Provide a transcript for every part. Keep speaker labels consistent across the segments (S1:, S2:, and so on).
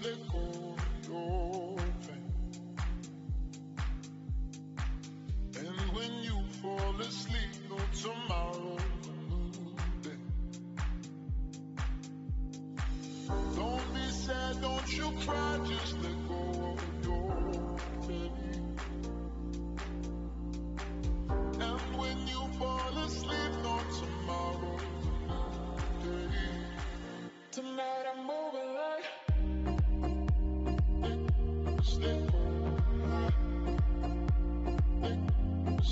S1: let go of your pain. And when you fall asleep, no tomorrow's a new day. Don't be sad, don't you cry, just let go of your pain. And when you fall asleep, no tomorrow's a new day. Tonight I'm moving like let go.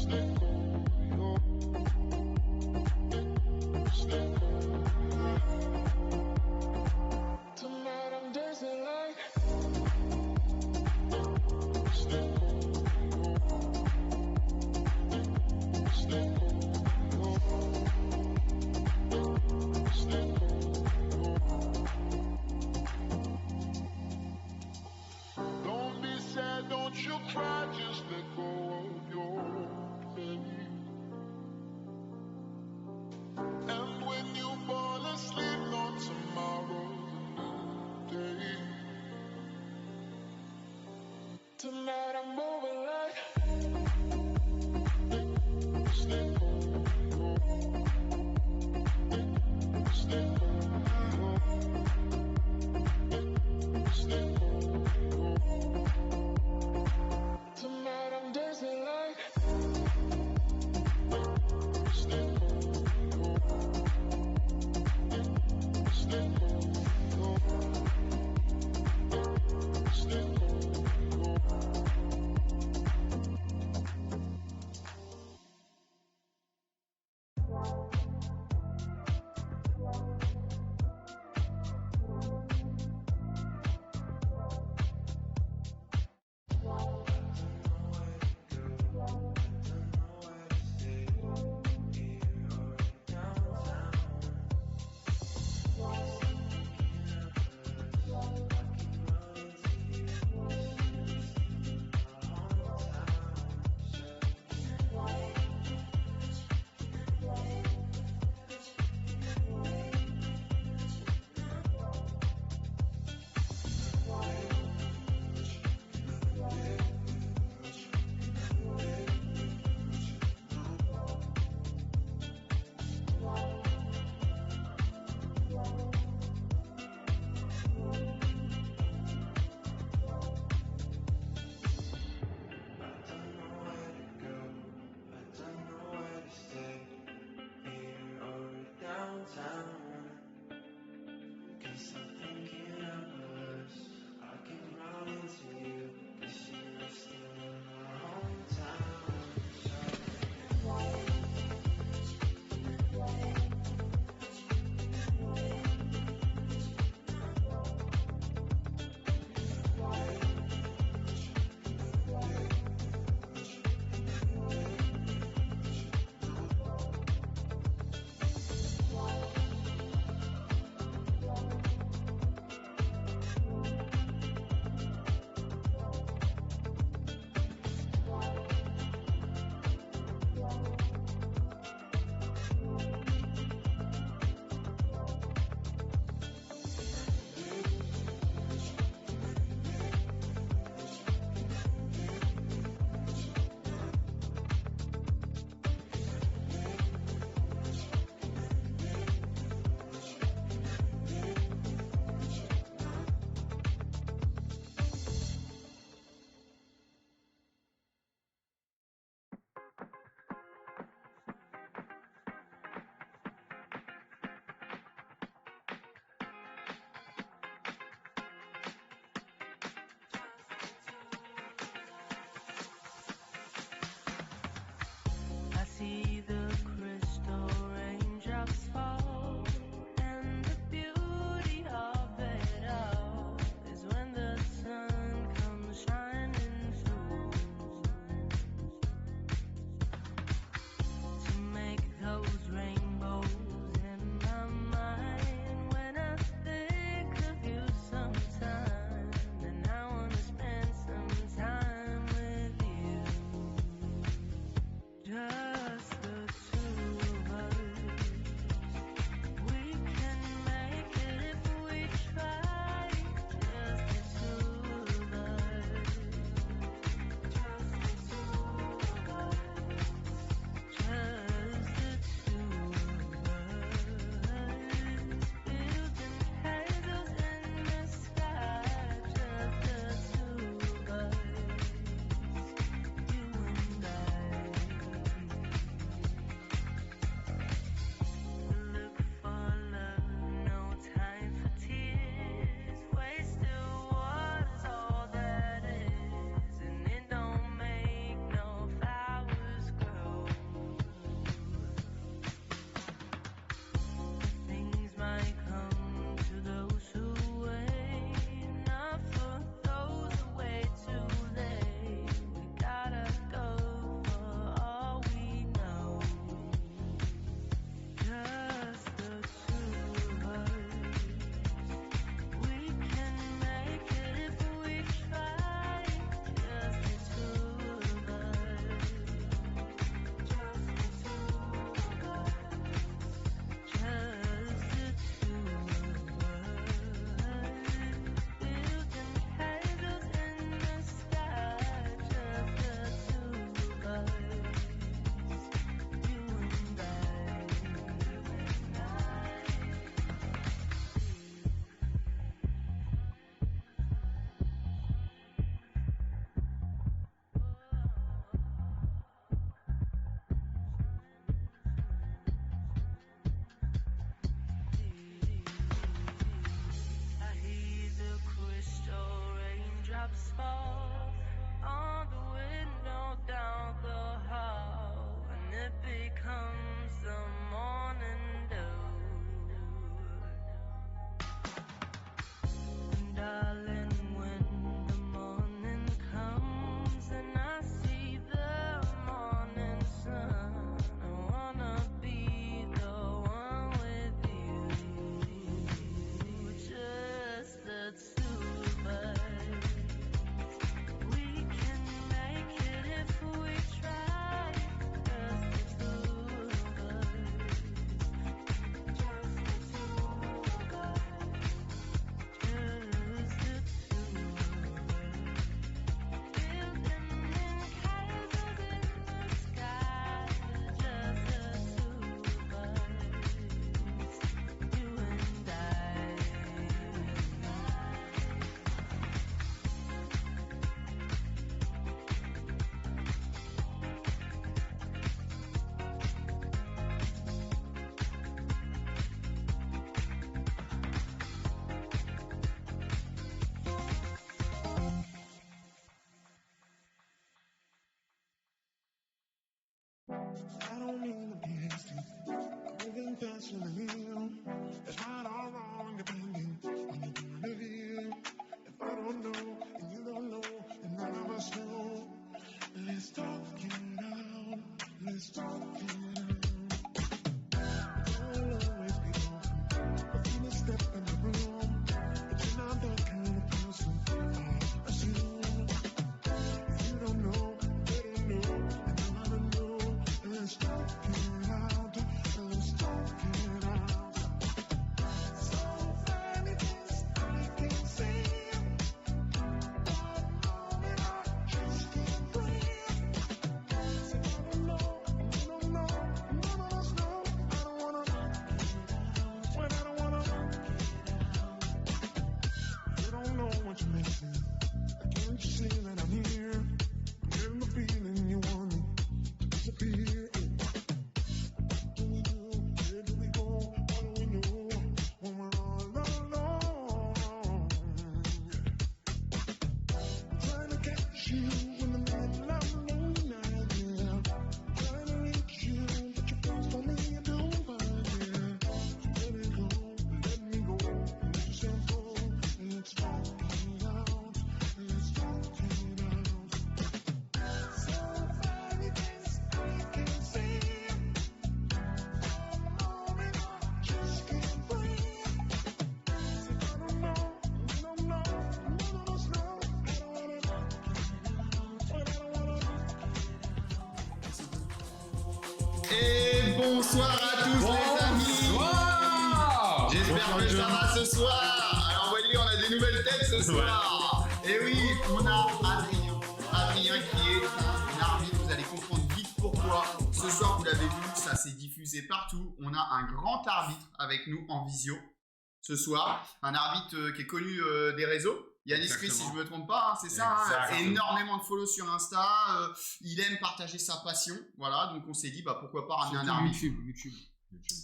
S1: Let go. Let go. Tonight I'm dancing like let go. Let go. Let go. Don't be sad, don't you cry, just let go of your pain. And when you fall asleep, no tomorrow's a new day. Tonight I'm moving like let go. Let go. Let go. Tonight I'm dancing like let go. Let go. Let go. don't mean to be hasty. Moving fast with the wheel. It's right or wrong, depending on your point of view. If I don't know, and you don't know, and none of us know, let's talk it out. Let's talk it out. I'll always be open. I've seen a step in the room, but you're not that kind of person. I assume if you don't know, they don't know, and I'll never know. Let's talk it out. Let's talk it out. So many things I can say, but moment I just can't breathe. So I don't know, you don't know, none of us know. I don't wanna, when I don't wanna, you don't know what you're missing. Can't you see that I'm here? I'm getting the feeling you want me to disappear. What do we do? Where do we go? What do we know when we're all alone? Trying to catch you in the middle of the night, yeah. Trying to reach you, but your face told me you don't find it. Let it go, let me go. Let yourself go. Let's talk it out. Let's talk it out. So many things I can say. Moment I just can't breathe. So I don't know, you don't know, none of us know. I don't wanna know, but I don't wanna know.
S2: Et bonsoir à tous les amis.
S3: Bonsoir.
S2: J'espère que ça va ce soir. Alors voyez, on a des nouvelles têtes ce soir. Et oui, on a Adrien qui est un arbitre. Vous allez comprendre vite pourquoi. Ce soir, vous l'avez vu, ça s'est diffusé partout. On a un grand arbitre avec nous en visio ce soir. Un arbitre qui est connu des réseaux. Yannis Chris, si je ne me trompe pas, hein, c'est ça. Hein, énormément de follow sur Insta. Il aime partager sa passion. Voilà, donc on s'est dit pourquoi pas ramener un arbitre.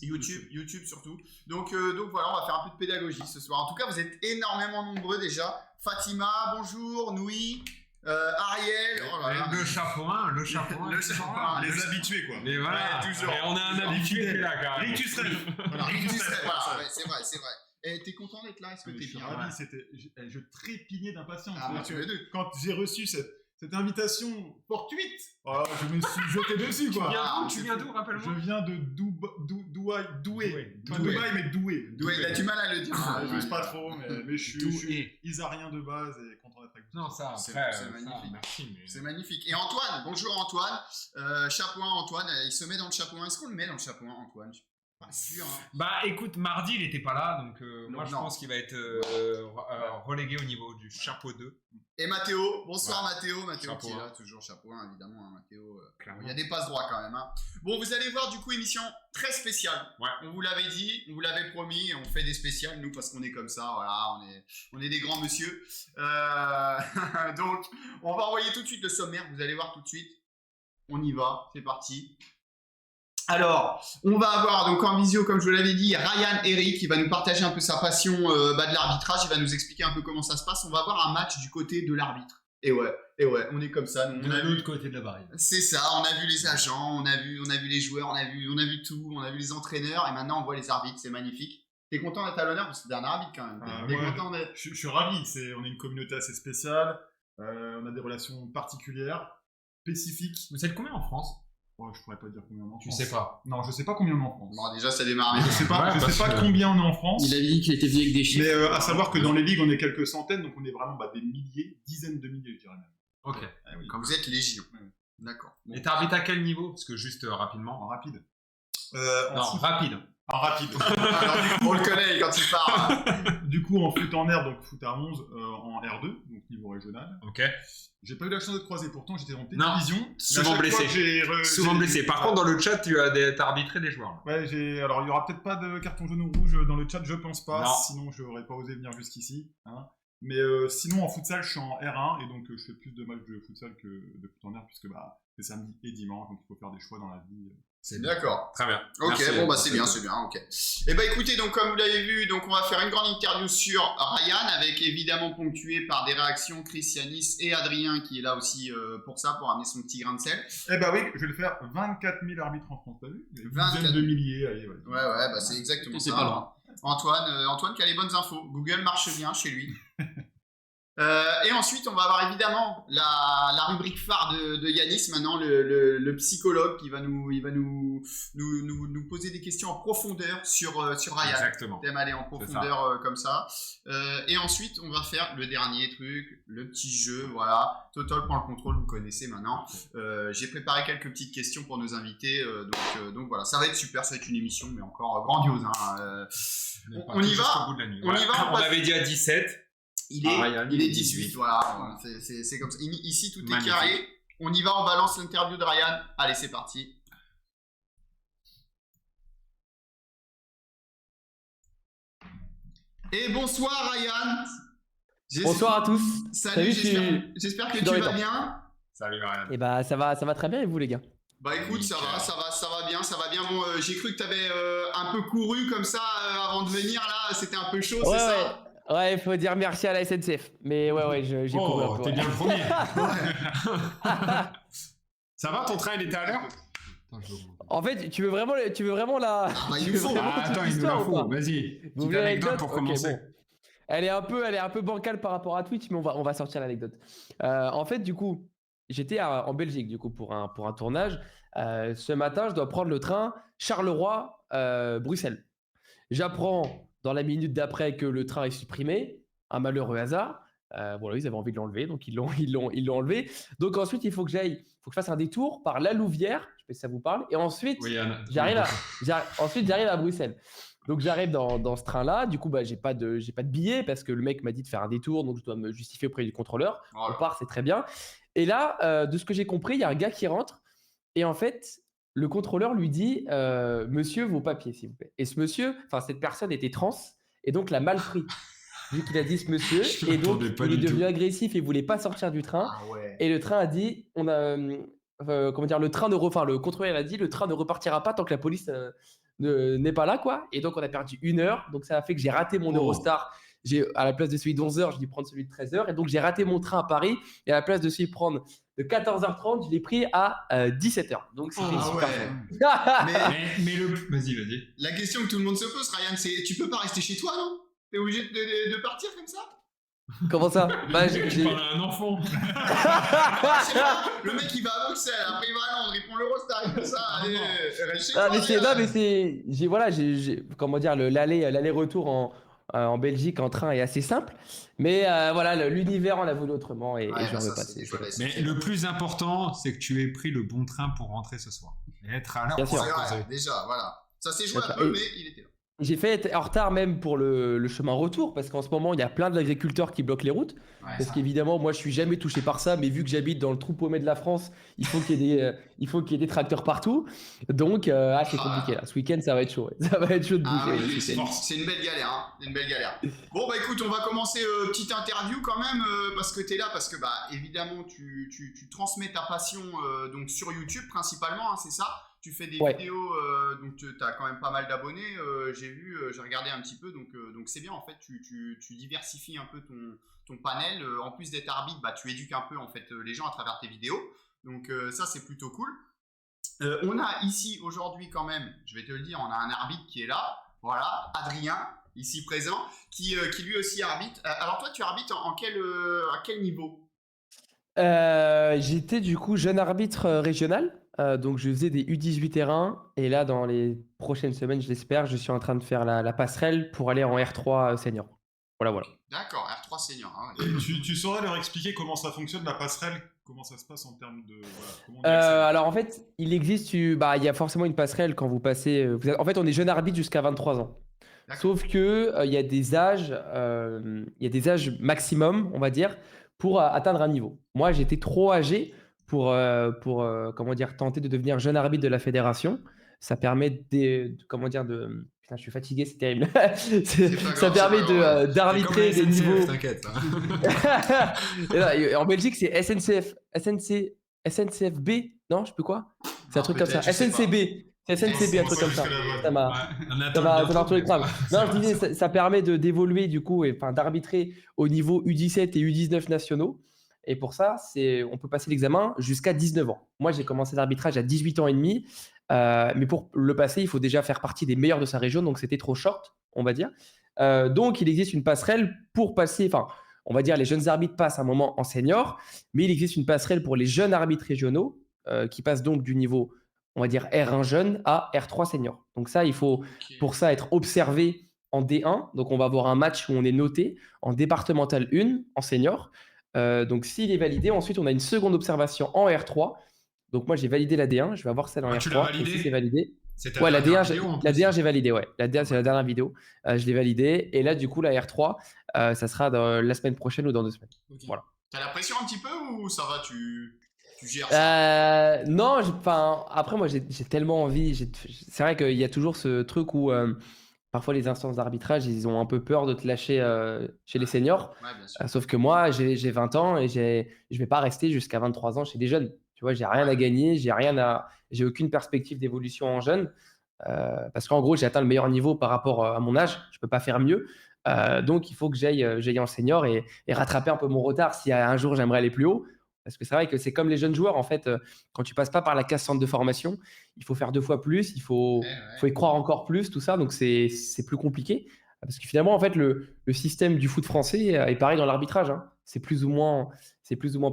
S2: YouTube surtout. Donc voilà, on va faire un peu de pédagogie ce soir. En tout cas, vous êtes énormément nombreux déjà. Fatima, bonjour. Noui, Ariel. Oh là là.
S3: Le chaperon,
S2: Les
S4: habitués quoi.
S3: Mais voilà,
S2: Ouais, toujours.
S3: et on a un habitué qui est là quand même.
S4: Rictus Rêve.
S2: Voilà, ouais, c'est vrai. Et t'es content d'être là? Est-ce que
S4: Je
S2: t'es
S4: suis
S2: bien?
S4: ravi, je trépignais d'impatience.
S2: Ah,
S4: C'est-à-dire
S2: tu
S4: que
S2: me doutes.
S4: quand j'ai reçu cette invitation fortuite, je me suis jeté dessus quoi.
S3: Tu viens d'où, rappelle-moi?
S4: Je viens de Douai. Pas
S2: Douai.
S4: Dubaï, mais Douai.
S2: Doué, il a du mal à le dire.
S4: Je sais pas trop, mais je suis isarien de base et content d'être avec vous.
S3: Non, ça,
S2: C'est
S3: après,
S2: magnifique.
S3: merci. Mais...
S2: C'est magnifique. Et Antoine, bonjour Antoine. Chapouin Antoine, il se met dans le chapouin. Est-ce qu'on le met dans le chapouin Antoine? Je suis pas sûr. Hein.
S3: Bah écoute, mardi il était pas là, donc moi je
S2: non.
S3: pense qu'il va être relégué au niveau du chapeau 2.
S2: Et Mathéo, bonsoir
S3: Ouais.
S2: Mathéo
S3: Chapeau
S2: qui est là,
S3: un.
S2: toujours chapouin évidemment, hein, Mathéo.
S3: Clairement.
S2: Il y a des passes droits quand même. Hein. Bon, vous allez voir du coup émission très spéciale.
S3: Ouais.
S2: On vous l'avait dit, on vous l'avait promis, on fait des spéciales nous parce qu'on est comme ça, voilà, on est des grands monsieur. Donc, on va envoyer tout de suite le sommaire, vous allez voir tout de suite. On y va, c'est parti. Alors, on va avoir donc en visio, comme je vous l'avais dit, Ryan Eric qui va nous partager un peu sa passion de l'arbitrage. Il va nous expliquer un peu comment ça se passe. On va avoir un match du côté de l'arbitre. Et ouais, on est comme ça. Nous, on a vu,
S5: l'autre côté de la barrière.
S2: c'est ça, on a vu les agents, on a vu les joueurs, on a vu tout, on a vu les entraîneurs et maintenant on voit les arbitres. C'est magnifique. T'es content d'être à l'honneur parce que t'es un arbitre quand même. T'es
S4: Ouais.
S2: content d'être.
S4: Je suis ravi, on est une communauté assez spéciale, on a des relations particulières, spécifiques.
S3: Vous êtes combien en France?
S4: Je pourrais pas dire combien on est en
S3: Tu
S4: France.
S3: sais pas.
S4: Non, je sais pas combien on est en France.
S2: Bon, déjà ça démarre.
S4: Je sais pas,
S3: Ouais,
S4: je
S3: parce
S4: sais pas
S3: que-
S4: combien on est en France.
S5: Il a dit qu'il était venu avec des chiffres.
S4: Mais à savoir que dans les ligues, on est quelques centaines, donc on est vraiment des milliers, dizaines de milliers, je dirais même.
S3: Ok.
S4: Ah oui.
S2: Quand vous êtes légion. D'accord. Bon.
S3: Et t'arbitres à quel niveau? Parce que juste rapidement.
S4: En rapide.
S3: Non, rapide.
S4: En rapide.
S2: Alors, du coup, on le connaît quand il parle.
S4: Du coup, en foot en herbe, donc foot à 11, en R2, donc niveau régional.
S3: Ok.
S4: J'ai pas eu la chance de te croiser, pourtant j'étais en
S3: Non,
S4: télévision.
S3: souvent blessé. Souvent blessé. Par contre, dans le chat, t'as arbitré des joueurs. Là.
S4: Ouais, alors il y aura peut-être pas de carton jaune ou rouge dans le chat, je pense pas.
S3: Non.
S4: Sinon, je n'aurais pas osé venir jusqu'ici. Hein. Mais sinon, en futsal, je suis en R1 et donc je fais plus de matchs de futsal que de foot en air puisque c'est samedi et dimanche, donc il faut faire des choix dans la vie.
S2: C'est d'accord.
S3: Très bien.
S2: Ok,
S3: Merci.
S2: bon bah c'est bien, ok. Et bah écoutez, donc comme vous l'avez vu, donc on va faire une grande interview sur Ryan, avec évidemment ponctué par des réactions Chris, Yanis et Adrien qui est là aussi pour ça, pour amener son petit grain de sel.
S4: Eh bah oui, je vais le faire. 24 000 arbitres en France, t'as vu? Une
S2: 24
S4: dizaine de milliers, allez,
S2: Ouais, bah c'est exactement
S5: C'est
S2: ça.
S5: pas loin.
S2: Antoine qui a les bonnes infos. Google marche bien chez lui. Et ensuite, on va avoir évidemment la rubrique phare de Yanis, maintenant le psychologue qui va nous poser des questions en profondeur sur Ryan.
S3: Exactement.
S2: T'aimes aller en profondeur comme ça. Et ensuite, on va faire le dernier truc, le petit jeu. Voilà, Total prend le contrôle, vous connaissez maintenant. J'ai préparé quelques petites questions pour nos invités. Donc voilà, ça va être super, ça va être une émission, mais encore grandiose. Hein. On y va.
S3: Jusqu'au bout de la nuit.
S2: On y va.
S3: On avait dit à 17.
S2: Il
S3: Ryan,
S2: est 18, voilà. C'est comme ça. Ici, tout est
S3: Magnifique.
S2: carré. On y va, on balance l'interview de Ryan. Allez, c'est parti. Et bonsoir, Ryan.
S6: Bonsoir à tous.
S2: Salut,
S6: Salut,
S2: j'espère que
S6: suis
S2: tu
S6: dans les
S2: vas
S6: temps.
S2: bien.
S3: Salut Ryan.
S6: Et bah ça va très bien et vous les gars?
S2: Bah écoute, ça va bien. Bon, j'ai cru que tu avais un peu couru comme ça avant de venir là. C'était un peu chaud, c'est ça?
S6: Ouais, il faut dire merci à la SNCF. Mais ouais, j'ai couru un peu.
S3: T'es
S6: Ouais.
S3: bien le premier. Ça va, ton train il était à l'heure?
S6: En fait, tu veux vraiment la.
S2: Bah, il
S6: tu
S2: nous
S6: veux
S2: faut.
S6: vraiment
S3: Ah,
S6: toute
S3: attends, il nous
S6: l'histoire
S3: la
S6: ou
S3: faut.
S6: pas?
S3: Vas-y.
S6: Vous
S3: Petite
S6: voulez
S3: anecdote
S6: l'anecdote?
S3: pour
S6: Ok,
S3: commencer.
S6: bon. Elle est un peu bancale par rapport à Twitch, mais on va sortir l'anecdote. En fait, du coup, j'étais en Belgique du coup pour un tournage. Ce matin, je dois prendre le train Charleroi Bruxelles. J'apprends dans la minute d'après que le train est supprimé, un malheureux hasard. Voilà, ils avaient envie de l'enlever, donc ils l'ont enlevé. Donc ensuite, il faut que je fasse un détour par la Louvière, je sais pas si ça vous parle, et ensuite
S3: Oui, Yann.
S6: j'arrive à Bruxelles. Donc j'arrive dans ce train-là. Du coup, j'ai pas de billet parce que le mec m'a dit de faire un détour, donc je dois me justifier auprès du contrôleur.
S2: Voilà.
S6: On part, c'est très bien. Et là, de ce que j'ai compris, il y a un gars qui rentre et en fait, le contrôleur lui dit Monsieur, vos papiers, s'il vous plaît. Et ce monsieur, enfin cette personne était trans et donc l'a mal pris. Vu qu'il a dit ce monsieur,
S3: Je
S6: et donc
S3: m'attendais pas
S6: il est
S3: du
S6: devenu
S3: tout.
S6: agressif et voulait pas sortir du train.
S2: Ah ouais.
S6: Et le train a dit, le contrôleur a dit, le train ne repartira pas tant que la police n'est pas là, quoi. Et donc on a perdu 1 heure. Donc ça a fait que j'ai raté mon Eurostar. À la place de celui de 11h, j'ai dû prendre celui de 13h. Et donc j'ai raté mon train à Paris. Et à la place de celui de prendre de 14h30, je l'ai pris à 17h. Donc c'était
S2: Ah
S6: super
S2: ouais.
S6: fun.
S3: Mais vas-y.
S2: La question que tout le monde se pose, Ryan, c'est tu peux pas rester chez toi, non? T'es obligé de partir comme ça?
S6: Comment ça?
S3: Tu parles à un enfant.
S2: Ah, je sais pas, le mec il va à Bruxelles, après il va à Londres, il prend l'Eurostar, il fait ça. Allez, reste chez
S6: Ah,
S2: toi.
S6: mais j'ai comment dire, l'aller-retour en Belgique en train est assez simple, mais voilà, l'univers on a voulu autrement et
S2: Ouais,
S6: j'en
S2: ça,
S6: veux
S2: c'est
S6: passer.
S2: des fois la
S3: Mais le plus important, c'est que tu aies pris le bon train pour rentrer ce soir. Et être à l'heure
S6: Bien
S3: pour
S6: sûr.
S2: C'est
S3: se
S2: vrai,
S3: poser.
S2: déjà, voilà. Ça s'est joué
S6: Bien
S2: un
S6: sûr.
S2: peu,
S6: Et-
S2: mais il était là.
S6: J'ai fait être en retard même pour le chemin retour parce qu'en ce moment il y a plein d'agriculteurs qui bloquent les routes.
S2: Ouais,
S6: Parce qu'évidemment, moi je suis jamais touché par ça, mais vu que j'habite dans le trou paumé de la France, il faut qu'il y ait des tracteurs partout. Donc c'est compliqué là. Ce week-end ça va être chaud. Ça va être chaud de
S2: Ah
S6: bouger.
S2: oui,
S6: ce
S2: c'est
S6: week-end.
S2: une belle galère, hein. Une belle galère. Bon, bah écoute, on va commencer petite interview quand même, parce que t'es là, parce que bah évidemment tu transmets ta passion donc sur YouTube principalement, hein, c'est ça? Tu fais des
S6: Ouais.
S2: vidéos, donc tu as quand même pas mal d'abonnés, j'ai regardé un petit peu, donc c'est bien en fait, tu diversifies un peu ton panel, en plus d'être arbitre, bah tu éduques un peu en fait les gens à travers tes vidéos, donc ça c'est plutôt cool. On a ici aujourd'hui quand même, je vais te le dire, on a un arbitre qui est là, voilà, Adrien, ici présent, qui lui aussi arbitre. Alors toi tu arbitres à quel niveau?
S6: J'étais du coup jeune arbitre régional, donc je faisais des U18 R1 et là dans les prochaines semaines, je l'espère, je suis en train de faire la passerelle pour aller en R3 senior. Voilà.
S2: D'accord, R3 senior. Hein,
S4: Et tu saurais leur expliquer comment ça fonctionne, la passerelle, comment ça se passe en termes de... Voilà, comment on y accède.
S6: Alors en fait, il y a forcément une passerelle quand vous passez. En fait, on est jeune arbitre jusqu'à 23 ans.
S2: D'accord.
S6: Sauf que il y a des âges maximum, on va dire, pour atteindre un niveau. Moi, j'étais trop âgé pour comment dire, tenter de devenir jeune arbitre de la fédération. Ça permet comment dire, putain, je suis fatigué, c'est terrible.
S2: C'est pas
S6: Ça
S2: grave,
S6: permet
S2: c'est pas grave.
S6: d'arbitrer des niveaux.
S3: T'inquiète.
S6: Et non, et en Belgique, c'est SNCFB, non, je sais plus quoi. C'est un
S2: Ah,
S6: truc comme ça.
S2: peut-être, je sais pas.
S6: SNCB. C'est SNCB, un truc comme ça. Ça m'a
S3: On
S6: un truc grave. Non, je disais, ça permet d'évoluer du coup, enfin d'arbitrer au niveau U17 et U19 nationaux. Et pour ça, on peut passer l'examen jusqu'à 19 ans. Moi, j'ai commencé l'arbitrage à 18 ans et demi. Mais pour le passer, il faut déjà faire partie des meilleurs de sa région. Donc, c'était trop short, on va dire. Donc, il existe une passerelle pour passer. Enfin, on va dire les jeunes arbitres passent un moment en senior. Mais il existe une passerelle pour les jeunes arbitres régionaux qui passent donc du niveau, on va dire, R1 jeune à R3 senior. Donc, ça, il faut pour ça être observé en D1. Donc, on va avoir un match où on est noté en départemental 1 en senior. Donc, s'il est validé, ensuite, on a une seconde observation en R3. Donc, moi, j'ai validé la D1. Je vais avoir celle en
S3: Ah, tu l'as
S6: R3.
S3: validé?
S6: Et si c'est validé.
S3: C'est ta
S6: Ouais, la
S3: dernière
S6: D1,
S3: vidéo, en
S6: la
S3: plus.
S6: D1, j'ai validé. Ouais. La D1, c'est la dernière vidéo. Je l'ai validée. Et là, du coup, la R3, ça sera la semaine prochaine ou dans 2 semaines.
S2: Ok.
S6: Voilà.
S2: T'as la pression un petit peu ou ça va, tu gères ça?
S6: Non, après, moi, j'ai tellement envie. C'est vrai qu'il y a toujours ce truc où parfois les instances d'arbitrage, ils ont un peu peur de te lâcher chez les seniors.
S2: Ouais, bien sûr.
S6: Sauf que moi, j'ai 20 ans et je vais pas rester jusqu'à 23 ans chez des jeunes. Tu vois, j'ai rien à gagner, j'ai aucune perspective d'évolution en jeune. Parce qu'en gros, j'ai atteint le meilleur niveau par rapport à mon âge. Je peux pas faire mieux. Donc, il faut que j'aille en senior et rattraper un peu mon retard si un jour j'aimerais aller plus haut. Parce que c'est vrai que c'est comme les jeunes joueurs, en fait, quand tu passes pas par la case centre de formation, il faut faire 2 fois plus, il faut y croire encore plus, tout ça, donc c'est plus compliqué. Parce que finalement, en fait, le système du foot français est pareil dans l'arbitrage, hein. C'est plus ou moins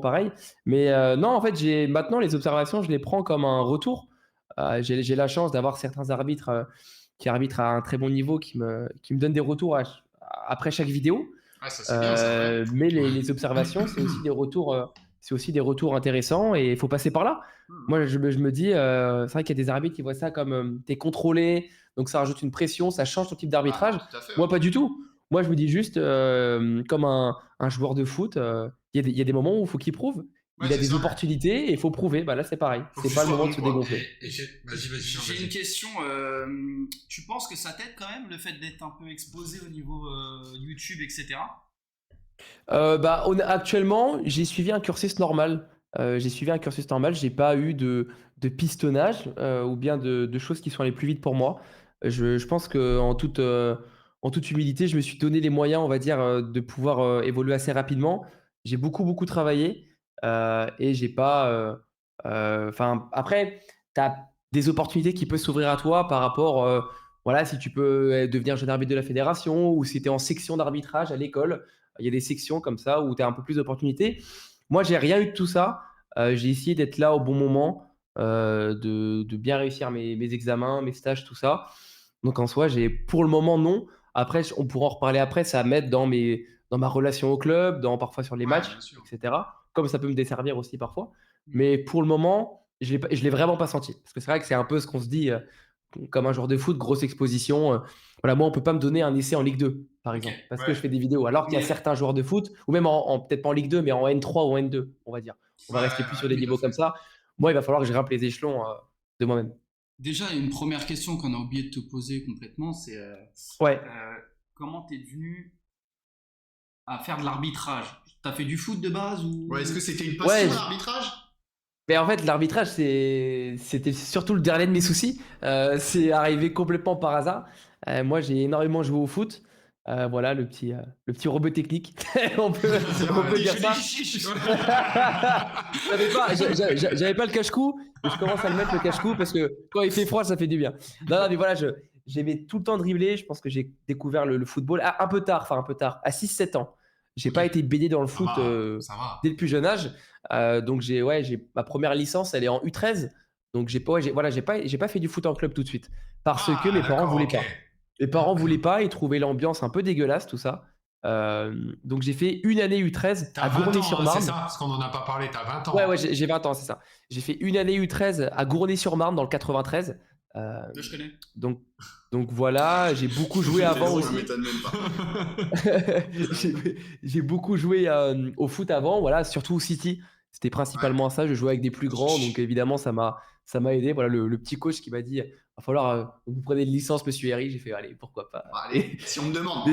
S6: pareil. Mais non, en fait, maintenant, les observations, je les prends comme un retour. J'ai la chance d'avoir certains arbitres qui arbitrent à un très bon niveau, qui me donnent des retours après chaque vidéo.
S2: Ouais, ça c'est bien ça. Ouais.
S6: Mais les observations, c'est aussi des retours intéressants et il faut passer par là. Moi, je me dis, c'est vrai qu'il y a des arbitres qui voient ça comme t'es contrôlé, donc ça rajoute une pression, ça change ton type d'arbitrage.
S2: Tout à fait,
S6: Moi,
S2: ouais.
S6: pas du tout. Moi, je me dis juste, comme un joueur de foot, il y a des moments où il faut qu'il prouve.
S2: Ouais,
S6: Il a
S2: c'est
S6: des
S2: ça.
S6: opportunités et il faut prouver. Bah, là, c'est pareil.
S2: Faut
S6: C'est
S2: que
S6: pas
S2: tu
S6: le
S2: sois
S6: moment
S2: bon,
S6: de se
S2: quoi.
S6: dégonfler.
S3: Vas-y,
S5: J'ai une question. Tu penses que ça t'aide quand même le fait d'être un peu exposé au niveau YouTube, etc.
S6: Actuellement, j'ai suivi un cursus normal. J'ai pas eu de pistonnage ou bien de choses qui sont allées plus vite pour moi. Je pense que en toute humilité, je me suis donné les moyens, on va dire, de pouvoir évoluer assez rapidement. J'ai beaucoup travaillé et j'ai pas. Enfin, après, tu as des opportunités qui peuvent s'ouvrir à toi par rapport, voilà, si tu peux devenir jeune arbitre de la fédération ou si tu es en section d'arbitrage à l'école. Il y a des sections comme ça où tu as un peu plus d'opportunités. Moi, j'ai rien eu de tout ça. J'ai essayé d'être là au bon moment, de bien réussir mes examens, mes stages, tout ça. Donc en soi, pour le moment, non. Après, on pourra en reparler après. Ça m'aide dans ma relation au club, parfois sur les
S2: Ouais,
S6: matchs,
S2: bien sûr.
S6: etc. Comme ça peut me desservir aussi parfois. Mais pour le moment, je l'ai vraiment pas senti. Parce que c'est vrai que c'est un peu ce qu'on se dit, comme un joueur de foot, grosse exposition. Voilà, moi, on peut pas me donner un essai en Ligue 2, par exemple, parce que
S2: ouais.
S6: je fais des vidéos. Alors qu'il y a
S5: Mais-
S6: certains joueurs de foot, ou même peut-être pas en Ligue 2, mais en N3 ou N2, on va dire. On va
S2: Ouais,
S6: rester plus
S2: ouais,
S6: sur des
S2: tout à
S6: niveaux
S2: fait.
S6: comme ça. Moi, il va falloir que je grimpe les échelons de moi-même.
S5: Déjà, il y a une première question qu'on a oublié de te poser complètement, c'est
S6: Ouais.
S5: comment t'es venu à faire de l'arbitrage? T'as fait du foot de base ou...
S2: Ouais, est-ce que c'était une passion
S6: Ouais,
S2: l'arbitrage?
S6: Mais en fait, l'arbitrage, c'était surtout le dernier de mes soucis. C'est arrivé complètement par hasard. Moi, j'ai énormément joué au foot. Voilà, le petit robot technique. on peut dire ça. J'avais pas le cache-cou. Mais je commence à le mettre le cache-cou parce que quand il fait froid, ça fait du bien. Non, mais voilà, j'aimais tout le temps dribbler. Je pense que j'ai découvert le football un peu tard, à 6-7 ans. J'ai pas été baigné dans le foot
S2: Ça va.
S6: dès le plus jeune âge. Donc j'ai ma première licence, elle est en U13. Donc j'ai pas fait du foot en club tout de suite parce que mes parents voulaient pas. Mes parents voulaient pas, ils trouvaient l'ambiance un peu dégueulasse, tout ça. Donc j'ai fait une année U13 à Gournay-sur-Marne.
S3: C'est ça, parce qu'on en a pas parlé, t'as 20 ans.
S6: Ouais, j'ai 20 ans, c'est ça. J'ai fait une année U13 à Gournay-sur-Marne dans le 93.
S5: Je connais.
S6: Donc voilà, j'ai beaucoup joué avant
S2: Ça
S6: aussi.
S2: m'étonne même pas.
S6: J'ai beaucoup joué au foot avant, voilà, surtout au City. C'était principalement ça. Je jouais avec des plus grands, donc évidemment ça m'a aidé. Voilà, le petit coach qui m'a dit va falloir vous prenez une licence, monsieur Herry. J'ai fait, allez, pourquoi pas.
S2: Bah, allez, si on me demande.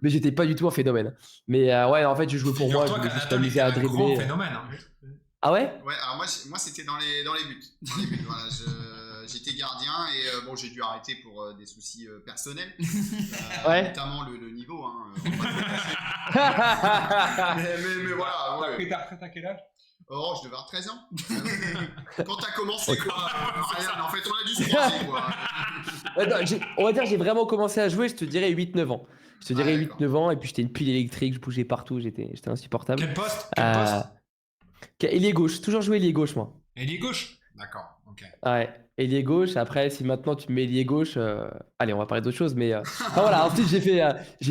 S6: Mais j'étais pas du tout un phénomène. Mais ouais, en fait, je jouais pour moi. Je
S3: Figure-toi
S6: voulais juste
S3: qu'Anatoly
S6: m'amuser
S3: est
S6: à
S3: un grand
S6: dribbler.
S3: phénomène. Hein.
S6: Ah ouais?
S2: Ouais, alors moi c'était dans les buts. Dans les buts, voilà, j'étais gardien et bon, j'ai dû arrêter pour des soucis personnels.
S6: Ouais.
S2: Notamment le niveau. Hein, on va pas se cacher. mais voilà.
S3: T'as
S2: Ouais.
S3: pris ta retraite à quel âge?
S2: Oh, je devais avoir 13 ans. Quand t'as commencé, quoi. Rien, en fait, on a dû se croiser, quoi.
S6: Attends, on va dire j'ai vraiment commencé à jouer, je te dirais 8-9 ans. Je te dirais
S2: d'accord.
S6: 8-9 ans et puis j'étais une pile électrique, je bougeais partout, j'étais insupportable.
S3: Quel poste?
S6: Ailier gauche, toujours joué ailier gauche moi.
S3: Ailier gauche.
S2: D'accord, ok.
S6: Ouais, ailier gauche. Après, si maintenant tu me mets ailier gauche, allez, on va parler d'autre chose. Mais enfin, voilà. Ensuite, j'ai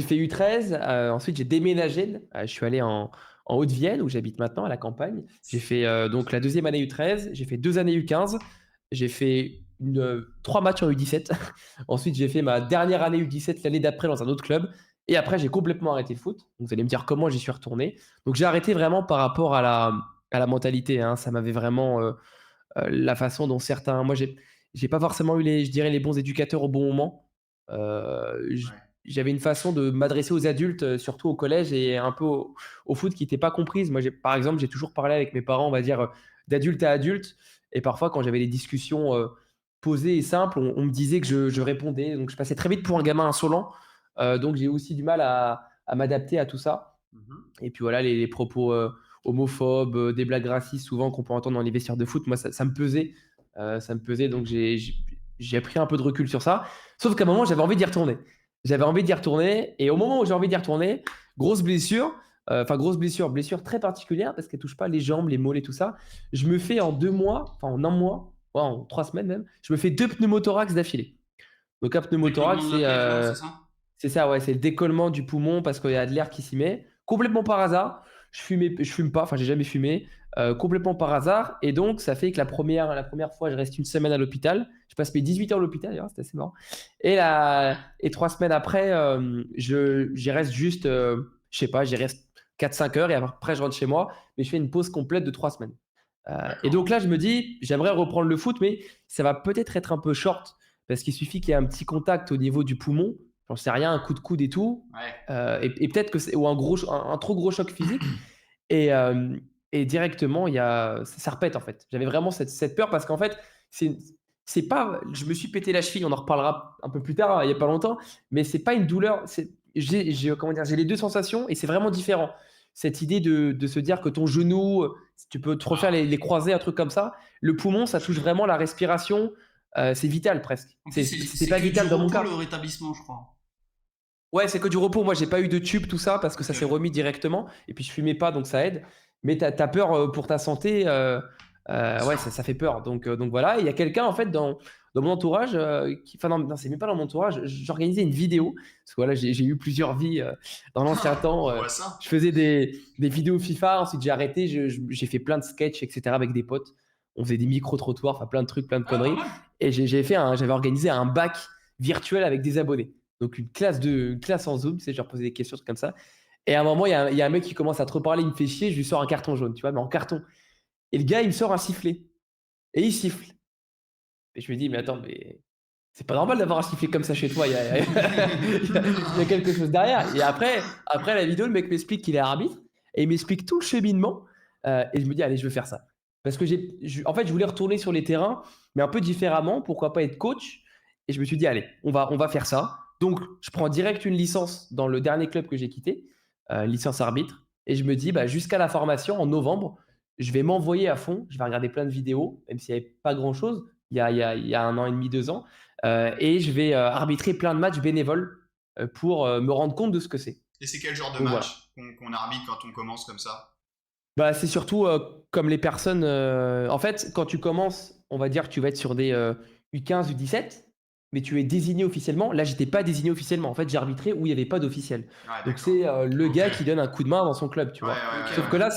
S6: fait U13. Ensuite, j'ai déménagé. Je suis allé en Haute-Vienne où j'habite maintenant à la campagne. J'ai fait donc la deuxième année U13. J'ai fait 2 années U15. J'ai fait 3 matchs en U17. Ensuite, j'ai fait ma dernière année U17 l'année d'après dans un autre club. Et après, j'ai complètement arrêté le foot. Donc, vous allez me dire comment j'y suis retourné. Donc, j'ai arrêté vraiment par rapport à la mentalité. Hein. Ça m'avait vraiment la façon dont certains. Moi, j'ai pas forcément eu je dirais, les bons éducateurs au bon moment. J'avais une façon de m'adresser aux adultes, surtout au collège et un peu au foot qui n'était pas comprise. Moi, par exemple, j'ai toujours parlé avec mes parents, on va dire, d'adulte à adulte. Et parfois, quand j'avais des discussions posées et simples, on me disait que je répondais. Donc, je passais très vite pour un gamin insolent. Donc, j'ai aussi du mal à m'adapter à tout ça. Et puis voilà, les propos homophobes, des blagues racistes souvent qu'on peut entendre dans les vestiaires de foot, moi, ça me pesait. Ça me pesait, donc j'ai pris un peu de recul sur ça. Sauf qu'à un moment, j'avais envie d'y retourner. J'avais envie d'y retourner. Et au moment où j'ai envie d'y retourner, grosse blessure. Blessure très particulière parce qu'elle touche pas les jambes, les mollets, tout ça. Je me fais en 2 mois, enfin en 1 mois, ouais, en 3 semaines même, je me fais 2 pneumothorax d'affilée. Donc un pneumothorax, c'est ça, ouais, c'est le décollement du poumon parce qu'il y a de l'air qui s'y met. Complètement par hasard. Je fume pas, enfin j'ai jamais fumé. Complètement par hasard. Et donc ça fait que la première fois, je reste 1 semaine à l'hôpital. Je passe mes 18 heures à l'hôpital, d'ailleurs, c'était assez marrant. Et 3 semaines après, j'y reste juste, je sais pas, j'y reste 4-5 heures et après je rentre chez moi. Mais je fais une pause complète de 3 semaines. Et donc là, je me dis, j'aimerais reprendre le foot, mais ça va peut-être être un peu short parce qu'il suffit qu'il y ait un petit contact au niveau du poumon. J'en sais rien, un coup de coude et tout.
S2: Ouais.
S6: Et peut-être que c'est ou un trop gros choc physique. Et directement, ça repète en fait. J'avais vraiment cette peur parce qu'en fait, c'est pas. Je me suis pété la cheville, on en reparlera un peu plus tard, hein, il n'y a pas longtemps, mais c'est pas une douleur. J'ai les 2 sensations et c'est vraiment différent. Cette idée de se dire que ton genou, tu peux te refaire les croisés, un truc comme ça. Le poumon, ça touche vraiment la respiration. C'est vital presque. C'est pas vital dans mon cas.
S5: le rétablissement, je crois.
S6: Ouais, c'est que du repos. Moi, j'ai pas eu de tube, tout ça, parce que ça s'est remis directement. Et puis, je fumais pas, donc ça aide. Mais t'as peur pour ta santé. Ouais, ça fait peur. Donc voilà. Il y a quelqu'un, en fait, dans mon entourage, enfin, non, c'est même pas dans mon entourage. J'organisais une vidéo. Parce que voilà, j'ai eu plusieurs vies dans l'ancien temps.
S2: On voit ça.
S6: Je faisais des vidéos FIFA. Ensuite, j'ai arrêté. J'ai fait plein de sketchs, etc. avec des potes. On faisait des micro-trottoirs, enfin, plein de trucs, plein de conneries. Et j'avais organisé un bac virtuel avec des abonnés. Donc une classe en Zoom, tu sais, je leur posais des questions, trucs comme ça. Et à un moment, il y a un mec qui commence à te reparler, il me fait chier, je lui sors un carton jaune, tu vois, mais en carton. Et le gars, il me sort un sifflet. Et il siffle. Et je me dis, mais attends, mais c'est pas normal d'avoir un sifflet comme ça chez toi, il y a quelque chose derrière. Et après la vidéo, le mec m'explique qu'il est arbitre, et il m'explique tout le cheminement. Et je me dis, allez, je veux faire ça. Parce que en fait, je voulais retourner sur les terrains, mais un peu différemment, pourquoi pas être coach. Et je me suis dit, allez, on va faire ça. Donc, je prends direct une licence dans le dernier club que j'ai quitté, licence arbitre. Et je me dis, jusqu'à la formation, en novembre, je vais m'envoyer à fond. Je vais regarder plein de vidéos, même s'il n'y avait pas grand-chose, il y a 1 an et demi, 2 ans. Et je vais arbitrer plein de matchs bénévoles pour me rendre compte de ce que c'est.
S2: Et c'est quel genre de
S6: Donc,
S2: match qu'on arbitre quand on commence comme ça?
S6: C'est surtout comme les personnes. En fait, quand tu commences, on va dire que tu vas être sur des U15, U17. Mais tu es désigné officiellement. Là, j'étais pas désigné officiellement. En fait, j'ai arbitré où il n'y avait pas d'officiel. Donc, c'est le gars qui donne un coup de main dans son club, tu vois. Sauf que là,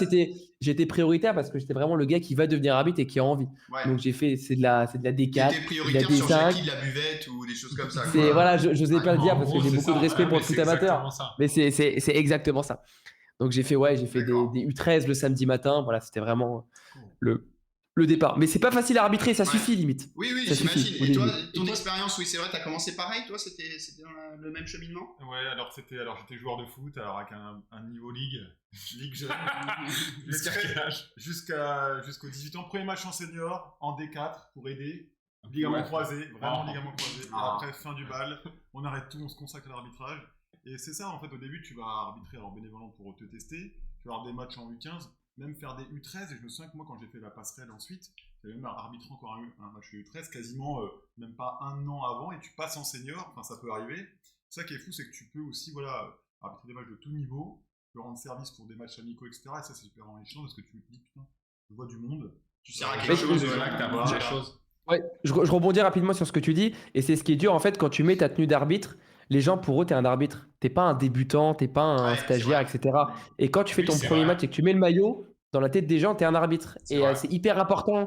S6: j'étais prioritaire parce que j'étais vraiment le gars qui va devenir arbitre et qui a envie. Ouais. Donc, c'est de la D4,
S2: t'étais prioritaire sur Jackie de la buvette ou des choses comme ça.
S6: Voilà, je n'osais pas le dire parce que j'ai beaucoup de respect pour le foot amateur. Mais c'est exactement ça. Donc, j'ai fait des U13 le samedi matin. Voilà, c'était vraiment le départ. Mais c'est pas facile à arbitrer, ça
S2: Ouais.
S6: suffit limite.
S2: Oui, oui,
S6: Ça suffit,
S2: j'imagine.
S6: au
S2: Et toi,
S6: début.
S2: ton expérience, oui, c'est vrai, t'as commencé pareil, toi, c'était dans le même cheminement?
S4: Ouais, alors j'étais joueur de foot, alors avec un niveau ligue, ligue jeune.
S3: Jusqu'à quel âge?
S4: Jusqu'aux 18 ans, premier match en senior, en D4 pour aider. Ligament
S3: Ouais.
S4: croisé, vraiment
S3: Oh.
S4: ligament croisé. Et
S2: Ah.
S4: après, fin du bal, on arrête tout, on se consacre à l'arbitrage. Et c'est ça, en fait, au début, tu vas arbitrer alors bénévolement pour te tester. Tu vas avoir des matchs en U15, même faire des U13. Et je me souviens que moi, quand j'ai fait la passerelle ensuite, j'avais même arbitré encore un match U13, quasiment même pas un an avant, et tu passes en senior. Enfin, ça peut arriver. Ça qui est fou, c'est que tu peux aussi, voilà, arbitrer des matchs de tout niveau, tu peux rendre service pour des matchs amicaux, etc. Et ça, c'est super enrichissant parce que tu te dis, putain, je vois du monde.
S2: Tu sers à
S6: Mais
S2: quelque
S6: je-
S2: chose.
S3: C'est
S2: ouais.
S3: là que t'apprends
S4: Voilà.
S3: des choses.
S6: Ouais, je rebondis rapidement sur ce que tu dis, et c'est ce qui est dur en fait quand tu mets ta tenue d'arbitre. Les gens, pour eux, t'es un arbitre. T'es pas un débutant, t'es pas un
S2: Ouais,
S6: stagiaire,
S2: c'est
S6: etc. Et quand tu fais
S3: Oui,
S6: ton
S3: c'est
S6: premier
S3: vrai.
S6: match et que tu mets le maillot, dans la tête des gens, t'es un arbitre.
S3: C'est
S6: Et
S3: vrai.
S6: c'est hyper important.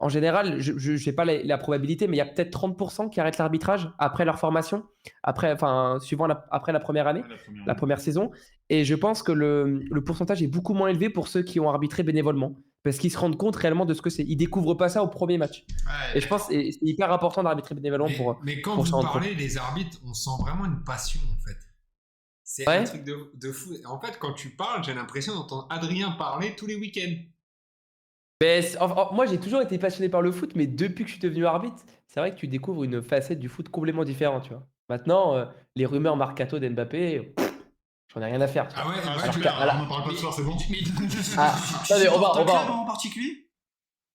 S6: En général, je sais pas la probabilité, mais il y a peut-être 30% qui arrêtent l'arbitrage après leur formation, après la première année,
S4: Ouais,
S6: la première saison. Et je pense que le pourcentage est beaucoup moins élevé pour ceux qui ont arbitré bénévolement. Parce qu'ils se rendent compte réellement de ce que c'est. Ils découvrent pas ça au premier match.
S2: Ouais,
S6: Et je pense que c'est hyper important d'arbitrer bénévolement pour
S3: Mais quand
S6: pour
S3: vous
S6: s'en rendre
S3: parlez, les arbitres, on sent vraiment une passion en fait. C'est
S6: Ouais.
S3: un truc de fou. En fait, quand tu parles, j'ai l'impression d'entendre Adrien parler tous les week-ends.
S6: Mais moi, j'ai toujours été passionné par le foot, mais depuis que je suis devenu arbitre, c'est vrai que tu découvres une facette du foot complètement différente, tu vois. Maintenant, les rumeurs Marcato d'Mbappé, j'en ai rien à faire, tu vois.
S3: Ah ouais,
S4: Ah,
S3: ouais,
S6: Alors
S3: tu
S6: que-
S3: l'as.
S6: alors-
S4: on en parle pas ce soir, c'est bon.
S5: Mais du coup,
S6: Ah,
S5: tu
S6: non, mais on va-
S5: supportes un
S6: on va-
S5: club en particulier?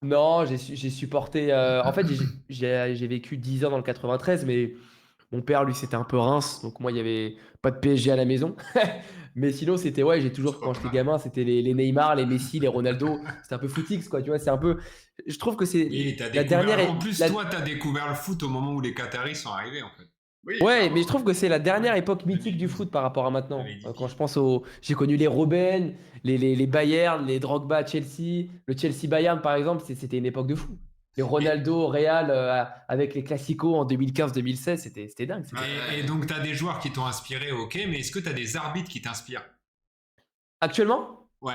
S6: Non, j'ai supporté. En fait, j'ai vécu 10 ans dans le 93, mais mon père, lui, c'était un peu Reims. Donc, moi, il n'y avait pas de PSG à la maison. Mais sinon, c'était, ouais, j'ai toujours,
S3: C'est pas
S6: quand j'étais
S3: mal.
S6: gamin, c'était les Neymar, les Messi, les Ronaldo. C'était un peu footix, quoi. Tu vois, c'est un peu. Je trouve que c'est
S3: Oui, t'as
S6: la
S3: découvert.
S6: dernière.
S3: En plus,
S6: la-
S3: toi, t'as découvert le foot au moment où les Qataris sont arrivés en fait.
S2: Oui,
S6: Ouais,
S2: clairement.
S6: mais je trouve que c'est la dernière époque mythique du foot par rapport à maintenant.
S3: 2010.
S6: Quand je pense au. J'ai connu les Robben, les Bayern, les Drogba à Chelsea, le Chelsea-Bayern par exemple, c'était une époque de fou. Les Ronaldo, Real, avec les Classicos en 2015-2016, c'était dingue.
S3: Et donc, t'as des joueurs qui t'ont inspiré, ok, mais est-ce que t'as des arbitres qui t'inspirent?
S6: Actuellement?
S3: Ouais.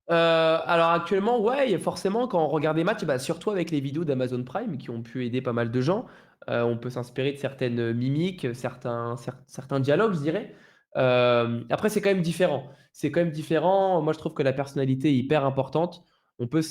S6: Alors actuellement, ouais, forcément, quand on regarde des matchs, bah, surtout avec les vidéos d'Amazon Prime qui ont pu aider pas mal de gens, on peut s'inspirer de certaines mimiques, certains dialogues, je dirais. Après, c'est quand même différent. C'est quand même différent. Moi, je trouve que la personnalité est hyper importante. On peut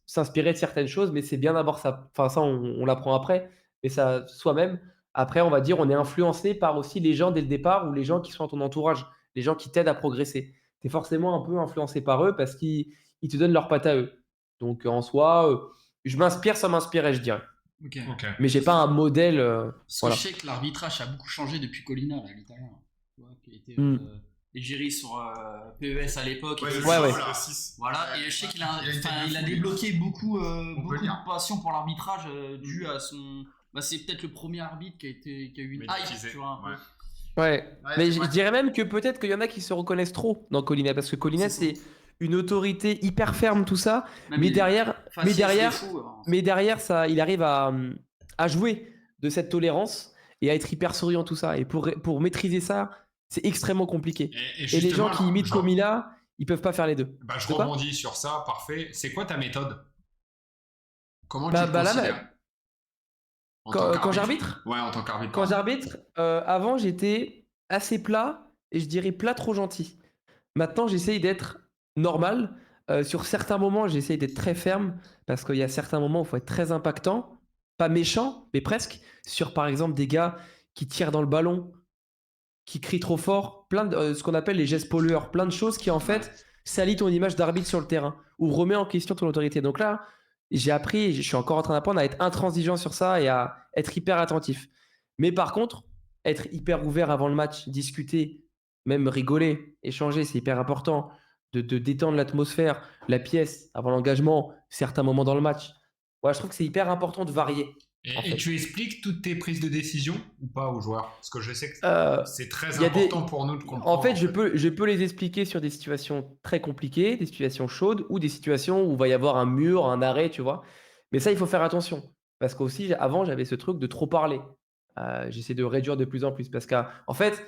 S6: s'inspirer de certaines choses, mais c'est bien d'avoir ça. Enfin, ça, on l'apprend après, mais ça soi-même. Après, on va dire, on est influencé par aussi les gens dès le départ ou les gens qui sont à ton entourage, les gens qui t'aident à progresser. Tu es forcément un peu influencé par eux parce qu'ils te donnent leur patte à eux. Donc en soi, je m'inspire sans m'inspirer, je dirais.
S5: Ok.
S3: Ok.
S6: Mais j'ai pas un modèle.
S5: Parce
S6: Voilà.
S5: que je sais que l'arbitrage a beaucoup changé depuis Colina, là, l'italien. Tu vois, qui était égérie sur PES à l'époque.
S2: Ouais,
S5: et
S2: le
S5: tout.
S6: Ouais,
S2: six,
S6: ouais.
S2: là.
S4: Le 6.
S5: Voilà,
S2: Ouais,
S5: et je sais qu'il
S2: il a été
S5: il a
S2: fou, lui.
S5: débloqué beaucoup, beaucoup
S2: le dire.
S5: de passion pour l'arbitrage dû à son. Bah, c'est peut-être le premier arbitre qui a eu une hype,
S3: Médiatisé,
S5: tu vois. Un peu.
S3: ouais.
S6: Ouais.
S2: Ouais,
S6: Mais
S2: c'est
S6: je
S2: vrai.
S6: dirais même que peut-être qu'il y en a qui se reconnaissent trop dans Colina parce que Colina,
S5: C'est
S6: c'est une autorité hyper ferme, tout ça.
S5: Même
S6: Mais
S5: il est
S6: derrière,
S5: faciès de fou, hein.
S6: mais derrière ça, il arrive à jouer de cette tolérance et à être hyper souriant, tout ça. Et pour maîtriser ça, c'est extrêmement compliqué. Et les gens qui imitent Comila, ils peuvent pas faire les deux.
S3: Bah, je
S6: De quoi
S3: rebondis sur ça, parfait. C'est quoi ta méthode? Comment
S6: Bah,
S3: tu te
S6: bah, là,
S3: considères en tant
S6: Quand
S3: qu'arbitre?
S6: j'arbitre,
S3: Ouais, en tant qu'arbitre.
S6: Quand j'arbitre, avant j'étais assez plat et je dirais plat trop gentil. Maintenant j'essaye d'être normal. Sur certains moments j'essaye d'être très ferme parce qu'il y a certains moments où il faut être très impactant, pas méchant mais presque. Sur par exemple des gars qui tirent dans le ballon, qui crient trop fort, plein de ce qu'on appelle les gestes pollueurs, plein de choses qui en fait salissent ton image d'arbitre sur le terrain ou remet en question ton autorité. Donc là, j'ai appris, je suis encore en train d'apprendre à être intransigeant sur ça et à être hyper attentif. Mais par contre, être hyper ouvert avant le match, discuter, même rigoler, échanger, c'est hyper important. De détendre l'atmosphère, la pièce, avant l'engagement, certains moments dans le match. Ouais, je trouve que c'est hyper important de varier.
S3: Et,
S6: en
S3: et
S6: fait.
S3: tu expliques toutes tes prises de décision ou pas aux joueurs? Parce que je sais que c'est très
S6: il y a
S3: important pour nous de comprendre.
S6: En fait, je peux les expliquer sur des situations très compliquées, des situations chaudes ou des situations où il va y avoir un mur, un arrêt, tu vois. Mais ça, il faut faire attention. Parce qu'aussi, avant, j'avais ce truc de trop parler. J'essaie de réduire de plus en plus. Parce qu'en fait,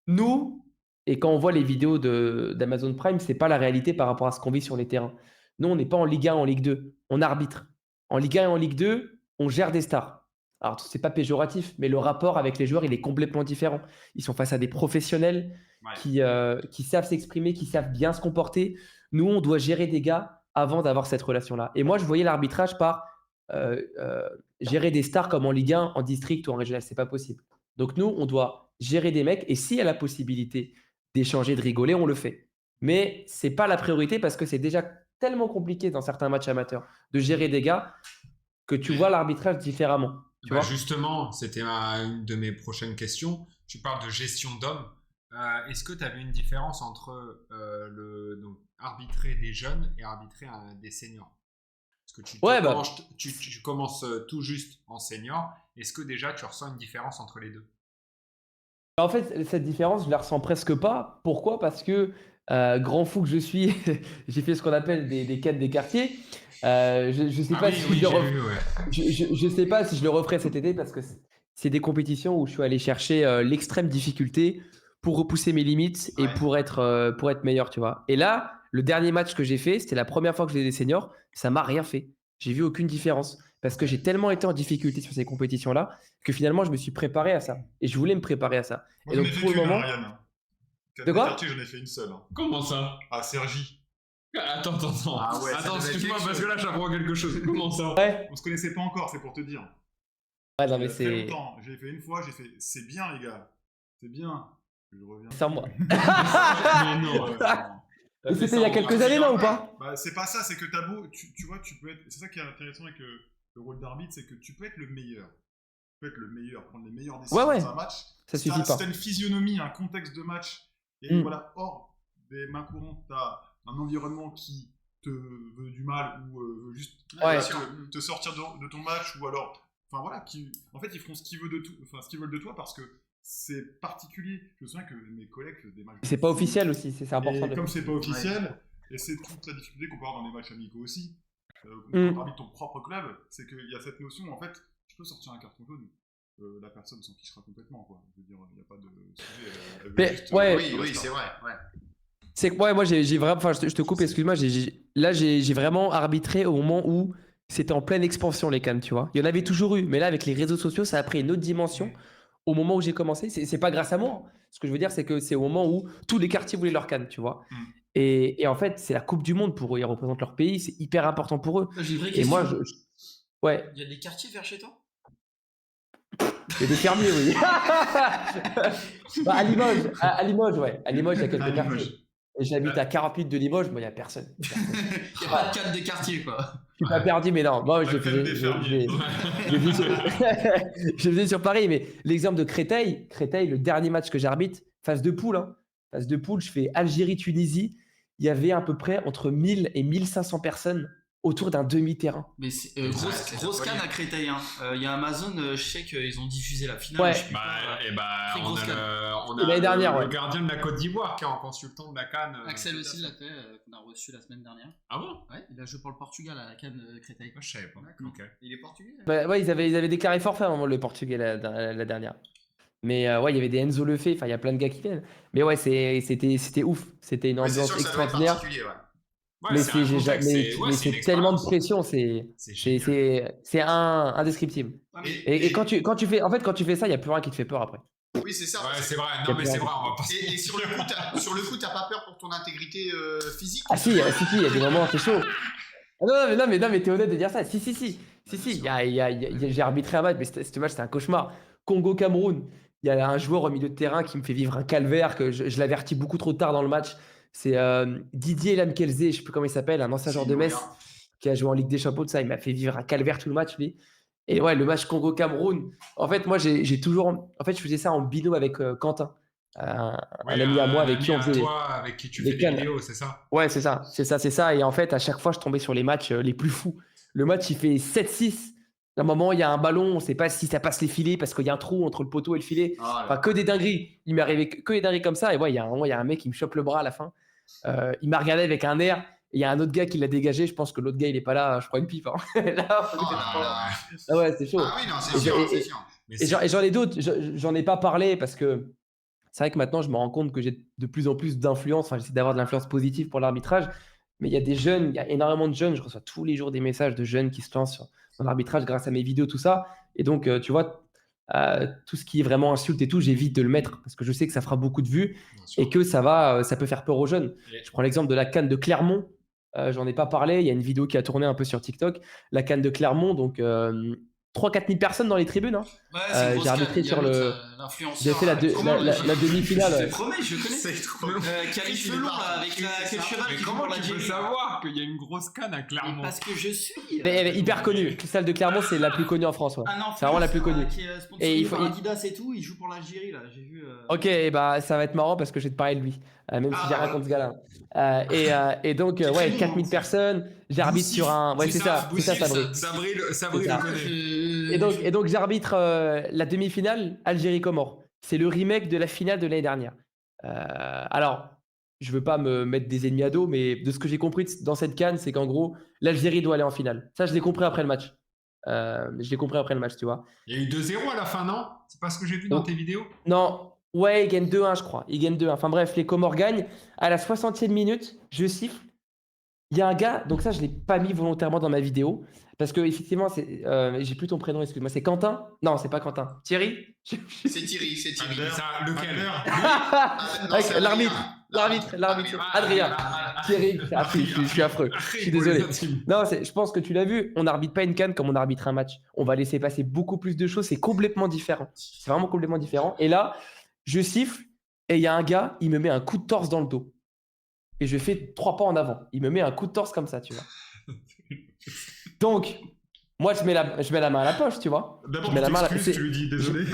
S6: nous, et quand on voit les vidéos d'Amazon Prime, c'est pas la réalité par rapport à ce qu'on vit sur les terrains. Nous, on n'est pas en Ligue 1, en Ligue 2. On arbitre. En Ligue 1 et en Ligue 2, on gère des stars. Alors, c'est pas péjoratif, mais le rapport avec les joueurs, il est complètement différent. Ils sont face à des professionnels qui savent s'exprimer, qui savent bien se comporter. Nous, on doit gérer des gars avant d'avoir cette relation-là. Et moi, je voyais l'arbitrage par gérer des stars comme en Ligue 1, en district ou en régional. C'est pas possible. Donc, nous, on doit gérer des mecs. Et s'il y a la possibilité d'échanger, de rigoler, on le fait. Mais c'est pas la priorité parce que c'est déjà tellement compliqué dans certains matchs amateurs de gérer des gars que tu vois l'arbitrage différemment. Tu vois
S3: justement, c'était une de mes prochaines questions. Tu parles de gestion d'hommes. Est-ce que tu as vu une différence entre donc, arbitrer des jeunes et arbitrer des seniors? Parce que tu commences tout juste en senior. Est-ce que déjà tu ressens une différence entre les deux?
S6: En fait, cette différence, je la ressens presque pas. Pourquoi? Parce que grand fou que je suis, j'ai fait ce qu'on appelle des quêtes des quartiers. Je sais pas si je sais pas si je le referai cet été parce que c'est des compétitions où je suis allé chercher l'extrême difficulté pour repousser mes limites et pour être meilleur, tu vois. Et là, le dernier match que j'ai fait, c'était la première fois que j'ai des seniors, ça m'a rien fait. J'ai vu aucune différence parce que j'ai tellement été en difficulté sur ces compétitions-là que finalement, je me suis préparé à ça et je voulais me préparer à ça.
S4: Moi,
S6: et donc, pour le moment,
S4: de quoi? J'en ai fait une seule.
S3: Comment ça?
S4: À Cergy.
S3: Attends.
S2: Ah ouais,
S3: Attends, excuse-moi, parce que là, j'apprends quelque chose. Comment ça?
S6: Ouais.
S4: On se connaissait pas encore, c'est pour te dire.
S6: Ouais, non, mais
S4: Il y a très
S6: c'est.
S4: longtemps. J'ai fait une fois, j'ai fait c'est bien, les gars. C'est bien. Je reviens.
S6: Sans moi.
S3: Mais non.
S6: Mais c'était il y a quelques années, non, ou pas?
S4: Bah, c'est pas ça, c'est que t'as beau. Tu vois, tu peux être. C'est ça qui est intéressant avec le rôle d'arbitre, c'est que tu peux être le meilleur. Tu peux être le meilleur, prendre les meilleures décisions dans un match.
S6: Ça suffit pas.
S4: Si t'as une physionomie, un contexte de match, et voilà, hors des mains courantes, t'as un environnement qui te veut du mal ou veut juste te sortir de ton match, ou alors. Enfin voilà, en fait, ils feront ce qu'ils veulent de toi parce que c'est particulier. Je me souviens que mes collègues faisaient des matchs.
S6: C'est pas officiel aussi, c'est important.
S4: Et comme c'est pas officiel, et c'est toute la difficulté qu'on peut avoir dans les matchs amicaux aussi, quand tu arbitres ton propre club, c'est qu'il y a cette notion, en fait, tu peux sortir un carton jaune, la personne s'en fichera complètement, quoi. Je veux dire, il n'y a pas de sujet.
S2: Oui, c'est vrai. Ouais.
S6: C'est que moi j'ai vraiment, enfin je te coupe, excuse-moi, j'ai vraiment arbitré au moment où c'était en pleine expansion les CAN, tu vois. Il y en avait toujours eu, mais là avec les réseaux sociaux, ça a pris une autre dimension. Au moment où j'ai commencé, c'est pas grâce à moi. Ce que je veux dire, c'est que c'est au moment où tous les quartiers voulaient leur CAN, tu vois. Et en fait, c'est la Coupe du Monde pour eux. Ils représentent leur pays, c'est hyper important pour eux.
S5: J'ai une vraie
S6: Et
S5: question.
S6: moi, ouais.
S5: Il y a des quartiers vers chez toi?
S6: Il y a des fermiers, oui. Bah, à Limoges, ouais. À Limoges, il y a quelques quartiers. Et j'habite à 40 minutes de Limoges, il n'y a personne.
S5: Il n'y a pas de cadre de quartier, quoi.
S6: Je suis pas perdu, mais non. Moi, je faisais sur Paris, mais l'exemple de Créteil, le dernier match que j'arbitre, phase de poule. Phase de poule, je fais Algérie-Tunisie. Il y avait à peu près entre 1000 et 1500 personnes autour d'un demi-terrain.
S5: Mais grosse canne à Créteil. Il y a Amazon, je sais qu'ils ont diffusé la finale.
S6: Ouais.
S3: On a
S6: l'année dernière,
S3: le gardien de la Côte d'Ivoire qui est en consultant de la CAN.
S5: Axel aussi l'a fait, qu'on a reçu la semaine dernière.
S3: Ah bon?
S5: Ouais, il a joué pour le Portugal à la CAN Créteil.
S3: Moi, je savais pas. Okay.
S5: Il est portugais.
S6: Ouais, ils avaient déclaré forfait à un moment le Portugais la dernière. Mais ouais, il y avait des Enzo Lefebvre, enfin il y a plein de gars qui viennent. Mais ouais, c'était ouf. C'était une ambiance extraordinaire.
S3: Ouais,
S6: mais c'est tellement de pression, c'est indescriptible. Et quand tu fais ça, il n'y a plus rien qui te fait peur après.
S2: Oui, c'est ça.
S3: Ouais, c'est vrai. Non, mais c'est vrai. On va pas...
S2: Et sur le coup, t'as pas peur pour ton intégrité physique?
S6: Ah si, il y a des moments, c'est chaud. Ah, non, mais t'es honnête de dire ça. Si. J'ai arbitré un match, mais ce match, c'était un cauchemar. Congo-Cameroun, il y a un joueur au milieu de terrain qui me fait vivre un calvaire, que je l'avertis beaucoup trop tard dans le match. C'est Didier Lamkelze, je sais plus comment il s'appelle, un ancien joueur de Metz qui a joué en Ligue des Champions, ça, il m'a fait vivre un calvaire tout le match, lui. Et ouais, le match Congo-Cameroun, en fait, moi, j'ai toujours... En fait, je faisais ça en binôme avec Quentin, un ami à moi avec qui on faisait...
S3: avec qui tu fais des vidéos, c'est ça? Ouais,
S6: c'est ça. Et en fait, à chaque fois, je tombais sur les matchs les plus fous. Le match, il fait 7-6. À un moment, il y a un ballon, on ne sait pas si ça passe les filets parce qu'il y a un trou entre le poteau et le filet. Enfin, que des dingueries. Il m'est arrivé que des dingueries comme ça. Et ouais, il y a un mec qui me chope le bras à la fin. Il m'a regardé avec un air. Et il y a un autre gars qui l'a dégagé. Je pense que l'autre gars, il n'est pas là. Je crois une pipe. Ah ouais, c'est chaud.
S2: Ah oui, non, c'est sûr.
S6: Et j'en ai d'autres. J'en ai pas parlé parce que c'est vrai que maintenant, je me rends compte que j'ai de plus en plus d'influence. Enfin, j'essaie d'avoir de l'influence positive pour l'arbitrage. mais il y a des jeunes, il y a énormément de jeunes. Je reçois tous les jours des messages de jeunes qui se lancent dans l'arbitrage grâce à mes vidéos, tout ça. Et donc, tu vois, tout ce qui est vraiment insulte et tout, j'évite de le mettre parce que je sais que ça fera beaucoup de vues
S3: Bien sûr.
S6: et que ça peut faire peur aux jeunes.
S3: Et-
S6: Je prends l'exemple de la CAN de Clermont. J'en ai pas parlé. Il y a une vidéo qui a tourné un peu sur TikTok. La CAN de Clermont, donc 3-4 000 personnes dans les tribunes. Hein.
S5: Ouais, c'est une grosse
S6: J'ai arbitré
S5: canne. Il y a
S6: sur
S5: l'autre,
S6: le.
S5: l'influenceur.
S6: J'ai fait la demi-finale.
S5: Je
S6: Ouais.
S5: te promets, je connais.
S2: C'est trop.
S5: Qui a les cheveux longs là, avec le cheval
S3: Mais
S5: qui joue
S3: comment
S5: pour
S3: tu peux
S5: l'Algérie.
S3: savoir qu'il y a une grosse canne à
S5: Mais
S3: Clermont?
S5: parce que je suis.
S6: Mais hyper connue. Cristal de Clermont, c'est la plus connue en France. Ouais.
S5: C'est
S6: vraiment la plus connue.
S5: Qui est
S6: Et
S5: sponsorisé
S6: il faut-
S5: par Adidas et tout, il joue pour l'Algérie là, j'ai vu.
S6: Ok, bah ça va être marrant parce que je vais te parler de lui, même si j'ai rien contre ce gars-là. Et donc,
S5: C'est très
S6: ouais,
S5: bon,
S6: 4000
S5: hein.
S6: personnes, j'arbitre sur un. Ouais, c'est ça, Sabri.
S3: Sabri
S6: C'est
S3: le
S6: ça.
S3: connaît.
S6: Et donc j'arbitre la demi-finale Algérie-Comores. C'est le remake de la finale de l'année dernière. Alors, je veux pas me mettre des ennemis à dos, mais de ce que j'ai compris dans cette CAN, c'est qu'en gros, l'Algérie doit aller en finale. Ça, je l'ai compris après le match. Tu vois.
S3: Il y a eu 2-0 à la fin, non? C'est pas ce que j'ai vu dans
S6: Oh.
S3: tes vidéos?
S6: Non, ouais, ils gagnent 2-1, je crois. Ils gagnent 2-1. Enfin bref, les Comores gagnent. À la 60e minute, je siffle. Il y a un gars, donc ça, je ne l'ai pas mis volontairement dans ma vidéo. Parce que, effectivement, j'ai plus ton prénom, excuse-moi. C'est Quentin? Non, c'est pas Quentin. Thierry?
S2: C'est Thierry, c'est Thierry.
S4: Albert.
S3: Ça, lequel?
S4: Albert.
S2: Non, c'est Adrien.
S6: L'arbitre.
S3: Ah,
S6: Adrien.
S3: ah,
S6: Thierry. Ah, je suis affreux. Je suis désolé.
S3: Intime.
S6: Non, je pense que tu l'as vu. On n'arbitre pas une CAN comme on arbitre un match. On va laisser passer beaucoup plus de choses. C'est complètement différent. C'est vraiment complètement différent. Et là, je siffle et il y a un gars, il me met un coup de torse dans le dos. Et je fais 3 pas en avant. Il me met un coup de torse comme ça, tu vois. Donc, moi, je mets la main à la poche, tu vois.
S4: D'abord,
S6: Je mets
S4: tu
S6: la main à la-
S4: t'excuses,
S6: c'est-
S4: tu lui dis désolé.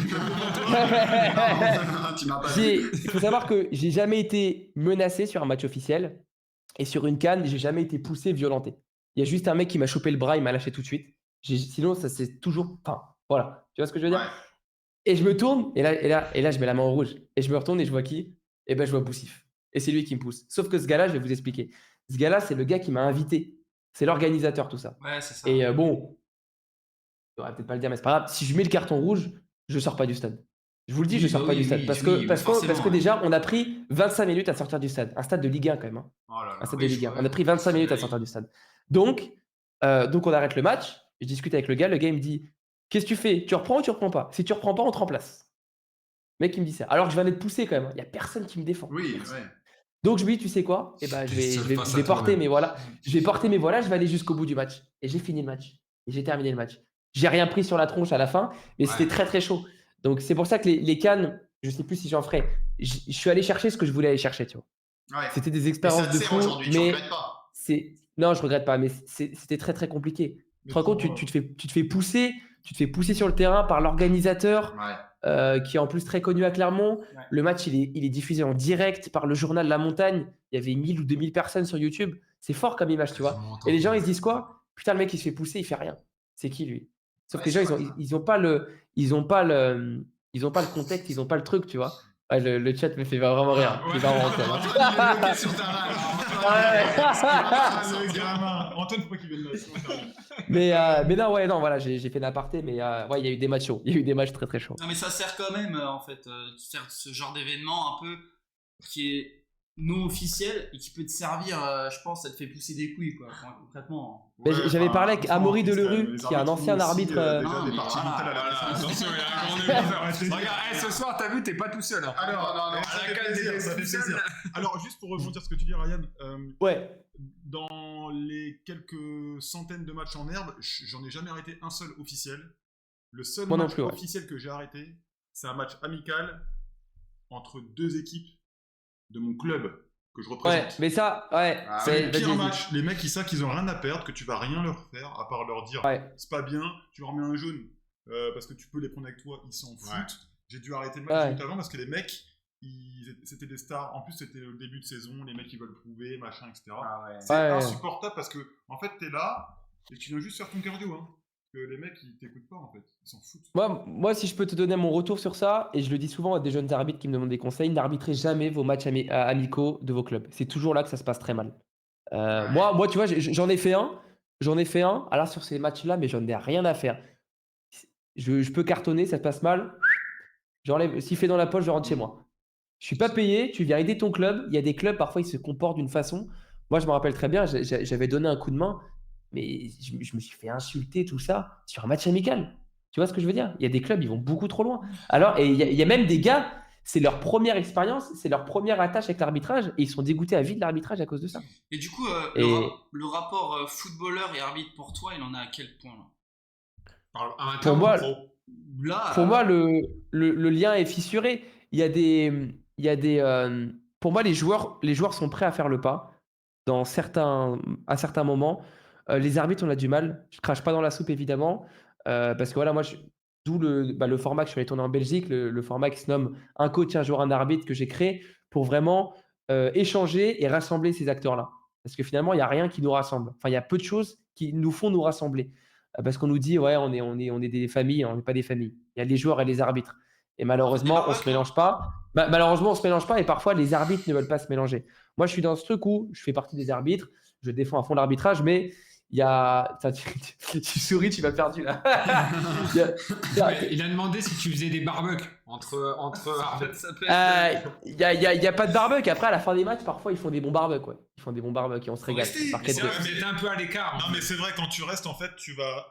S2: Tu m'as pas dit.
S6: Il faut savoir que j'ai jamais été menacé sur un match officiel. Et sur une CAN, j'ai jamais été poussé, violenté. Il y a juste un mec qui m'a chopé le bras, il m'a lâché tout de suite. Sinon, ça c'est toujours. Enfin, voilà. Tu vois ce que je veux dire?
S2: Ouais.
S6: Et je me tourne, et là, je mets la main en rouge. Et je me retourne et je vois qui? Et ben, je vois Boussif. Et c'est lui qui me pousse. Sauf que ce gars-là, je vais vous expliquer. Ce gars-là, c'est le gars qui m'a invité. C'est l'organisateur, tout ça.
S5: Ouais, c'est ça.
S6: Et bon, je devrais peut-être pas le dire, mais c'est pas grave. Si je mets le carton rouge, je sors pas du stade. Je vous le dis,
S5: Oui,
S6: je sors
S5: bah
S6: pas
S5: oui,
S6: du stade.
S5: oui,
S6: Parce
S5: oui,
S6: que
S5: forcément,
S6: déjà, on a pris 25 minutes à sortir du stade. Un stade de Ligue 1 quand même. Hein.
S3: Oh là là.
S6: Un stade
S5: oui,
S6: de
S5: je
S6: Ligue 1.
S5: vois.
S6: On a pris 25 minutes à sortir du stade. Donc on arrête le match. Je discute avec le gars. Le gars, il me dit, qu'est-ce que tu fais? Tu reprends ou tu reprends pas? Si tu reprends pas, on te remplace. Le mec, il me dit ça. Alors que je viens d'être poussé quand même. Il n'y a personne qui me défend.
S2: Oui,
S6: Personne.
S2: ouais.
S6: Donc je lui dis, tu sais quoi? Eh ben, je
S3: T'es seul
S6: vais
S3: face
S6: je
S3: à
S6: vais porter
S3: toi-même.
S6: mes voilà. Je vais porter mes voilà. Je vais aller jusqu'au bout du match. Et j'ai fini le match. Et j'ai terminé le match. J'ai rien pris sur la tronche à la fin, mais
S3: Ouais.
S6: c'était très très chaud. Donc c'est pour ça que les cannes, je sais plus si j'en ferai. Je suis allé chercher ce que je voulais aller chercher, tu vois.
S2: Ouais.
S6: C'était des
S2: Et ça
S6: expériences
S2: te
S6: de
S2: sert
S6: fou,
S2: aujourd'hui, tu
S6: mais
S2: regrettes pas.
S6: non, je regrette pas, mais c'était très très compliqué. Tu te rends compte, tu te fais pousser sur le terrain par l'organisateur,
S2: Ouais.
S6: qui est en plus très connu à Clermont.
S5: Ouais.
S6: Le match, il est diffusé en direct par le journal La Montagne. Il y avait 1000 ou 2000 personnes sur YouTube. C'est fort comme image, tu vois. Et les gens, ils se disent quoi? Putain, le mec, il se fait pousser, il fait rien. C'est qui lui? Sauf que
S2: Ouais,
S6: les gens,
S2: c'est vrai,
S6: ils ont pas le contexte, ils ont pas le truc, tu vois. Ouais, le chat me fait vraiment rire.
S3: Ouais.
S6: Il va en rentrer, hein.
S2: Antoine, il est bloqué sur ta rage.
S4: Ah, le gamin. Antoine, faut pas qu'il vienne là. sinon ça arrive.
S6: Mais non, voilà, j'ai fait l'aparté, mais ouais, il y a eu des matchs chauds. Il y a eu des matchs très très chauds.
S5: Non mais ça sert quand même en fait, faire ce genre d'événement un peu qui est non officiel et qui peut te servir, je pense, ça te fait pousser des couilles quoi, enfin, concrètement.
S6: Mais j'avais parlé avec Amaury Delerue,
S4: Les
S6: qui est un
S4: arbitres
S6: ancien
S4: ont aussi,
S6: arbitre.
S4: déjà
S5: Non,
S4: des
S5: mais
S4: parties
S5: voilà,
S4: mentales à la
S3: Voilà,
S4: fin.
S3: attention, il y a un grand événement. Regarde, ce soir, t'as vu, t'es pas tout seul. Hein.
S2: Alors, non,
S4: Ça
S3: À
S4: fait
S3: la canne,
S4: plaisir,
S3: t'étais
S4: ça fait
S3: tout seul.
S4: plaisir. Alors, juste pour rebondir sur ce que tu dis, Ryan,
S6: Ouais,
S4: dans les quelques centaines de matchs en herbe, j'en ai jamais arrêté un seul officiel. Le seul
S6: Moi non
S4: match
S6: plus, ouais.
S4: officiel que j'ai arrêté, c'est un match amical entre deux équipes de mon club que je
S6: ouais,
S4: représente.
S6: mais ça, ouais.
S2: Ah,
S4: C'est le
S6: vas-y,
S4: pire
S6: vas-y.
S4: match. Les mecs, ils savent qu'ils ont rien à perdre, que tu vas rien leur faire, à part leur dire
S6: Ouais.
S4: c'est pas bien, tu leur mets un jaune parce que tu peux les prendre avec toi, ils s'en foutent.
S3: Ouais.
S4: J'ai dû arrêter le match
S6: Ouais.
S4: juste avant parce que les mecs, c'était des stars. En plus, c'était le début de saison, les mecs ils veulent prouver, machin, etc. C'est
S6: Ouais.
S4: insupportable parce que en fait, t'es là et tu viens juste faire ton cardio. Hein. Parce que les mecs, ils t'écoutent pas en fait, ils s'en foutent.
S6: Moi, si je peux te donner mon retour sur ça, et je le dis souvent à des jeunes arbitres qui me demandent des conseils, n'arbitrez jamais vos matchs amicaux de vos clubs. C'est toujours là que ça se passe très mal. Moi, tu vois, j'en ai fait un. Alors sur ces matchs-là, mais j'en ai rien à faire. Je peux cartonner, ça se passe mal. J'enlève, sifflet dans la poche, je rentre chez moi. Je suis pas payé, tu viens aider ton club. Il y a des clubs, parfois, ils se comportent d'une façon Moi, je me rappelle très bien, j'avais donné un coup de main, mais je me suis fait insulter, tout ça, sur un match amical. Tu vois ce que je veux dire? Il y a des clubs, ils vont beaucoup trop loin. Alors, et il y a même des gars, c'est leur première expérience, c'est leur première attache avec l'arbitrage, et ils sont dégoûtés à vie de l'arbitrage à cause de ça.
S5: Et du coup,
S6: Et
S5: le rapport footballeur et arbitre pour toi, il en est à quel point là?
S3: Amateur
S6: pour moi,
S3: ou pro?
S5: Là,
S6: Pour moi, le lien est fissuré. Il y a des, il y a des, pour moi, les joueurs sont prêts à faire le pas à certains moments. Les arbitres, on a du mal. Je crache pas dans la soupe, évidemment, parce que voilà, moi, d'où le format que je suis allé tourner en Belgique, le format qui se nomme Un coach, un joueur, un arbitre, que j'ai créé pour vraiment échanger et rassembler ces acteurs-là. Parce que finalement, il n'y a rien qui nous rassemble. Enfin, il y a peu de choses qui nous font nous rassembler. Parce qu'on nous dit, ouais, on est des familles, on n'est pas des familles. Il y a les joueurs et les arbitres. Et malheureusement, on ne se mélange pas. Malheureusement, on se mélange pas et parfois, les arbitres ne veulent pas se mélanger. Moi, je suis dans ce truc où je fais partie des arbitres, je défends à fond l'arbitrage, mais il y a. Attends, tu souris, tu m'as perdu là. Il y a- il y a-
S3: Il a demandé si tu faisais des barbecues entre arbitres.
S5: ça peut être.
S6: Il y a pas de barbecue. Après, à la fin des matchs, parfois, ils font des bons barbecues. Ouais. Ils font des bons barbecues et on se régale.
S4: rester.
S6: Par
S4: Mais
S6: quête
S3: C'est
S6: de-
S3: vrai, mais t'es un peu à l'écart.
S4: Non, mais c'est vrai, quand tu restes, en fait, tu vas,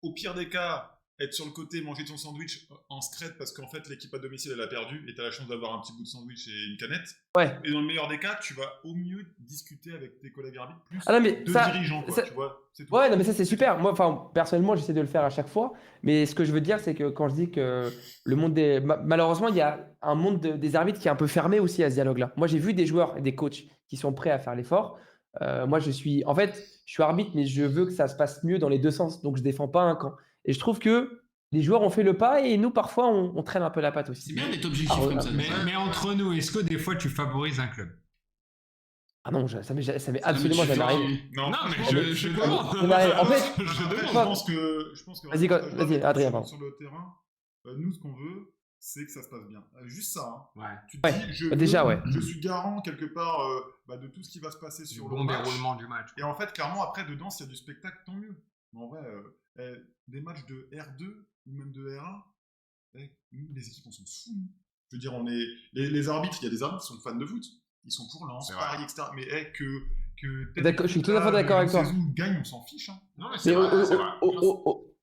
S4: au pire des cas, être sur le côté, manger ton sandwich en scred parce qu'en fait, l'équipe à domicile, elle a perdu et tu as la chance d'avoir un petit bout de sandwich et une canette.
S6: Ouais.
S4: Et dans le meilleur des cas, tu vas au mieux discuter avec tes collègues arbitres, plus
S6: Ah non, mais
S4: deux
S6: ça-
S4: dirigeants, quoi,
S6: ça-
S4: tu vois. C'est tout.
S6: Ouais, non, mais ça, c'est super. Moi, enfin, personnellement, j'essaie de le faire à chaque fois. Mais ce que je veux dire, c'est que quand je dis que le monde des. Malheureusement, il y a un monde des arbitres qui est un peu fermé aussi à ce dialogue-là. Moi, j'ai vu des joueurs et des coachs qui sont prêts à faire l'effort. Moi, en fait, je suis arbitre, mais je veux que ça se passe mieux dans les deux sens. Donc, je défends pas un camp. Et je trouve que les joueurs ont fait le pas et nous, parfois, on traîne un peu la patte aussi.
S5: C'est bien d'être objectif
S6: Ah,
S5: comme ça.
S3: Mais entre nous, est-ce que des fois tu favorises un club?
S6: Ah non, ça m'est absolument jamais arrivé.
S4: Non,
S3: Non, mais
S4: franchement,
S3: je
S6: Ça
S3: demande.
S6: m'arrive. En fait,
S4: je
S6: Pas-
S4: pense que
S6: Vas-y, vas-y, Adrien, pardon.
S4: sur le terrain, nous, ce qu'on veut, c'est que ça se passe bien. Juste ça. Hein.
S3: Ouais.
S4: Tu te
S6: Ouais.
S4: dis,
S6: Déjà, ouais.
S4: je suis garant quelque part de tout ce qui va se passer
S3: Du
S4: sur
S3: bon
S4: le match.
S3: déroulement du match.
S4: Et en fait, clairement, après, dedans, s'il y a du spectacle, tant mieux. Mais en vrai, des matchs de R2 ou même de R1, nous, les équipes, on s'en fout. Je veux dire, les arbitres, il y a des arbitres qui sont fans de foot. Ils sont pour Lens,
S3: C'est vrai.
S4: Paris, etc. Mais que
S6: D'accord, je suis tout à fait d'accord avec toi.
S4: gagne, on s'en fiche. Hein.
S3: Non, mais c'est
S6: Mais
S3: vrai, c'est vrai.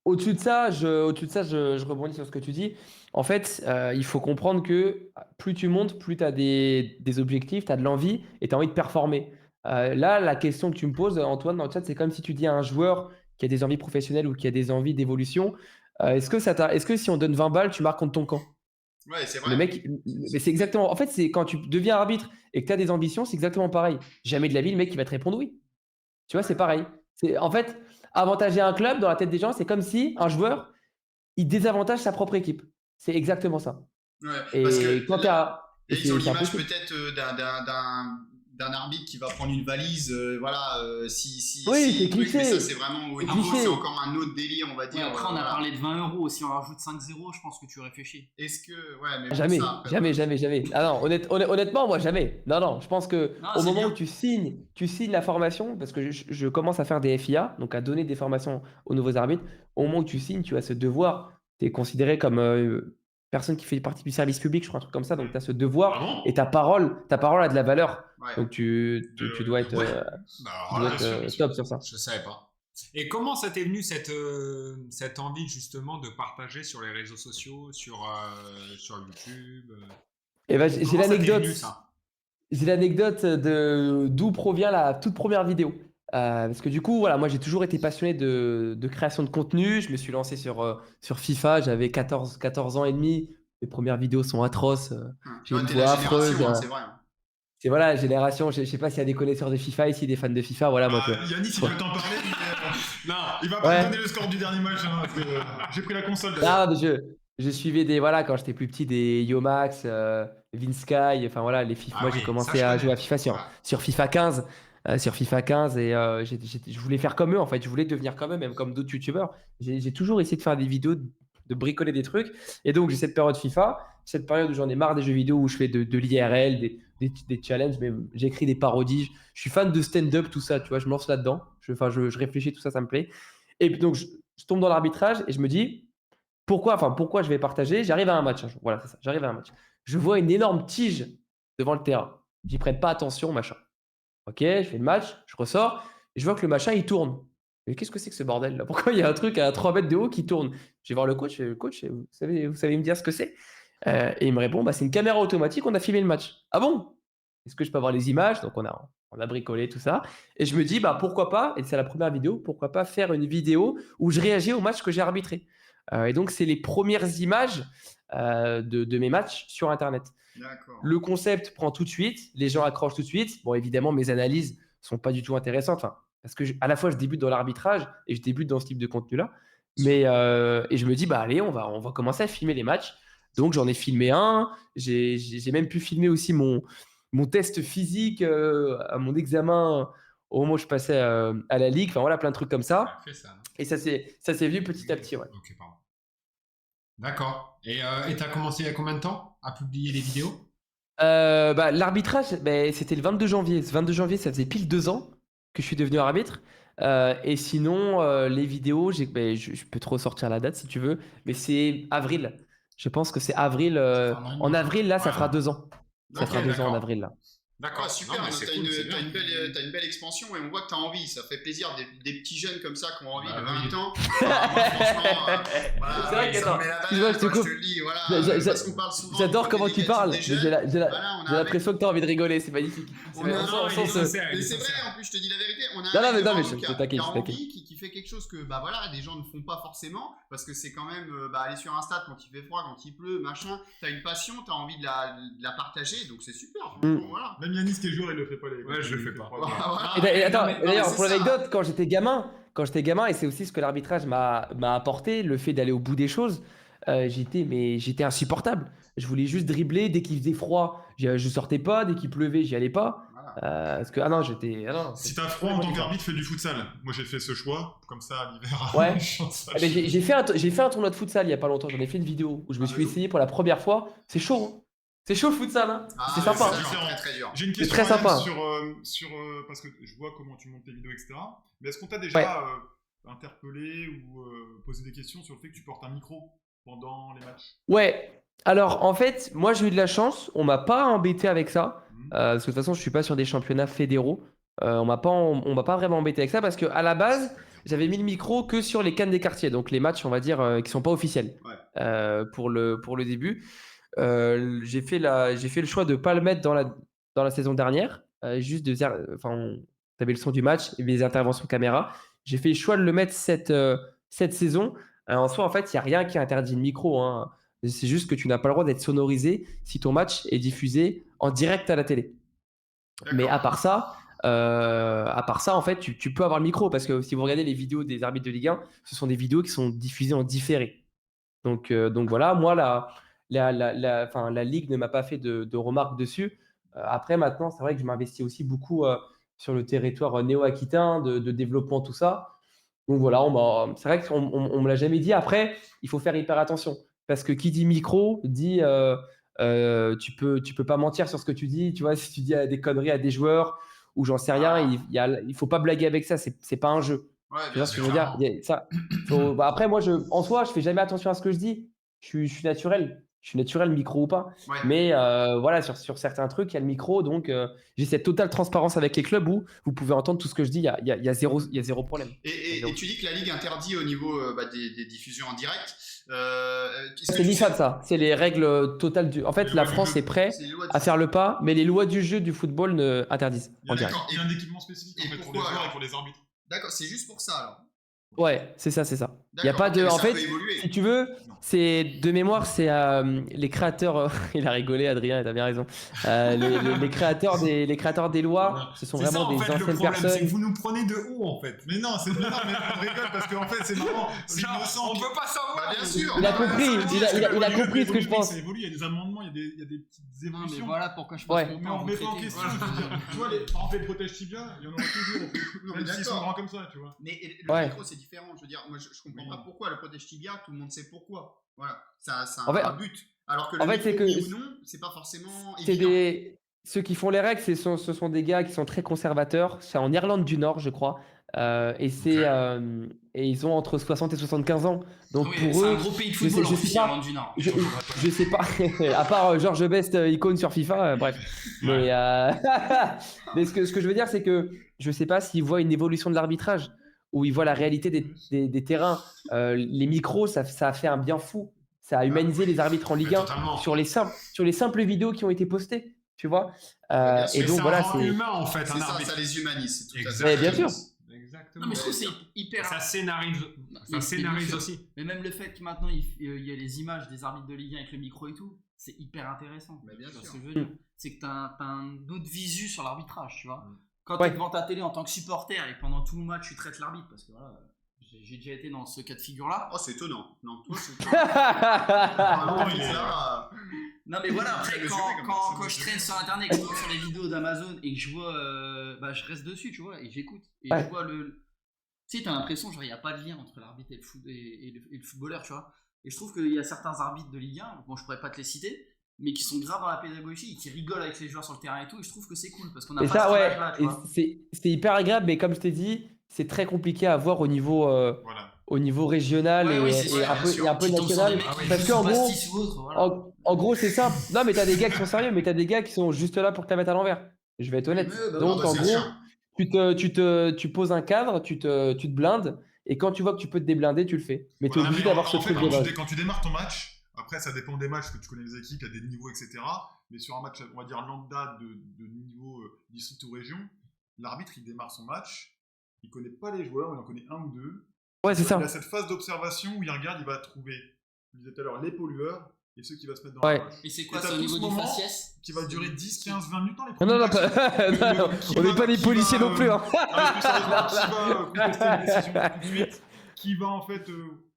S6: au-dessus de ça, je rebondis sur ce que tu dis. En fait, il faut comprendre que plus tu montes, plus tu as des objectifs, tu as de l'envie et tu as envie de performer. Là, la question que tu me poses, Antoine, dans le chat, c'est comme si tu dis à un joueur qui a des envies professionnelles ou qui a des envies d'évolution, est-ce que si on donne 20 balles, tu marques contre ton camp?
S2: Ouais, c'est
S6: Le
S2: vrai.
S6: mec, mais c'est exactement. En fait, c'est quand tu deviens arbitre et que tu as des ambitions, c'est exactement pareil. Jamais de la vie, le mec, il va te répondre oui. Tu vois, c'est pareil. En fait, avantager un club dans la tête des gens, c'est comme si un joueur, il désavantage sa propre équipe. C'est exactement ça.
S2: Ouais, parce que
S6: Et quand tu
S2: là,
S6: as.
S2: là, ils ont l'image peut-être d'un arbitre qui va prendre une valise, voilà, si
S6: Oui,
S2: si
S6: c'est
S2: le truc, mais
S6: cliché.
S2: ça c'est vraiment au
S6: C'est
S2: niveau,
S6: cliché.
S2: c'est encore un autre délire, on va
S5: Ouais,
S2: dire.
S5: après, on a
S2: voilà.
S5: parlé de 20 euros. Si on rajoute 5-0, je pense que tu réfléchis.
S2: Est-ce que, ouais, mais bon,
S6: Jamais,
S2: ça, après,
S6: jamais. Ah non, honnêtement, moi, jamais. Non, je pense que
S5: Non,
S6: au
S5: c'est
S6: moment
S5: bien.
S6: où tu signes la formation, parce que je commence à faire des FIA, donc à donner des formations aux nouveaux arbitres, au moment où tu signes, tu as ce devoir. Tu es considéré comme personne qui fait partie du service public, je crois, un truc comme ça, donc tu as ce devoir
S4: Vraiment
S6: et ta parole a de la valeur.
S2: ouais.
S6: Donc tu dois être,
S2: Ouais.
S3: Bah,
S6: tu
S3: alors
S6: dois
S3: là,
S6: être,
S4: bien sûr.
S6: top sur ça.
S3: je savais pas. Et comment ça t'est venu cette envie justement de partager sur les réseaux sociaux, sur YouTube
S6: Et ben, j'ai
S3: Comment ça t'est
S6: l'anecdote.
S3: venu, ça?
S6: J'ai l'anecdote de d'où provient la toute première vidéo. Parce que du coup, voilà, moi j'ai toujours été passionné de création de contenu. Je me suis lancé sur FIFA, j'avais 14 ans et demi. Les premières vidéos sont atroces. J'ai
S2: Ouais,
S6: une
S2: t'es
S6: voix
S2: la
S6: affreuse.
S2: génération, hein, c'est vrai. Hein.
S6: C'est voilà, génération, je sais pas s'il y a des connaisseurs de FIFA ici, des fans de FIFA. Voilà, moi,
S4: Yannis, il
S6: Ouais.
S4: veut t'en parler, mais
S3: Non,
S4: il va pas
S6: Ouais.
S4: me donner le score du dernier match. Hein, parce que, j'ai pris la console. d'ailleurs.
S6: Ah, mais je suivais voilà, quand j'étais plus petit, des Yomax, Vinsky, enfin voilà, les FIFA.
S3: Ah
S6: Moi,
S3: oui,
S6: j'ai commencé
S3: ça, je
S6: à
S3: connais.
S6: jouer à FIFA
S3: Voilà.
S6: sur FIFA 15. Sur FIFA 15 et je voulais faire comme eux en fait, je voulais devenir comme eux, même comme d'autres youtubeurs. J'ai toujours essayé de faire des vidéos, de bricoler des trucs. Et donc j'ai cette période FIFA, cette période où j'en ai marre des jeux vidéo, où je fais de l'IRL, des challenges, mais j'écris des parodies. Je suis fan de stand-up, tout ça, tu vois, je me lance là-dedans. Je réfléchis, tout ça, ça me plaît. Et puis donc je tombe dans l'arbitrage et je me dis, pourquoi je vais partager? J'arrive à un match un jour. Voilà, c'est ça, j'arrive à un match. Je vois une énorme tige devant le terrain. J'y prête pas attention, machin. Ok, je fais le match, je ressors, et je vois que le machin, il tourne. Mais qu'est-ce que c'est que ce bordel là? Pourquoi il y a un truc à 3 mètres de haut qui tourne? Je vais voir le coach, je fais, le coach, vous savez me dire ce que c'est? Et il me répond, bah, c'est une caméra automatique, on a filmé le match. Ah bon? Est-ce que je peux avoir les images? Donc on a bricolé tout ça. Et je me dis, bah, pourquoi pas, et c'est la première vidéo, pourquoi pas faire une vidéo où je réagis au match que j'ai arbitré. Et donc, c'est les premières images de mes matchs sur Internet.
S2: D'accord.
S6: Le concept prend tout de suite, les gens accrochent tout de suite. Bon, évidemment, mes analyses sont pas du tout intéressantes, enfin, parce que à la fois je débute dans l'arbitrage et je débute dans ce type de contenu-là. Mais et je me dis, bah allez, on va commencer à filmer les matchs. Donc j'en ai filmé un. J'ai même pu filmer aussi mon test physique à mon examen au moment où je passais à la ligue. Enfin voilà, plein de trucs comme ça.
S3: Fait ça, non?
S6: Et ça s'est vu petit à petit, ouais.
S3: Ok, pardon. D'accord. Et t'as commencé il y a combien de temps à publier les vidéos?
S6: Bah, l'arbitrage, bah, c'était le 22 janvier. Ce 22 janvier, ça faisait pile 2 ans que je suis devenu arbitre. Et sinon, les vidéos, bah, je peux te ressortir la date si tu veux, mais c'est avril. Je pense que c'est avril.
S5: Ça fait un an et demi.
S6: En avril, là, ça
S3: Ouais.
S6: fera 2 ans. Ça
S3: Ok,
S6: fera 2 ans en
S3: d'accord.
S6: avril, là.
S3: D'accord.
S2: Ah, super,
S3: Non, mais
S2: t'as
S3: c'est cool, c'est bien.
S2: t'as une belle expansion et on voit que t'as envie. Ça fait plaisir des petits jeunes comme ça qui ont envie
S3: Bah
S2: de
S3: oui.
S2: 20 ans. Moi, franchement, voilà,
S6: C'est vrai que,
S2: ça me
S6: attends,
S2: met la
S6: excuse-moi,
S2: banane,
S6: je te
S2: moi,
S6: coupe.
S2: le dis, voilà,
S6: J'a-
S2: parce qu'on parle souvent
S6: J'adore
S2: du
S6: comment
S2: côté
S6: tu parles.
S2: négatif des
S6: mais
S2: jeunes.
S6: J'ai
S2: Voilà, on a
S6: l'impression que tu as envie de rigoler. C'est magnifique.
S2: On a-
S6: On sent- on sent
S3: il est
S6: ce-
S3: sincère, il est
S2: Mais c'est vrai,
S3: sincère.
S2: en plus, je te dis la vérité. On a
S6: Non,
S2: un
S6: non,
S2: mec
S6: mais non,
S2: devant
S6: mais
S2: nous
S6: je
S2: qui a
S6: t'inquiète, je
S2: envie,
S6: t'inquiète.
S2: qui fait quelque chose que bah voilà, des gens ne font pas forcément parce que c'est quand même aller sur un stade quand il fait froid, quand il pleut, machin. T'as une passion, t'as envie de la partager, donc c'est super. Franchement, voilà.
S4: Même Yanis qui est joueur, il le fait pas.
S3: Ouais, je le fais pas.
S2: Voilà.
S6: Et attends,
S3: non, mais-
S6: et d'ailleurs,
S2: non, mais
S6: pour
S2: c'est ça.
S6: l'anecdote, quand j'étais gamin, et c'est aussi ce que l'arbitrage m'a apporté, le fait d'aller au bout des choses, j'étais insupportable. Je voulais juste dribbler dès qu'il faisait froid, je sortais pas, dès qu'il pleuvait, j'y allais pas.
S2: Voilà.
S6: Parce que, ah non, j'étais. Ah non,
S4: Si t'as froid en tant qu'arbitre, fais du futsal. Moi j'ai fait ce choix, comme ça à l'hiver.
S6: Ouais.
S4: chance,
S6: Ah, mais j'ai fait un tournoi de futsal il y a pas longtemps, j'en ai fait une vidéo où je me suis essayé pour la première fois. C'est chaud, hein. C'est chaud le futsal, hein.
S2: Ah,
S6: C'est
S2: ouais,
S6: sympa.
S2: c'est
S6: hein.
S2: dur, très très dur.
S4: J'ai une
S6: C'est
S4: question
S6: très
S4: quand même
S6: sympa.
S4: sur parce que je vois comment tu montes tes vidéos, etc. Mais est-ce qu'on t'a déjà interpellé ou posé des questions sur le fait que tu portes un micro pendant les matchs?
S6: Ouais. Alors, en fait, moi j'ai eu de la chance, on m'a pas embêté avec ça. Parce que de toute façon, je suis pas sur des championnats fédéraux. On m'a pas vraiment embêté avec ça parce que à la base, j'avais mis le micro que sur les cannes des quartiers, donc les matchs, on va dire, qui sont pas officiels.
S2: Ouais.
S6: Pour le début. J'ai fait le choix de pas le mettre dans la saison dernière, juste de dire, enfin, tu avais le son du match et les interventions caméra. J'ai fait le choix de le mettre cette saison. En soi, en fait, il y a rien qui interdit le micro, hein. C'est juste que tu n'as pas le droit d'être sonorisé si ton match est diffusé en direct à la télé. Mais à part ça, en fait, tu peux avoir le micro parce que si vous regardez les vidéos des arbitres de Ligue 1, ce sont des vidéos qui sont diffusées en différé. Donc voilà, moi, enfin, la Ligue ne m'a pas fait de remarques dessus. Après, maintenant, c'est vrai que je m'investis aussi beaucoup sur le territoire néo-aquitain, de développement, tout ça. Donc voilà, c'est vrai qu'on ne me l'a jamais dit. Après, il faut faire hyper attention. Parce que qui dit micro dit tu peux pas mentir sur ce que tu dis. Tu vois, si tu dis des conneries à des joueurs ou j'en sais rien, il faut pas blaguer avec ça. C'est pas un jeu.
S2: Ouais,
S6: Tu
S2: bien
S6: vois ce que
S2: sûr.
S6: je veux dire? Bah, après, moi, en soi, je fais jamais attention à ce que je dis. Je suis naturel. Je suis naturel, micro ou pas.
S2: Ouais.
S6: Mais voilà, sur certains trucs, il y a le micro. Donc, j'ai cette totale transparence avec les clubs où vous pouvez entendre tout ce que je dis. Il y a zéro problème.
S2: Et tu dis que la Ligue interdit au niveau des diffusions en direct. Est-ce que
S6: C'est
S2: tu
S6: l'IFAB,
S2: sais-
S6: ça. C'est les règles totales du. En fait,
S4: Les
S6: la
S4: lois du
S6: France
S4: jeu.
S6: est prête
S2: c'est les lois
S6: à
S2: du-
S6: faire le pas, mais les lois du jeu du football ne interdisent
S4: Il y
S6: en
S4: a
S6: direct.
S2: D'accord.
S4: il y a un équipement spécifique en
S2: Et
S4: fait, pour les
S2: pourquoi,
S4: joueurs
S2: alors
S4: et pour les arbitres.
S2: D'accord, c'est juste pour ça alors.
S6: Ouais, c'est ça. Il y a
S2: D'accord,
S6: pas
S2: ok,
S6: de.
S2: mais
S6: En
S2: ça
S6: fait,
S2: peut évoluer.
S6: si tu veux, c'est de mémoire, c'est les créateurs. Il a rigolé, Adrien, il a bien raison. Les créateurs des lois, ce sont
S3: C'est ça,
S6: vraiment
S3: en
S6: des
S3: fait, le
S6: anciennes
S3: problème, c'est que
S6: personnes.
S3: vous nous prenez de haut, en fait.
S4: Mais non, c'est non, mais on rigole parce qu'en fait c'est marrant. C'est
S3: Genre,
S4: innocent.
S3: on peut pas savoir.
S2: Bah, bien sûr.
S6: Il a
S2: bah,
S6: compris,
S2: ça veut dire
S6: il a
S2: que-
S6: compris ce que je pense.
S4: Ça évolue, il y a des amendements, il y a des petites
S5: Non, mais
S4: évolutions.
S5: voilà pourquoi je passe
S6: Ouais.
S5: mon
S4: Mais
S5: temps à
S4: on
S5: vous
S4: remet pas en
S5: traiter.
S4: question. je veux dire. Tu vois, par exemple, les protèges tibia, il y en aura toujours.
S2: Non, mais
S4: Même s'ils sont
S2: d'accord.
S4: grands comme ça, tu vois.
S2: Mais le
S6: Ouais.
S2: micro, c'est différent. Je veux dire, moi, je comprends
S4: Oui.
S2: pas pourquoi le protège tibia, tout le monde sait pourquoi. Voilà, ça a
S6: En fait-
S2: un but. Alors que le
S6: en fait,
S2: micro,
S6: c'est que-
S2: oui ou non, c'est pas forcément
S6: C'est
S2: évident.
S6: ceux qui font les règles, ce sont des gars qui sont très conservateurs. C'est en Irlande du Nord, je crois. Et ils ont entre 60 et 75 ans. Donc
S5: Oui,
S6: pour
S5: c'est
S6: eux,
S5: un gros pays de
S6: je sais,
S5: football en
S6: je
S5: plus,
S6: sais pas,
S5: Irlande du Nord.
S6: je sais pas, à part George Best, icône sur FIFA, bref. Mais, mais ce que je veux dire, c'est que je sais pas s'ils voient une évolution de l'arbitrage, où ils voient la réalité des terrains. Les micros, ça a fait un bien fou. Ça a humanisé les arbitres en
S3: Mais
S6: Ligue 1
S3: totalement.
S6: sur les simples vidéos qui ont été postées, tu vois.
S2: bien sûr.
S6: Et
S3: Mais
S6: donc
S3: ça
S6: voilà,
S3: rend
S6: c'est.
S3: humain en fait
S2: C'est
S3: un
S2: ça,
S3: arbitre.
S2: ça les humanise. C'est tout à fait
S6: Mais bien sûr.
S3: Exactement.
S5: Non, mais je trouve que c'est hyper.
S3: Ça scénarise,
S5: Mais
S3: scénarise
S5: bien sûr.
S3: aussi.
S5: Mais même le fait que maintenant il y a les images des arbitres de Ligue 1 avec le micro et tout, c'est hyper intéressant.
S2: Mais bien
S5: Tu vois
S2: sûr.
S5: ce que je veux dire. C'est que t'as un autre visu sur l'arbitrage, tu vois.
S3: Mm.
S5: Quand
S6: Ouais.
S5: t'es devant ta télé en tant que supporter et pendant tout le match tu traites l'arbitre, parce que voilà, j'ai déjà été dans ce cas de figure là.
S2: Oh, c'est étonnant. Non, toi, c'est
S4: Ah,
S2: vraiment
S4: il est-
S2: ça.
S5: Non mais voilà, après
S2: Le
S5: quand,
S2: sujet, comme ça,
S5: quand je traîne sur internet, que je tombe sur les vidéos d'Amazon et que je vois, je reste dessus, tu vois, et j'écoute. Et
S6: Ouais.
S5: je vois tu sais, t'as l'impression, genre, il n'y a pas de lien entre l'arbitre et le footballeur, tu vois. Et je trouve qu'il y a certains arbitres de Ligue 1, bon, je pourrais pas te les citer, mais qui sont graves dans la pédagogie et qui rigolent avec les joueurs sur le terrain et tout. Et je trouve que c'est cool parce qu'on a
S6: Et
S5: pas
S6: ça,
S5: ce
S6: ouais,
S5: image-là, tu
S6: et
S5: vois.
S6: c'est hyper agréable, mais comme je t'ai dit, c'est très compliqué à voir
S4: Voilà.
S6: au niveau régional
S5: Ouais,
S6: et,
S5: oui, c'est
S6: et
S5: sûr,
S6: un
S2: bien
S6: peu,
S2: sûr.
S6: et un peu
S5: Tu tombes sur
S6: national.
S5: des mecs qui
S6: Parce
S5: jouent
S6: qu'en
S5: sous
S6: gros,
S5: pastis ou autre, voilà.
S6: en gros, c'est simple. Non, mais t'as des gars qui sont sérieux, mais t'as des gars qui sont juste là pour te la mettre à l'envers. Je vais être honnête.
S5: Ouais, bah
S6: Donc,
S2: oui,
S6: en
S2: c'est
S6: gros,
S2: sûr.
S6: tu poses un cadre, tu te blindes, et quand tu vois que tu peux te déblinder, tu le fais. Mais tu es
S4: Voilà,
S6: obligé
S4: mais
S6: d'avoir ce
S4: en fait,
S6: truc de base.
S4: quand tu démarres ton match, après ça dépend des matchs, que tu connais les équipes, il y a des niveaux, etc. Mais sur un match, on va dire lambda de niveau district ou région, l'arbitre il démarre son match, il connaît pas les joueurs, il en connaît un ou deux.
S6: Ouais, c'est
S4: Il
S6: ça.
S4: a cette phase d'observation où il regarde, il va trouver, je disais tout à l'heure, les pollueurs et ceux qui vont se mettre dans
S6: Ouais.
S4: la match.
S5: Et c'est quoi,
S4: Et t'as
S5: c'est au
S4: tout
S5: niveau
S4: ce
S5: du
S4: moment
S5: faciès
S4: Qui va durer 10, 15, 20 minutes dans les
S6: Non,
S4: premiers
S6: non,
S4: matchs.
S6: non,
S4: Qui
S6: on n'est
S4: va-
S6: pas des
S4: qui
S6: policiers
S4: va,
S6: non plus. Hein.
S4: Ah, mais plus sérieusement, qui va contester une décision tout de suite, qui va en fait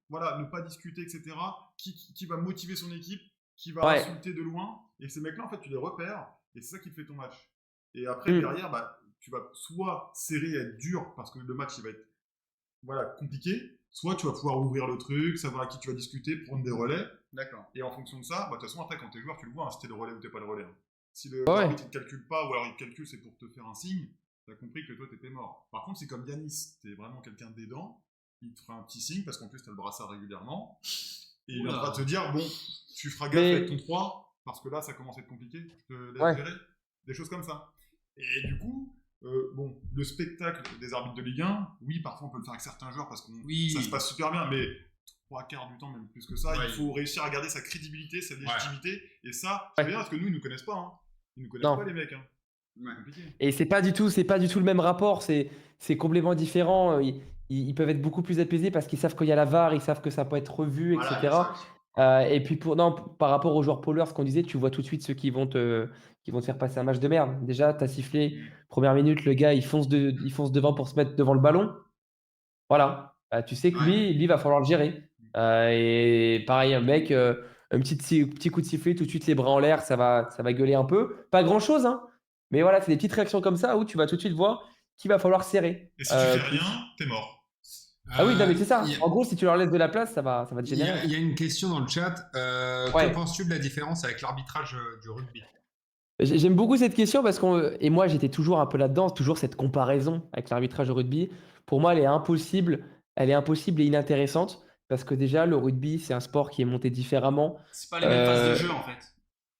S4: voilà, ne pas discuter, etc., qui va motiver son équipe, qui va
S6: Ouais.
S4: insulter de loin, et ces mecs-là, en fait, tu les repères, et c'est ça qui te fait ton match. Et après,
S6: Mm.
S4: derrière, bah, tu vas soit serrer, être dur, parce que le match, il va être voilà, compliqué, soit tu vas pouvoir ouvrir le truc, savoir à qui tu vas discuter, prendre des relais,
S2: D'accord.
S4: et en fonction de ça, bah, de toute façon, après, quand t'es joueur, tu le vois, hein, si t'es le relais ou t'es pas le relais. Hein. Si
S6: Ouais.
S4: l'arbitre ne calcule pas, ou alors il calcule, c'est pour te faire un signe, t'as compris que toi, t'étais mort. Par contre, c'est comme Yanis, t'es vraiment quelqu'un d'aidant, il te fera un petit signe, parce qu'en plus, t'as le brassard régulièrement, et il
S5: Oula.
S4: viendra te dire, bon, tu feras gaffe
S6: Mais-
S4: avec ton 3, parce que là, ça commence à être compliqué, je te laisse
S6: Ouais.
S4: gérer. Des choses comme ça. Et du coup, bon, le spectacle des arbitres de Ligue 1, oui, parfois on peut le faire avec certains joueurs, parce que
S5: Oui.
S4: ça se passe super bien, mais 3/4 du temps, même plus que ça,
S2: Ouais.
S4: il faut réussir à garder sa crédibilité, sa légitimité, et ça,
S6: Ouais.
S4: c'est bien, parce que nous, ils nous connaissent pas, hein. Ils nous connaissent
S6: Non.
S4: pas, les mecs, hein.
S2: Ouais.
S4: C'est compliqué.
S6: Et c'est pas du tout le même rapport. C'est complètement différent. Ils peuvent être beaucoup plus apaisés parce qu'ils savent qu'il y a la VAR, ils savent que ça peut être revu,
S2: Voilà,
S6: etc.
S2: exact.
S6: Et puis par rapport aux joueurs pollueurs, ce qu'on disait, tu vois tout de suite ceux qui vont te faire passer un match de merde. Déjà, t'as sifflé, première minute, le gars il fonce devant pour se mettre devant le ballon. Voilà. Tu sais que lui va falloir le gérer. Et pareil, un mec, un petit coup de sifflet, tout de suite les bras en l'air, ça va gueuler un peu. Pas grand chose, hein. Mais voilà, c'est des petites réactions comme ça où tu vas tout de suite voir qu'il va falloir serrer.
S4: Et si tu fais rien, t'es mort.
S6: Ah oui, non, mais c'est ça.
S3: Il y a-
S6: En gros, si tu leur laisses de la place, ça va te
S3: il y,
S6: générer.
S3: a une question dans le chat.
S6: Ouais.
S3: Que penses-tu de la différence avec l'arbitrage du rugby?
S6: J'aime beaucoup cette question parce et moi j'étais toujours un peu là-dedans, toujours cette comparaison avec l'arbitrage au rugby. Pour moi, elle est impossible et inintéressante parce que déjà le rugby c'est un sport qui est monté différemment.
S5: C'est pas les mêmes phases de jeu en fait.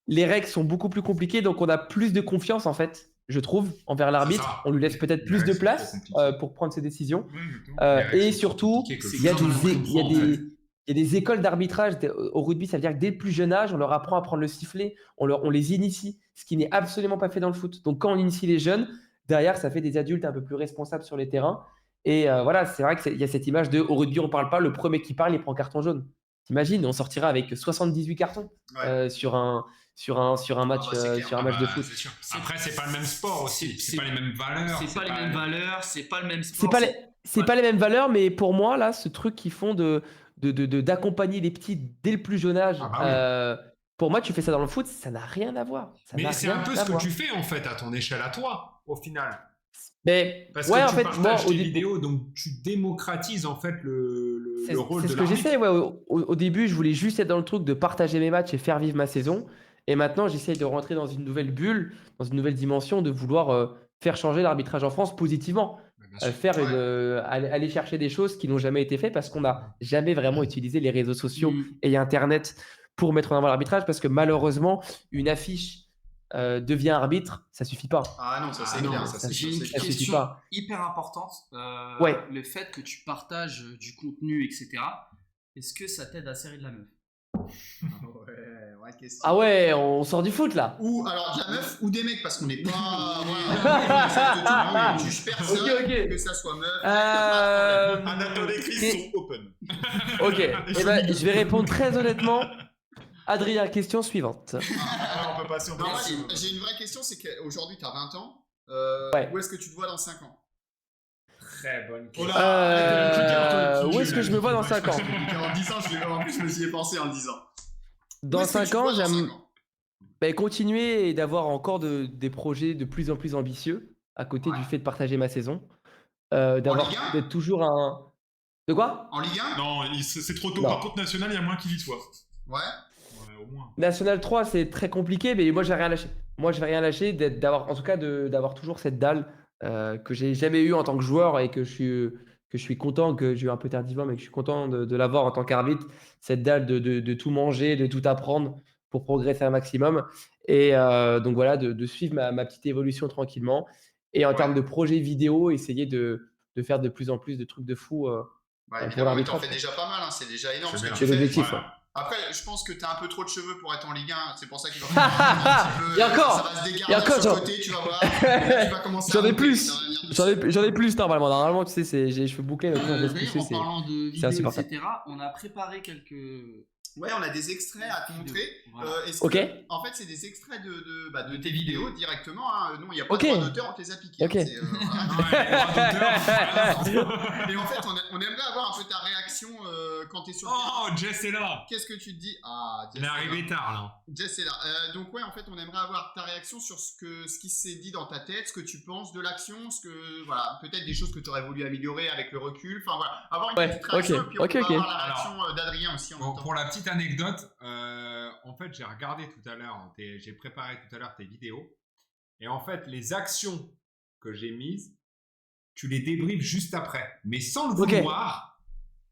S6: Les règles sont beaucoup plus compliquées, donc on a plus de confiance en fait, je trouve, envers l'arbitre.
S3: ça.
S6: On lui laisse peut-être
S4: Les
S6: plus de
S4: règles sont
S6: place
S4: trop compliquées.
S6: pour prendre ses décisions.
S4: Oui, exactement.
S6: Euh,
S3: Les règles
S6: et
S3: sont
S6: surtout,
S3: compliquées que
S6: il y a
S3: plus on
S6: des,
S3: en
S6: il y a
S3: comprend, en
S6: des,
S3: fait.
S6: il y a des écoles d'arbitrage au rugby, ça veut dire que dès le plus jeune âge, on leur apprend à prendre le sifflet, on les initie, ce qui n'est absolument pas fait dans le foot. Donc quand on initie les jeunes, derrière, ça fait des adultes un peu plus responsables sur les terrains. Et voilà, c'est vrai qu'il y a cette image de au rugby, on parle pas, le premier qui parle, il prend carton jaune. T'imagines, on sortira avec 78 cartons
S2: Ouais.
S6: sur un match,
S2: bah, c'est clair.
S6: sur un match de
S3: Bah,
S6: foot.
S3: c'est sûr. Après, c'est pas le même sport aussi. C'est pas les mêmes valeurs.
S5: C'est pas les mêmes valeurs, c'est pas le même
S6: C'est
S5: sport.
S6: pas les mêmes valeurs, mais pour moi, là, ce truc qu'ils font d'accompagner les petits dès le plus jeune âge,
S3: Ah bah oui.
S6: pour moi, tu fais ça dans le foot, ça n'a rien à voir. Ça
S3: Mais
S6: n'a
S3: c'est
S6: rien
S3: un peu
S6: à
S3: ce que
S6: voir.
S3: tu fais en fait à ton échelle à toi, au final.
S6: Mais
S3: Parce
S6: ouais,
S3: que
S6: en
S3: tu
S6: fait,
S3: partages
S6: moi,
S3: tes vidéos, donc tu démocratises en fait le rôle
S6: c'est
S3: de
S6: ce que
S3: l'arbitre.
S6: j'essaie. Ouais, au début, je voulais juste être dans le truc de partager mes matchs et faire vivre ma saison. Et maintenant, j'essaie de rentrer dans une nouvelle bulle, dans une nouvelle dimension, de vouloir faire changer l'arbitrage en France positivement.
S3: Bien Bien sûr.
S6: faire
S2: Ouais.
S6: aller chercher des choses qui n'ont jamais été faites parce qu'on n'a jamais vraiment utilisé les réseaux sociaux et Internet pour mettre en avant l'arbitrage parce que malheureusement, une affiche devient arbitre, ça suffit pas.
S2: Ah non, ça c'est
S3: Ah non,
S2: clair.
S3: ça,
S2: Ça, c'est
S5: J'ai une
S2: clair.
S6: suffit
S5: question
S6: pas.
S5: hyper importante.
S6: Ouais.
S5: Le fait que tu partages du contenu, etc. Est-ce que ça t'aide à serrer de la meuf?
S2: Ouais, question.
S6: Ah ouais, on sort du foot là.
S2: Ou alors de la meuf ou des mecs, parce qu'on n'est pas. Voilà, on accepte tout, on juge personne,
S6: Ok, ok.
S2: que ça soit meuf. y a pas de problème.
S4: Anatole et Chris
S6: Et-
S4: sont open.
S6: Ok, eh ben, je vais répondre très honnêtement. Adrien, question suivante.
S4: Ah, on peut passer, on peut
S2: Non, moi,
S4: passer.
S2: j'ai une vraie question, c'est qu'aujourd'hui, tu as 20 ans.
S6: Ouais.
S2: Où est-ce que tu te vois dans 5 ans?
S3: Très bonne
S4: Oh
S3: question.
S4: là,
S6: Où est-ce que je me vois dans 5 ans?
S2: En 10 ans, en plus, je me suis y pensé en le disant. Où
S6: Dans
S2: est-ce que tu
S6: 5
S2: te
S6: ans,
S2: vois dans
S6: j'aime
S2: 5 ans?
S6: continuer et d'avoir encore des projets de plus en plus ambitieux à côté
S2: Ouais.
S6: du fait de partager ma saison.
S2: Ligue 1?
S6: D'être toujours un. De quoi?
S2: En Ligue 1?
S4: Non, c'est trop tôt.
S6: Non.
S4: Par contre, national, il y a moins qui y soit.
S2: Ouais.
S4: Ouais, au moins.
S6: National 3, c'est très compliqué, mais moi, j'ai rien lâché. Moi, je vais rien lâcher, d'avoir, en tout cas, d'avoir toujours cette dalle que j'ai jamais eu en tant que joueur et que je suis content, que j'ai eu un peu tardivement, mais que je suis content de l'avoir en tant qu'arbitre. Cette dalle de tout manger, de tout apprendre pour progresser un maximum. Et donc voilà, de suivre ma petite évolution tranquillement. Et en termes de projet vidéo, essayer de faire de plus en plus de trucs de fou
S2: Bah,
S6: pour
S2: évidemment, mais t'en
S6: l'arbitrage.
S2: fais déjà pas mal, hein, c'est déjà énorme
S3: C'est
S2: ce que
S3: bien.
S2: tu
S6: C'est
S2: fais.
S6: l'objectif.
S3: Ouais.
S6: Ouais.
S2: Après, je pense que t'as un peu trop de cheveux pour être en Ligue 1, c'est pour ça qu'il va falloir un petit peu.
S6: Et encore,
S2: ça va se
S6: et
S2: dégarder
S6: encore,
S2: sur le
S6: j'en-
S2: côté, tu vas voir. Et là, tu vas commencer
S6: J'en
S2: à
S6: ai
S2: monter,
S6: plus.
S2: ça va venir doucement.
S6: J'en ai plus normalement. Normalement, tu sais, j'ai les cheveux bouclés, donc quand je laisse
S5: D'ailleurs,
S6: pousser,
S5: en parlant de
S6: c'est
S5: vidéos,
S6: insupportable.
S5: etc., on a préparé quelques.
S2: Ouais, on a des extraits à te montrer.
S5: Voilà.
S2: Est-ce
S6: Ok.
S2: que- en fait, c'est des extraits de tes vidéos directement. Hein. Non, il n'y a pas
S6: Ok.
S2: de droit d'auteur, on te les a piqués.
S6: Ok.
S2: Hein, c'est, Et en fait, on aimerait avoir un peu ta réaction quand tu es sur le terrain.
S3: Oh, Jess est là.
S2: Qu'est-ce que tu te dis? Ah,
S3: Il est arrivé tard là.
S2: Jess est là. Donc ouais, en fait, on aimerait avoir ta réaction sur ce qui s'est dit dans ta tête, ce que tu penses de l'action, voilà, peut-être des choses que tu aurais voulu améliorer avec le recul. Enfin voilà, avoir une
S6: Ouais,
S2: petite réaction
S6: ok,
S2: et puis on
S6: ok,
S2: peut
S6: ok.
S2: avoir la réaction d'Adrien aussi en même temps.
S3: Pour la petite anecdote, en fait, j'ai regardé tout à l'heure, j'ai préparé tout à l'heure tes vidéos. Et en fait, les actions que j'ai mises, tu les débriefes juste après. Mais sans le
S6: Ok.
S3: vouloir,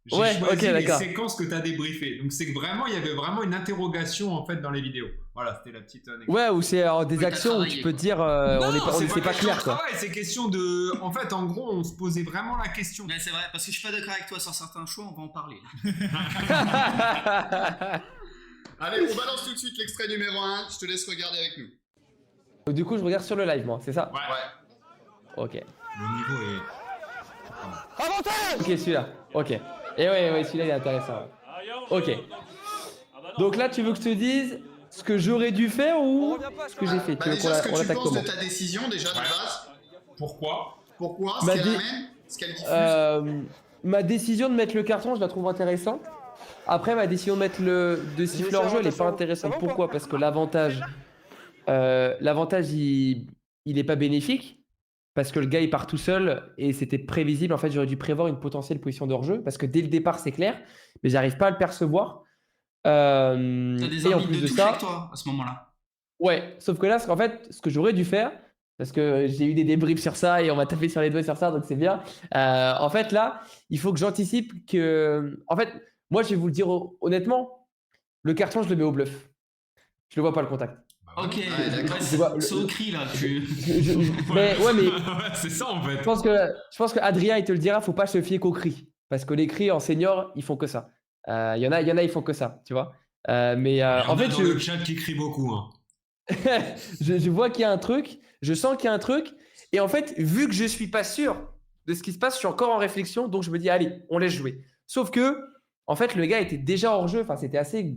S3: j'ai
S6: Ouais,
S3: choisi
S6: ok,
S3: les
S6: d'accord.
S3: séquences que tu as débriefées. Donc, c'est que vraiment, il y avait vraiment une interrogation en fait dans les vidéos. Voilà, c'était la petite anecdote.
S6: Ouais, ou c'est des
S5: Oui, t'as
S6: actions où
S5: travaillé,
S6: tu peux
S5: quoi.
S6: te dire c'est pas
S3: question
S6: clair
S3: de
S6: quoi.
S3: travail, c'est question de. En fait, en gros, on se posait vraiment la question.
S5: Ouais, c'est vrai, parce que je suis pas d'accord avec toi sur certains choix, on va en parler.
S2: Allez, on balance tout de suite l'extrait numéro 1. Je te laisse regarder avec nous.
S6: Donc, du coup, je regarde sur le live, moi, c'est ça?
S3: Ouais.
S2: Ouais.
S6: Ok.
S3: Le niveau est.
S6: Ok, celui-là. Ok. Et ouais, celui-là il est intéressant. Ouais. Ok. Donc là, tu veux que je te dise ce que j'aurais dû faire ou ce que j'ai fait? Tu veux qu'on
S2: Déjà, ce que tu
S6: attaque
S2: penses
S6: comment?
S2: de ta décision, déjà, de base.
S3: Pourquoi?
S2: Pourquoi?
S6: Ma
S2: Ce qu'elle
S6: dé-
S2: amène? Ce qu'elle diffuse?
S6: Ma décision de mettre le carton, je la trouve intéressante. Après, ma décision de mettre de siffler hors jeu, elle n'est pas intéressante. Pourquoi? Parce que l'avantage, il est pas bénéfique. Parce que le gars, il part tout seul et c'était prévisible. En fait, j'aurais dû prévoir une potentielle position de hors-jeu parce que dès le départ, c'est clair, mais j'arrive pas à le percevoir.
S5: T'as des
S6: Et en
S5: arbitres
S6: plus
S5: de
S6: de
S5: touche
S6: ça,
S5: avec toi à ce moment-là.
S6: ouais, sauf que là, en fait, ce que j'aurais dû faire, parce que j'ai eu des débriefs sur ça et on m'a tapé sur les doigts sur ça, donc c'est bien. En fait, là, il faut que j'anticipe que. En fait, moi, je vais vous le dire honnêtement, le carton, je le mets au bluff. Je le vois pas le contact.
S5: Ok,
S2: Ouais, d'accord.
S6: Je vois-
S5: c'est au cri là.
S6: Mais ouais, mais
S3: c'est ça en fait.
S6: je pense que Adrien, il te le dira, faut pas se fier qu'aux cris. Parce que les cris en senior, ils font que ça. Il y en a, ils font que ça, tu vois. Mais
S3: Il y en
S6: en
S3: a
S6: fait,
S3: dans le chat qui crie beaucoup. Hein.
S6: je vois qu'il y a un truc, je sens qu'il y a un truc, et en fait, vu que je suis pas sûr de ce qui se passe, je suis encore en réflexion, donc je me dis, allez, on laisse jouer. Sauf que, en fait, le gars était déjà hors jeu, enfin, c'était assez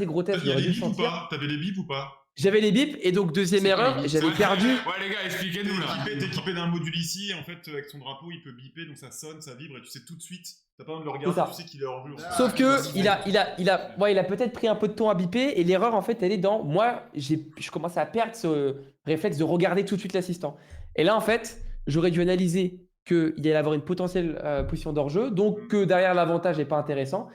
S6: grotesque.
S4: Il y a
S6: j'aurais
S4: les
S6: dû
S4: bips ou
S6: sentir.
S4: pas? T'avais les bips ou pas?
S6: J'avais les bips, et donc, deuxième
S5: C'est quoi,
S6: erreur,
S5: les bips?
S6: j'avais perdu.
S3: Ouais, les gars, expliquez-nous là.
S4: T'es équipé d'un module ici, et en fait, avec son drapeau, il peut biper, donc ça sonne, ça vibre, et tu sais tout de suite. T'as pas besoin de le regarder,
S6: ça.
S4: tu sais qu'il est hors jeu.
S6: Sauf
S2: Ah,
S6: que
S2: vas-y,
S6: il a peut-être pris un peu de temps à biper et l'erreur en fait elle est dans moi je commençais à perdre ce réflexe de regarder tout de suite l'assistant. Et là en fait j'aurais dû analyser qu'il allait avoir une potentielle position d'hors-jeu, donc que derrière l'avantage n'est pas intéressant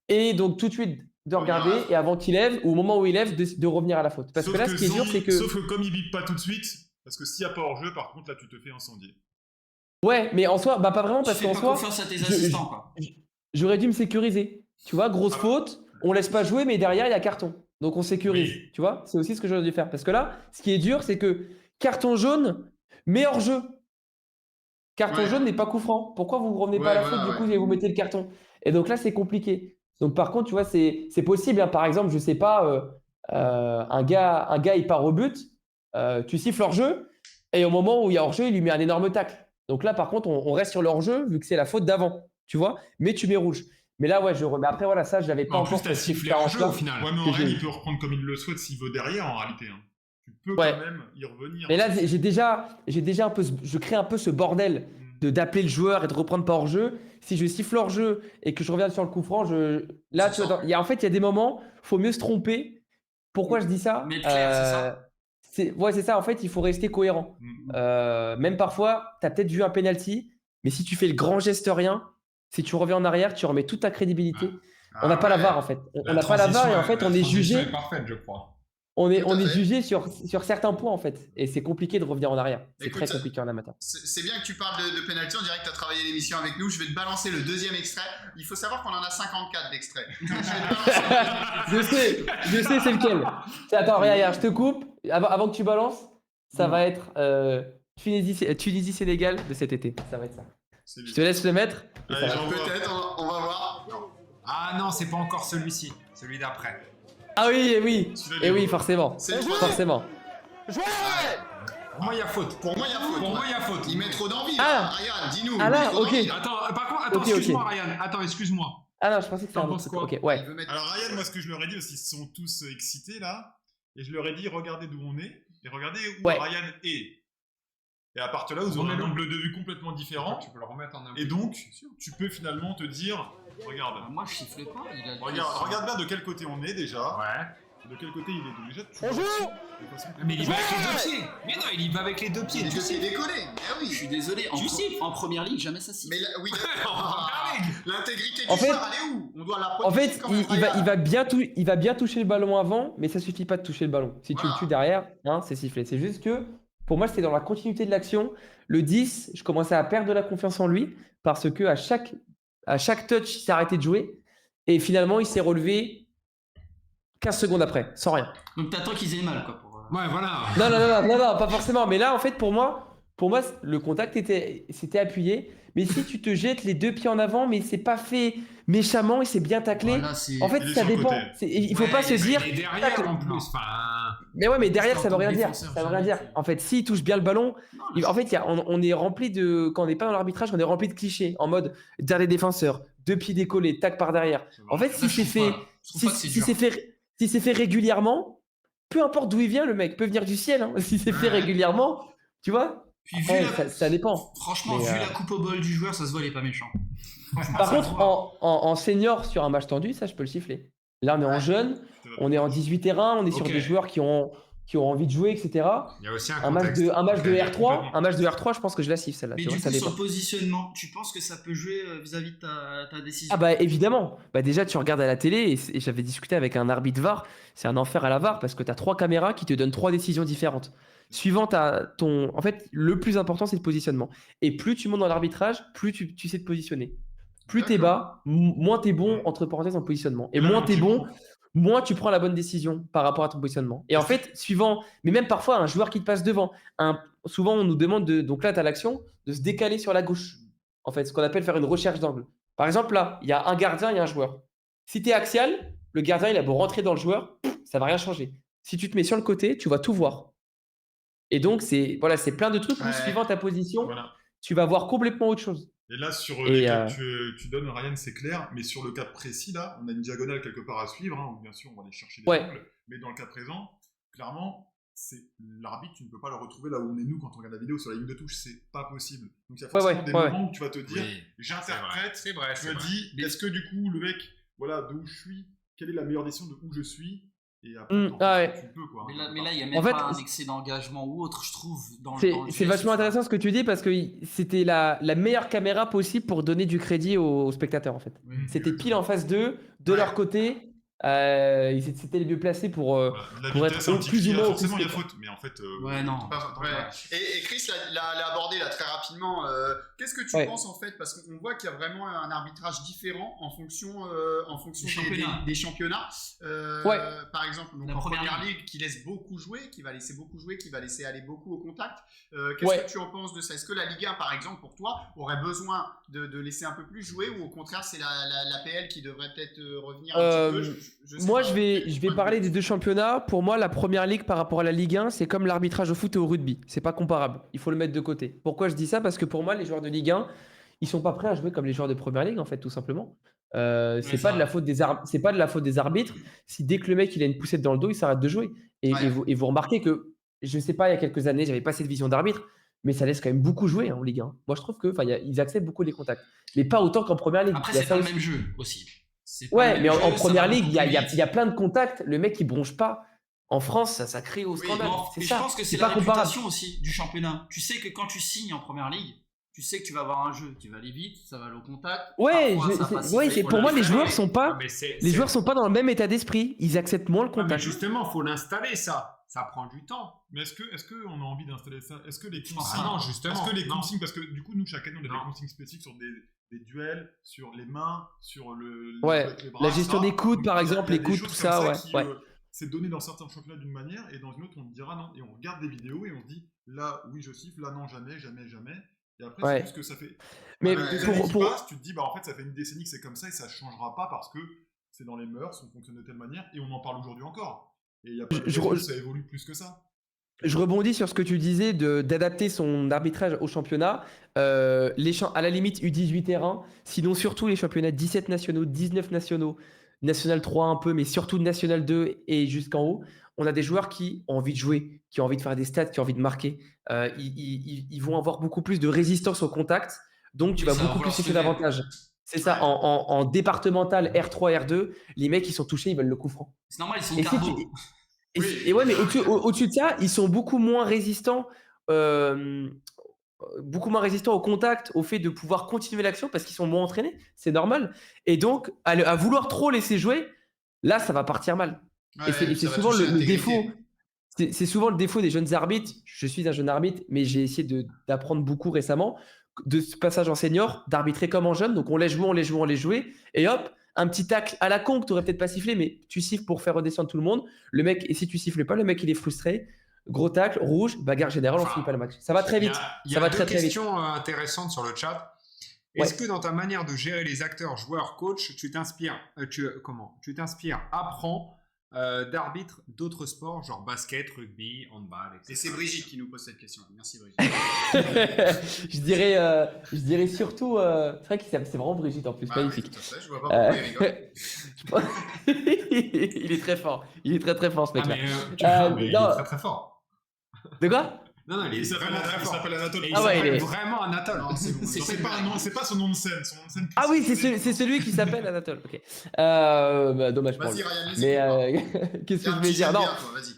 S6: et donc tout de suite de regarder et avant qu'il lève ou au moment où il lève de revenir à la faute. Parce
S4: Sauf
S6: que là ce qui est dur c'est que
S4: Sauf que comme il bip pas tout de suite, parce que s'il n'y a pas hors jeu, par contre, là, tu te fais incendier.
S6: Ouais, mais en soi, bah pas vraiment
S5: Tu
S6: parce
S5: fais
S6: qu'en
S5: pas
S6: soi,
S5: confiance à tes
S6: je-
S5: assistants, quoi.
S6: j'aurais dû me sécuriser. Tu vois, grosse faute, on laisse pas jouer, mais derrière il y a carton. Donc on sécurise.
S4: Oui.
S6: Tu vois, c'est aussi ce que j'aurais dû faire. Parce que là, ce qui est dur, c'est que carton jaune, mais hors jeu. Carton
S2: Ouais.
S6: jaune n'est pas coup franc. Pourquoi vous ne revenez pas à
S2: Ouais,
S6: la faute
S2: voilà,
S6: du coup
S2: ouais.
S6: et vous mettez le carton? Et donc là, c'est compliqué. Donc par contre, tu vois, c'est possible, hein. Par exemple, je sais pas, un gars il part au but, tu siffles hors jeu, et au moment où il y a hors jeu, il lui met un énorme tacle. Donc là, par contre, on reste sur le hors jeu vu que c'est la faute d'avant, tu vois, mais tu mets rouge. Mais là, ouais, je remets. Après, voilà, ça, je l'avais pas
S3: En
S6: encore
S3: plus, t'as
S6: cette
S3: sifflé hors jeu au
S6: expérience-là.
S3: final.
S4: Ouais, mais
S6: que
S4: en réel,
S6: j'ai-
S4: il peut reprendre comme il le souhaite s'il veut derrière en réalité. Hein. Tu peux
S6: Ouais.
S4: quand même y revenir.
S6: Mais là, j'ai déjà un peu, je crée un peu ce bordel d'appeler le joueur et de reprendre pas hors jeu. Si je siffle hors jeu et que je reviens sur le coup franc, là, tu vois, en fait, il y a des moments, faut mieux se tromper. Pourquoi je dis ça?
S5: Mais clair, c'est ça.
S6: Ouais, c'est ça. En fait, il faut rester cohérent. Même parfois, tu as peut-être vu un penalty, mais si tu fais le grand geste rien, si tu reviens en arrière, tu remets toute ta crédibilité. On n'a pas la VAR en fait. On n'a pas la VAR et en fait, on est jugé.
S3: est parfaite, je crois.
S6: On est
S2: Tout à fait.
S6: jugé sur certains points en fait. Et c'est compliqué de revenir en arrière. C'est
S2: Écoute,
S6: très compliqué en amateur.
S2: C'est bien que tu parles de penalty, on dirait que tu as travaillé l'émission avec nous. Je vais te balancer le deuxième extrait. Il faut savoir qu'on en a 54 d'extraits. Donc, je vais te balancer.
S6: Je sais c'est lequel. Attends, regarde, je te coupe. Avant que tu balances, ça va être Tunisie-Sénégal de cet été. Ça va être ça.
S4: C'est
S6: Je
S4: lui.
S6: te laisse le mettre. et
S4: Allez,
S6: ça va.
S4: j'envoie.
S2: Peut-être, on va voir. Non.
S3: Ah non, c'est pas encore celui-ci. Celui d'après.
S6: Ah oui, oui.
S4: Celui-là,
S6: Et
S4: il est
S6: oui,
S4: beau.
S6: forcément.
S2: C'est le premier.
S6: Forcément.
S3: Pour moi, il y a faute.
S2: Pour moi, il y a faute.
S3: Pour moi, il y a faute.
S2: Il met trop d'envie.
S6: Ah.
S2: Ryan, dis-nous.
S6: Ah là,
S2: il met trop
S6: ok.
S2: d'envie.
S3: Attends, par contre, attends,
S6: Ok,
S3: excuse-moi,
S6: ok.
S3: Ryan. Attends, excuse-moi.
S6: Ah non, je pensais que c'était
S3: T'en
S6: un
S3: penses
S6: autre
S3: quoi?
S6: truc. Ok, ouais.
S2: Il veut mettre-
S4: Alors Ryan, moi ce que je leur ai dit, parce qu'ils sont tous excités là, et je leur ai dit regardez d'où on est, et regardez où
S6: Ouais.
S4: Ryan est. Et à partir de là, vous aurez un
S3: Remets-le.
S4: angle de vue complètement différent,
S3: Tu peux le remettre en un
S4: et donc tu peux finalement te dire, regarde,
S5: Moi, je siffle pas. Il a
S4: regarde bien de quel côté on est déjà,
S3: Ouais.
S4: de quel côté il est. Donc déjà, tu
S3: Mais il y va avec les deux pieds. Mais non, il y va avec les deux pieds.
S2: Les
S3: Tu
S2: deux
S3: sais.
S2: pieds décollés. Eh
S5: Je suis
S2: oui.
S5: désolé.
S3: Tu siffles.
S5: En première ligue, jamais ça siffle.
S2: Mais là, oui,
S3: Ah,
S2: l'intégrité du
S6: En fait-
S2: joueur, elle est où? On doit la
S6: En
S2: protéger
S6: fait,
S2: quand même,
S6: il va
S2: Ryan.
S6: bien toucher le ballon avant, mais ça suffit pas de toucher le ballon. Si tu
S2: Voilà.
S6: le tues derrière, hein, c'est sifflé. C'est juste que, pour moi, c'était dans la continuité de l'action. Le 10, je commençais à perdre de la confiance en lui parce que à chaque touch, il s'est arrêté de jouer. Et finalement, il s'est relevé 15 secondes après, sans rien.
S5: Donc t'attends qu'ils aient mal, quoi.
S3: Ouais, voilà.
S6: Non, pas forcément. Mais là, en fait, pour moi, le contact s'était appuyé. Mais si tu te jettes les deux pieds en avant, mais c'est pas fait méchamment et c'est bien taclé.
S5: Voilà, c'est-
S6: En fait,
S4: Il est
S6: ça
S4: sur le
S6: dépend.
S4: côté.
S6: Il faut pas se dire.
S3: Et derrière, en plus. Enfin.
S6: Mais ouais, mais derrière,
S5: C'est
S6: ça veut
S5: en
S6: rien
S5: tant que
S6: dire.
S5: défenseur,
S6: Ça veut rien
S5: jamais,
S6: dire.
S5: c'est-
S6: En fait, s'il touche bien le ballon,
S5: Non,
S6: en fait, on est rempli de. Quand on n'est pas dans l'arbitrage, on est rempli de clichés. En mode dernier défenseur, deux pieds décollés, tac par derrière. En fait, si
S5: Là, je
S6: c'est
S5: trouve
S6: fait.
S5: pas- je trouve
S6: Si,
S5: pas que c'est
S6: si
S5: dur.
S6: c'est fait, si c'est fait régulièrement, peu importe d'où il vient, le mec peut venir du ciel. Hein. Si c'est fait
S3: Ouais.
S6: régulièrement, tu vois.
S5: Puis vu
S6: Après,
S5: la-
S6: ça dépend.
S5: Franchement,
S6: Mais,
S5: vu la coupe au bol du joueur, ça se voit, il est pas méchant.
S6: Par contre, en senior sur un match tendu, ça, je peux le siffler. Là, on est en jeune, on est en 18 terrains, on est sur
S3: Ok.
S6: des joueurs qui ont envie de jouer, etc.
S3: Il y a aussi un
S6: Un match
S3: contexte.
S6: de
S3: Ok.
S6: R3, je pense que je la siffle celle-là.
S5: Mais
S6: tu vois,
S5: du
S6: ça
S5: coup, sur
S6: dépend.
S5: le positionnement, tu penses que ça peut jouer vis-à-vis de ta décision?
S6: Ah bah évidemment. Bah déjà tu regardes à la télé et j'avais discuté avec un arbitre VAR, c'est un enfer à la VAR parce que tu as 3 caméras qui te donnent 3 décisions différentes. Suivant en fait, le plus important c'est le positionnement. Et plus tu montes dans l'arbitrage, plus tu sais te positionner. Plus t'es bas, moins t'es bon entre parenthèses en positionnement. Et
S4: Là,
S6: moins
S4: un
S6: t'es
S4: petit
S6: bon,
S4: coup.
S6: moins tu prends la bonne décision par rapport à ton positionnement. Et en fait, suivant, mais même parfois un joueur qui te passe devant, souvent on nous demande donc là tu as l'action, de se décaler sur la gauche. En fait, ce qu'on appelle faire une recherche d'angle. Par exemple là, il y a un gardien et un joueur. Si tu es axial, le gardien il a beau rentrer dans le joueur, ça va rien changer. Si tu te mets sur le côté, tu vas tout voir. Et donc c'est plein de trucs où
S2: Ouais.
S6: suivant ta position,
S4: Voilà.
S6: tu vas voir complètement autre chose.
S4: Et là, sur
S6: Et,
S4: les cas que tu donnes, Ryan, c'est clair, mais sur le cas précis, là, on a une diagonale quelque part à suivre, hein, où bien sûr, on va aller chercher des
S6: Ouais.
S4: angles, mais dans le cas présent, clairement, c'est l'arbitre, tu ne peux pas le retrouver là où on est nous quand on regarde la vidéo sur la ligne de touche, c'est pas possible. Donc il y a forcément des
S6: ouais.
S4: moments où tu vas te dire,
S3: Oui,
S4: j'interprète,
S3: c'est vrai.
S4: je me dis, est-ce que du coup, le mec, voilà, de où je suis, quelle est la meilleure décision de où je suis, et après, t'en fais ce que tu peux, quoi.
S5: Mais là, il y a même
S6: En fait,
S5: pas un excès d'engagement ou autre, je trouve. Dans
S6: C'est
S5: dans le
S6: c'est
S5: geste,
S6: vachement intéressant ce que tu dis parce que c'était la meilleure caméra possible pour donner du crédit aux spectateurs en fait.
S5: Oui.
S6: C'était pile en face d'eux, de
S2: Ouais.
S6: leur côté, C'était les mieux placés pour
S4: Voilà, de la
S6: pour
S4: vitesse,
S6: être
S4: un petit
S6: plus ou
S4: pied,
S6: moins au
S4: forcément il y a
S6: plus.
S4: faute, mais en fait,
S5: Ouais, non.
S2: Ouais. Et Chris l'a abordé là très rapidement. Qu'est-ce que tu
S6: Ouais.
S2: penses en fait? Parce qu'on voit qu'il y a vraiment un arbitrage différent en fonction
S5: Du championnat.
S2: des championnats.
S6: Ouais.
S2: Par exemple, donc
S5: La
S2: en
S5: première
S2: première
S5: ligue.
S2: ligue, qui laisse beaucoup jouer, qui va laisser beaucoup jouer, qui va laisser aller beaucoup au contact. Qu'est-ce
S6: Ouais.
S2: que tu en penses de ça? Est-ce que la Ligue 1, par exemple, pour toi, aurait besoin de laisser un peu plus jouer, ou au contraire, c'est la PL qui devrait peut-être revenir un petit peu? Je sais
S6: Moi,
S2: pas.
S6: je vais parler des deux championnats. Pour moi, la première ligue par rapport à la Ligue 1, c'est comme l'arbitrage au foot et au rugby. C'est pas comparable. Il faut le mettre de côté. Pourquoi je dis ça? Parce que pour moi, les joueurs de Ligue 1, ils sont pas prêts à jouer comme les joueurs de première ligue, en fait, tout simplement. C'est pas de la faute c'est pas de la faute des arbitres. Si dès que le mec il a une poussette dans le dos, il s'arrête de jouer.
S2: Ouais.
S6: Et vous remarquez que, je sais pas, il y a quelques années, j'avais pas cette vision d'arbitre, mais ça laisse quand même beaucoup jouer en Ligue 1. Moi, je trouve que, ils acceptent beaucoup les contacts, mais pas autant qu'en première ligue.
S5: Après,
S6: Il y a
S5: c'est
S6: ça
S5: pas le
S6: aussi.
S5: même jeu aussi. C'est pas
S6: Ouais,
S5: le
S6: mais
S5: même
S6: en
S5: jeu, ça
S6: première
S5: va
S6: ligue,
S5: beaucoup
S6: il y
S5: plus vite.
S6: a plein de contacts. Le mec, il bronche pas. En France, ça crée au
S2: Oui,
S6: scandale.
S5: Non,
S6: C'est
S5: mais
S6: ça.
S5: je pense que c'est
S6: pas
S5: la
S6: comparable.
S5: réputation aussi du championnat. Tu sais que quand tu signes en première ligue, tu sais que tu vas avoir un jeu qui va aller vite, ça va aller au contact.
S6: Ouais,
S5: Parfois, ça va pas
S6: ouais,
S5: siffler,
S6: c'est
S5: faut
S6: pour moi les
S5: l'installer.
S6: joueurs sont pas,
S3: Ouais, mais
S6: les joueurs sont pas dans le même état d'esprit. Ils acceptent moins le
S3: Ouais, mais
S6: contact.
S3: justement, faut l'installer ça. Ça prend du temps.
S4: Mais est-ce que on a envie d'installer ça? Est-ce que les
S5: Je pense
S4: consignes,
S3: Ah non, justement.
S4: est-ce que les
S3: non.
S4: consignes, parce que du coup nous chaque année on a
S3: Non.
S4: des consignes spécifiques sur des duels, sur les mains, sur
S6: Ouais,
S4: avec les bras,
S6: la gestion
S4: etc.
S6: des coudes,
S4: Donc,
S6: par
S4: il y a
S6: exemple,
S4: des
S6: les coudes,
S4: choses
S6: tout
S4: comme
S6: ça, ouais,
S4: qui,
S6: ouais.
S4: c'est donné dans certains championnats d'une manière et dans une autre on te dira non, et on regarde des vidéos et on se dit là oui je siffle, là non jamais, jamais, jamais. Et après
S6: Ouais.
S4: c'est juste que ça fait
S6: Mais
S4: avec des
S2: pour-
S4: années qui
S6: pour-
S4: passent, tu te dis bah en fait ça fait une décennie que c'est comme ça et ça changera pas parce que c'est dans les mœurs, on fonctionne de telle manière et on en parle aujourd'hui encore. Et il y a pas de
S6: Je-
S4: raison que
S6: je-
S4: ça évolue plus que ça.
S6: Je rebondis sur ce que tu disais d'adapter son arbitrage au championnat. À la limite U18 R1, sinon surtout les championnats 17 nationaux, 19 nationaux, National 3 un peu, mais surtout National 2 et jusqu'en haut. On a des joueurs qui ont envie de jouer, qui ont envie de faire des stats, qui ont envie de marquer. Ils vont avoir beaucoup plus de résistance au contact, donc tu
S5: Oui,
S6: vas
S5: ça va
S6: beaucoup plus
S5: vouloir se
S6: essayer
S5: lever.
S6: d'avantage. C'est ça, en départemental R3, R2, les mecs qui sont touchés, ils veulent le coup franc.
S5: C'est normal, ils sont
S6: Et si
S5: carbo.
S6: tu- et ouais, mais au-dessus de ça, ils sont beaucoup moins résistants, beaucoup moins résistants au contact, au fait de pouvoir continuer l'action parce qu'ils sont moins entraînés. C'est normal. Et donc, à vouloir trop laisser jouer, là, ça va partir mal.
S2: Ouais,
S6: Et c'est
S2: ça va
S6: souvent
S2: toucher
S6: le
S2: l'intégrité.
S6: défaut. C'est souvent le défaut des jeunes arbitres. Je suis un jeune arbitre, mais j'ai essayé d'apprendre beaucoup récemment de ce passage en senior, d'arbitrer comme en jeune. Donc on laisse jouer, on laisse jouer, on laisse jouer. Et hop, un petit tacle à la con que tu n'aurais peut-être pas sifflé, mais tu siffles pour faire redescendre tout le monde. Le mec, et si tu siffles pas, le mec il est frustré. Gros tacle, rouge, bagarre générale, on
S3: Enfin,
S6: finit pas le match. Ça va très vite.
S3: Il y
S6: Ça
S3: a
S6: va
S3: deux
S6: très très vite.
S3: questions intéressantes sur le chat. Est-ce que dans ta manière de gérer les acteurs, joueurs, coachs, tu t'inspires, apprends d'arbitres d'autres sports, genre basket, rugby, handball, etc.
S2: Et c'est Brigitte qui nous pose cette question. Merci Brigitte.
S6: je dirais surtout. C'est vrai que c'est vraiment Brigitte en plus,
S2: Bah oui,
S6: magnifique.
S2: tout à fait, je vois pas pourquoi il rigole.
S6: Je pense- il est très fort. Il est très très fort ce
S3: Ah,
S6: mec-là.
S3: mais il
S6: non.
S3: est très très fort.
S6: De quoi?
S3: Non, il est
S4: Il s'appelle
S3: vraiment très fort.
S4: Anatole.
S3: Et il
S6: Ah ouais,
S3: s'appelle
S6: il est-
S3: vraiment Anatole.
S2: Non, c'est bon.
S4: C'est pas un nom, c'est pas son nom de scène. Son nom de scène
S6: Ah oui, c'est celui qui s'appelle Anatole. Ok. Dommage pour
S2: Vas-y
S6: lui.
S2: Ryan, laisse-moi.
S6: Mais qu'est-ce que je voulais dire? Non.
S2: Vas-y.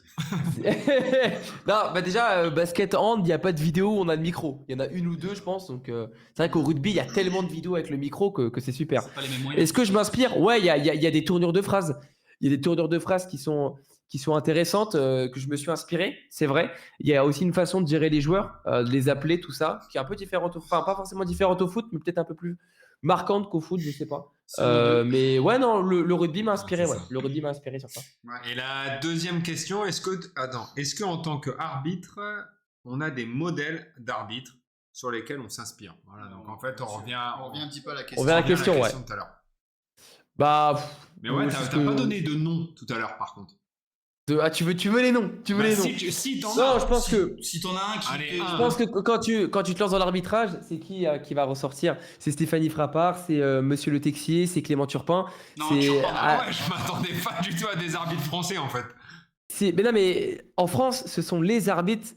S6: Non, bah déjà, basket hand, il n'y a pas de vidéo où on a de micro. Il y en a une ou deux, je pense. Donc, c'est vrai qu'au rugby, il y a tellement de vidéos avec le micro que c'est super.
S5: C'est pas les mêmes moyens.
S6: Est-ce que je m'inspire? Ouais, il y a des tournures de phrases. Il y a des tournures de phrases qui sont intéressantes, que je me suis inspiré, c'est vrai. Il y a aussi une façon de gérer les joueurs, de les appeler, tout ça, qui est un peu différente, enfin pas forcément différente au foot, mais peut-être un peu plus marquante qu'au foot, je sais pas. Mais ouais, non, le rugby m'a inspiré,
S3: C'est
S6: ouais.
S3: ça.
S6: Le rugby m'a inspiré sur ça.
S3: Et la deuxième question, est-ce que en tant qu'arbitre, on a des modèles d'arbitres sur lesquels on s'inspire? Voilà, donc en fait, on revient
S2: un petit peu à la question.
S6: On revient à la
S3: à la
S6: question, ouais.
S3: tout à l'heure.
S6: Bah,
S3: Mais ouais,
S6: c'est
S3: t'as
S6: ce
S3: pas
S6: que-
S3: donné de nom tout à l'heure, par contre.
S6: Ah, tu veux les noms? Tu veux
S3: Bah,
S6: les noms?
S3: si t'en
S6: Non,
S3: as.
S6: je pense que.
S5: Si t'en as un qui.
S3: Allez,
S5: te-
S3: un.
S6: Je pense que quand tu te lances dans l'arbitrage, c'est qui va ressortir? C'est Stéphanie Frappard, c'est Monsieur Le Texier, c'est Clément Turpin.
S5: Non,
S6: c'est
S5: Turpin,
S3: Ah ouais, je m'attendais pas du tout à des arbitres français, en fait.
S6: mais non, mais en France, ce sont les arbitres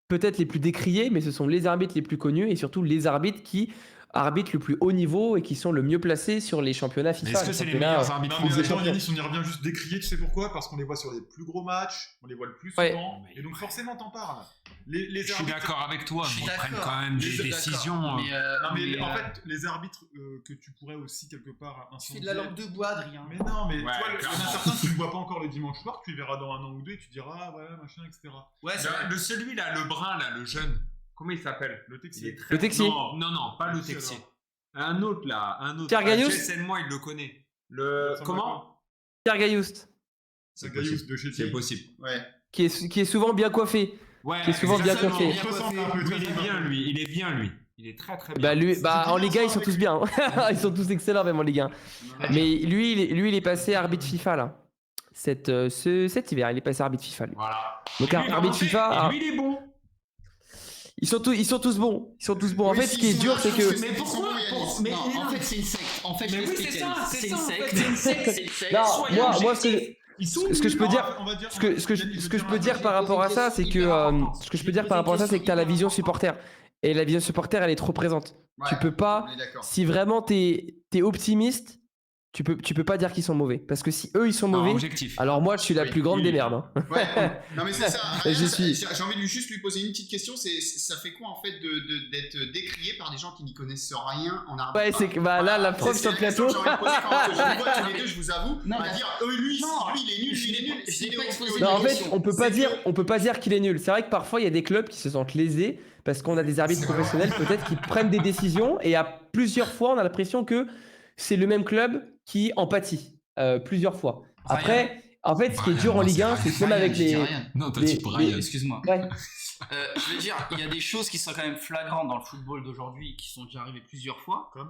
S6: peut-être les plus décriés, mais ce sont les arbitres les plus connus et surtout les arbitres qui arbitres le plus haut niveau et qui sont le mieux placés sur les championnats FIFA.
S3: Est-ce que c'est les
S6: championnats,
S3: meilleurs arbitres
S4: Non, mais
S3: français?
S4: attends, Yanis, on y revient juste décrier, tu sais pourquoi? Parce qu'on les voit sur les plus gros matchs, on les voit le plus souvent,
S6: Ouais.
S4: et donc forcément t'en parles. Les
S3: Je suis
S4: arbitres-
S3: d'accord avec toi,
S5: Je suis
S3: mais ils prennent
S5: d'accord.
S3: quand même
S4: Je
S3: des
S4: suis
S3: décisions.
S5: Mais,
S4: Non, mais en
S5: euh,
S4: fait, les arbitres que tu pourrais aussi quelque part
S5: tu fais
S4: incendier.
S5: de la langue de bois, Adrien.
S4: Mais non, mais
S3: Ouais,
S4: tu vois, il y en
S3: clairement.
S4: a certains que tu ne vois pas encore le dimanche soir, tu les verras dans un an ou deux et tu diras, ah ouais, machin, etc.
S5: Ouais, c'est vrai.
S3: Celui-là, le brun, là, le jeune, comment il s'appelle?
S4: Le
S3: Il
S4: Texier.
S3: est très-
S6: Le Texier.
S3: Non, pas le
S4: Texier,
S3: Texier.
S4: alors.
S3: Un autre, là, un autre.
S6: Pierre Gagnous
S3: Jess et moi, il le connaît. Comment?
S6: Pierre Gailloust,
S4: C'est Gaïus de chez
S3: C'est
S4: Thiel.
S3: possible.
S2: Ouais.
S6: qui est souvent bien coiffé.
S3: Ouais,
S6: Qui est souvent bien
S3: exactement.
S6: coiffé.
S4: Il se ressemble un peu,
S3: Oui,
S4: tu vois,
S3: il est
S4: c'est
S3: bien,
S4: marrant.
S3: lui. Il est bien, lui. Il est très, très bien.
S6: Bah, lui, bah,
S4: C'est
S6: en
S4: bien
S6: Liga,
S4: ça
S6: ils sont
S4: avec
S6: tous
S4: lui.
S6: bien. Ils sont tous excellents, même en Ligue 1. Mais lui, il est passé arbitre FIFA, là. Cet hiver, il est passé arbitre FIFA, lui.
S3: Voilà.
S6: Donc,
S3: Lui, il va
S6: arbitre
S3: monter,
S6: FIFA,
S3: et lui, il est bon.
S6: ils sont tous bons. Ils sont tous bons. En
S2: Oui,
S6: fait, ce qui est
S2: ils sont
S6: dur,
S2: là,
S6: c'est
S2: ils
S6: que.
S2: sont-
S3: Mais pourquoi
S2: Ils sont
S3: pour-
S2: bons,
S3: mais-
S5: Non, en fait, c'est une secte. En fait, je
S3: Mais oui,
S5: l'explique,
S3: c'est ça,
S5: Yanis.
S3: c'est
S5: C'est
S3: ça,
S5: une
S3: en
S5: secte.
S3: fait.
S5: C'est une secte. C'est une secte.
S6: Non,
S3: Soyons
S6: moi, ce
S3: objectifs.
S6: que,
S3: Ils sont
S6: ce que je peux
S3: nuls.
S6: dire,
S4: On va dire-
S6: ce que je peux dire par
S5: J'ai
S6: rapport à
S5: posé
S6: ça,
S5: une
S6: c'est
S5: question
S6: que,
S5: hyper importante.
S6: ce que je peux
S5: J'ai
S6: dire
S5: posé
S6: par
S5: une
S6: rapport à ça, c'est que tu as la
S5: question
S6: vision
S5: hyper
S6: supporter. Et la vision supporter, elle est trop présente. Tu
S2: Ouais,
S6: peux pas,
S2: on est d'accord.
S6: si vraiment t'es optimiste, tu peux pas dire qu'ils sont mauvais. Parce que si eux, ils sont
S3: Non,
S6: mauvais,
S3: objectif.
S6: alors moi, je suis la
S2: Oui,
S6: plus grande
S3: oui.
S6: des merdes. Hein.
S2: Ouais, non mais c'est ça.
S6: Et
S2: Ryan,
S6: je suis-
S2: J'ai envie de juste lui poser une petite question. Ça fait quoi en fait d'être décrié par des gens qui n'y connaissent rien en arbitre?
S6: Ouais, c'est que bah, là, la preuve sur le plateau.
S2: J'ai envie de poser quand je vous vois tous les deux, je vous avoue,
S5: Non,
S2: à
S5: mais-
S2: dire lui,
S5: Non,
S2: lui il est nul,
S5: je
S2: lui il est
S5: l'ai
S2: nul.
S5: pas- je
S2: s'il
S5: l'ai
S2: est
S5: pas
S2: au-
S5: exposé
S2: au-
S6: Non, en
S5: la
S6: fait,
S5: question.
S6: on peut pas
S2: C'est
S6: dire,
S2: que-
S6: on peut pas dire qu'il est nul. C'est vrai que parfois, il y a des clubs qui se sentent lésés parce qu'on a des arbitres professionnels peut-être qui prennent des décisions et à plusieurs fois, on a l'impression que c'est le même club qui en pâtit plusieurs fois. Après, en fait, ce qui est dur en Ligue 1, c'est que même avec
S5: Je dis
S6: les.
S5: rien.
S3: Non, t'as
S6: les-
S3: dit Brian.
S5: Excuse-moi.
S6: Ouais.
S5: Je veux dire, il y a des choses qui sont quand même flagrantes dans le football d'aujourd'hui, qui sont déjà arrivées plusieurs fois.
S4: Comme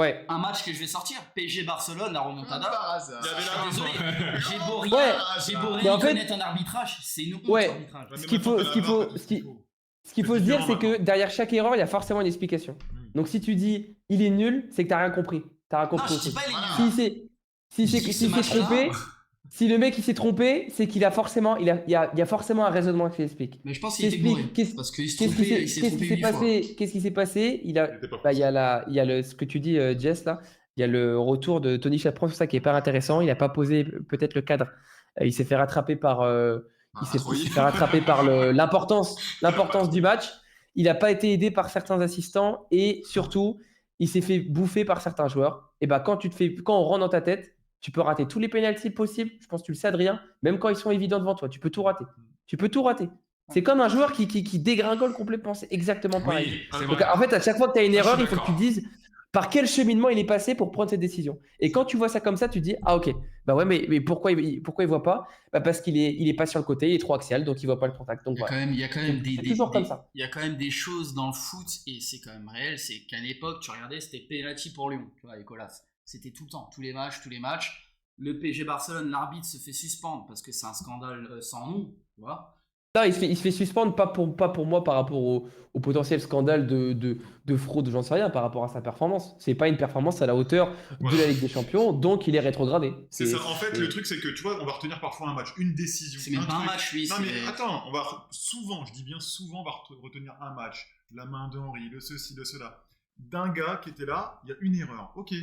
S6: Ouais.
S5: Un match que je vais sortir, PSG Barcelone, la
S2: Comme
S5: remontada.
S2: par hasard.
S4: Il y avait
S5: Je
S4: la
S5: suis désolé, j'ai beau
S6: Ouais.
S5: rien, j'ai beau
S6: Mais
S5: rien
S6: en fait-
S5: connaître en arbitrage, c'est une honte
S6: Ouais.
S5: l'arbitrage.
S6: Ce qu'il faut- ce qu'il faut- ce qui- Ce qu'il faut se dire, c'est que derrière chaque erreur, il y a forcément une explication. Donc si tu dis il est nul, c'est que t'as rien compris. T'as rien
S5: Non,
S6: compris.
S5: je dis pas les
S2: Voilà.
S5: nuls.
S6: Si
S5: Je dis que ce
S6: s'est
S5: match-là-
S6: trompé, si le mec il s'est trompé, c'est qu'il a forcément, il y a forcément un raisonnement qui l'explique.
S5: Mais je pense qu'il était
S6: Qu'est-ce-
S5: bourré.
S6: qu'est-ce-
S5: Parce qu'il se
S6: Qu'est-ce qui
S5: trompait, il
S6: s'est
S5: s'est
S6: qu'est-ce
S5: trompé
S6: qui s'est
S5: 8 fois.
S6: passé Qu'est-ce qui s'est passé Il a,
S4: Il était pas
S6: bah, il y a ce que tu dis, Jess là. Il y a le retour de Tony Chaperon sur ça qui est pas intéressant. Il a pas posé peut-être le cadre. Il s'est fait rattraper par. Il s'est fait rattraper par l'importance du match. Il n'a pas été aidé par certains assistants et surtout, il s'est fait bouffer par certains joueurs. Et bah quand on rentre dans ta tête, tu peux rater tous les pénaltys possibles. Je pense que tu le sais, Adrien. Même quand ils sont évidents devant toi, tu peux tout rater. Tu peux tout rater. C'est comme un joueur qui dégringole complètement. C'est exactement pareil.
S3: Oui, c'est
S6: Donc
S3: vrai.
S6: en fait, à chaque fois que tu as une
S3: Ah, je
S6: erreur,
S3: suis
S6: il faut que tu
S3: d'accord.
S6: dises par quel cheminement il est passé pour prendre cette décision. Et quand tu vois ça comme ça, tu te dis ah ok, bah ouais, mais pourquoi il voit pas? Bah parce qu'il est pas sur le côté, il est trop axial, donc il voit pas le contact. Donc voilà.
S5: Il y a quand même
S6: C'est toujours comme ça.
S5: il y a quand même des choses dans le foot, et c'est quand même réel, c'est qu'à une époque, tu regardais, c'était penalty pour Lyon, tu vois, avec Colas. C'était tout le temps, tous les matchs. Le PSG Barcelone, l'arbitre se fait suspendre parce que c'est un scandale sans nom, tu vois.
S6: Non, il se fait suspendre pas pour moi par rapport au potentiel scandale de fraude, j'en sais rien, par rapport à sa performance. C'est pas une performance à la hauteur de la Ligue des Champions, donc il est rétrogradé.
S4: C'est ça. En fait, le truc, c'est que tu vois, on va retenir parfois un match, une décision.
S5: C'est même pas un
S4: truc.
S5: match, lui.
S4: Non,
S5: c'est-
S4: mais attends, on va souvent, je dis bien souvent, on va retenir un match. La main d'Henri, le ceci, le cela. D'un gars qui était là, il y a une erreur. Ok.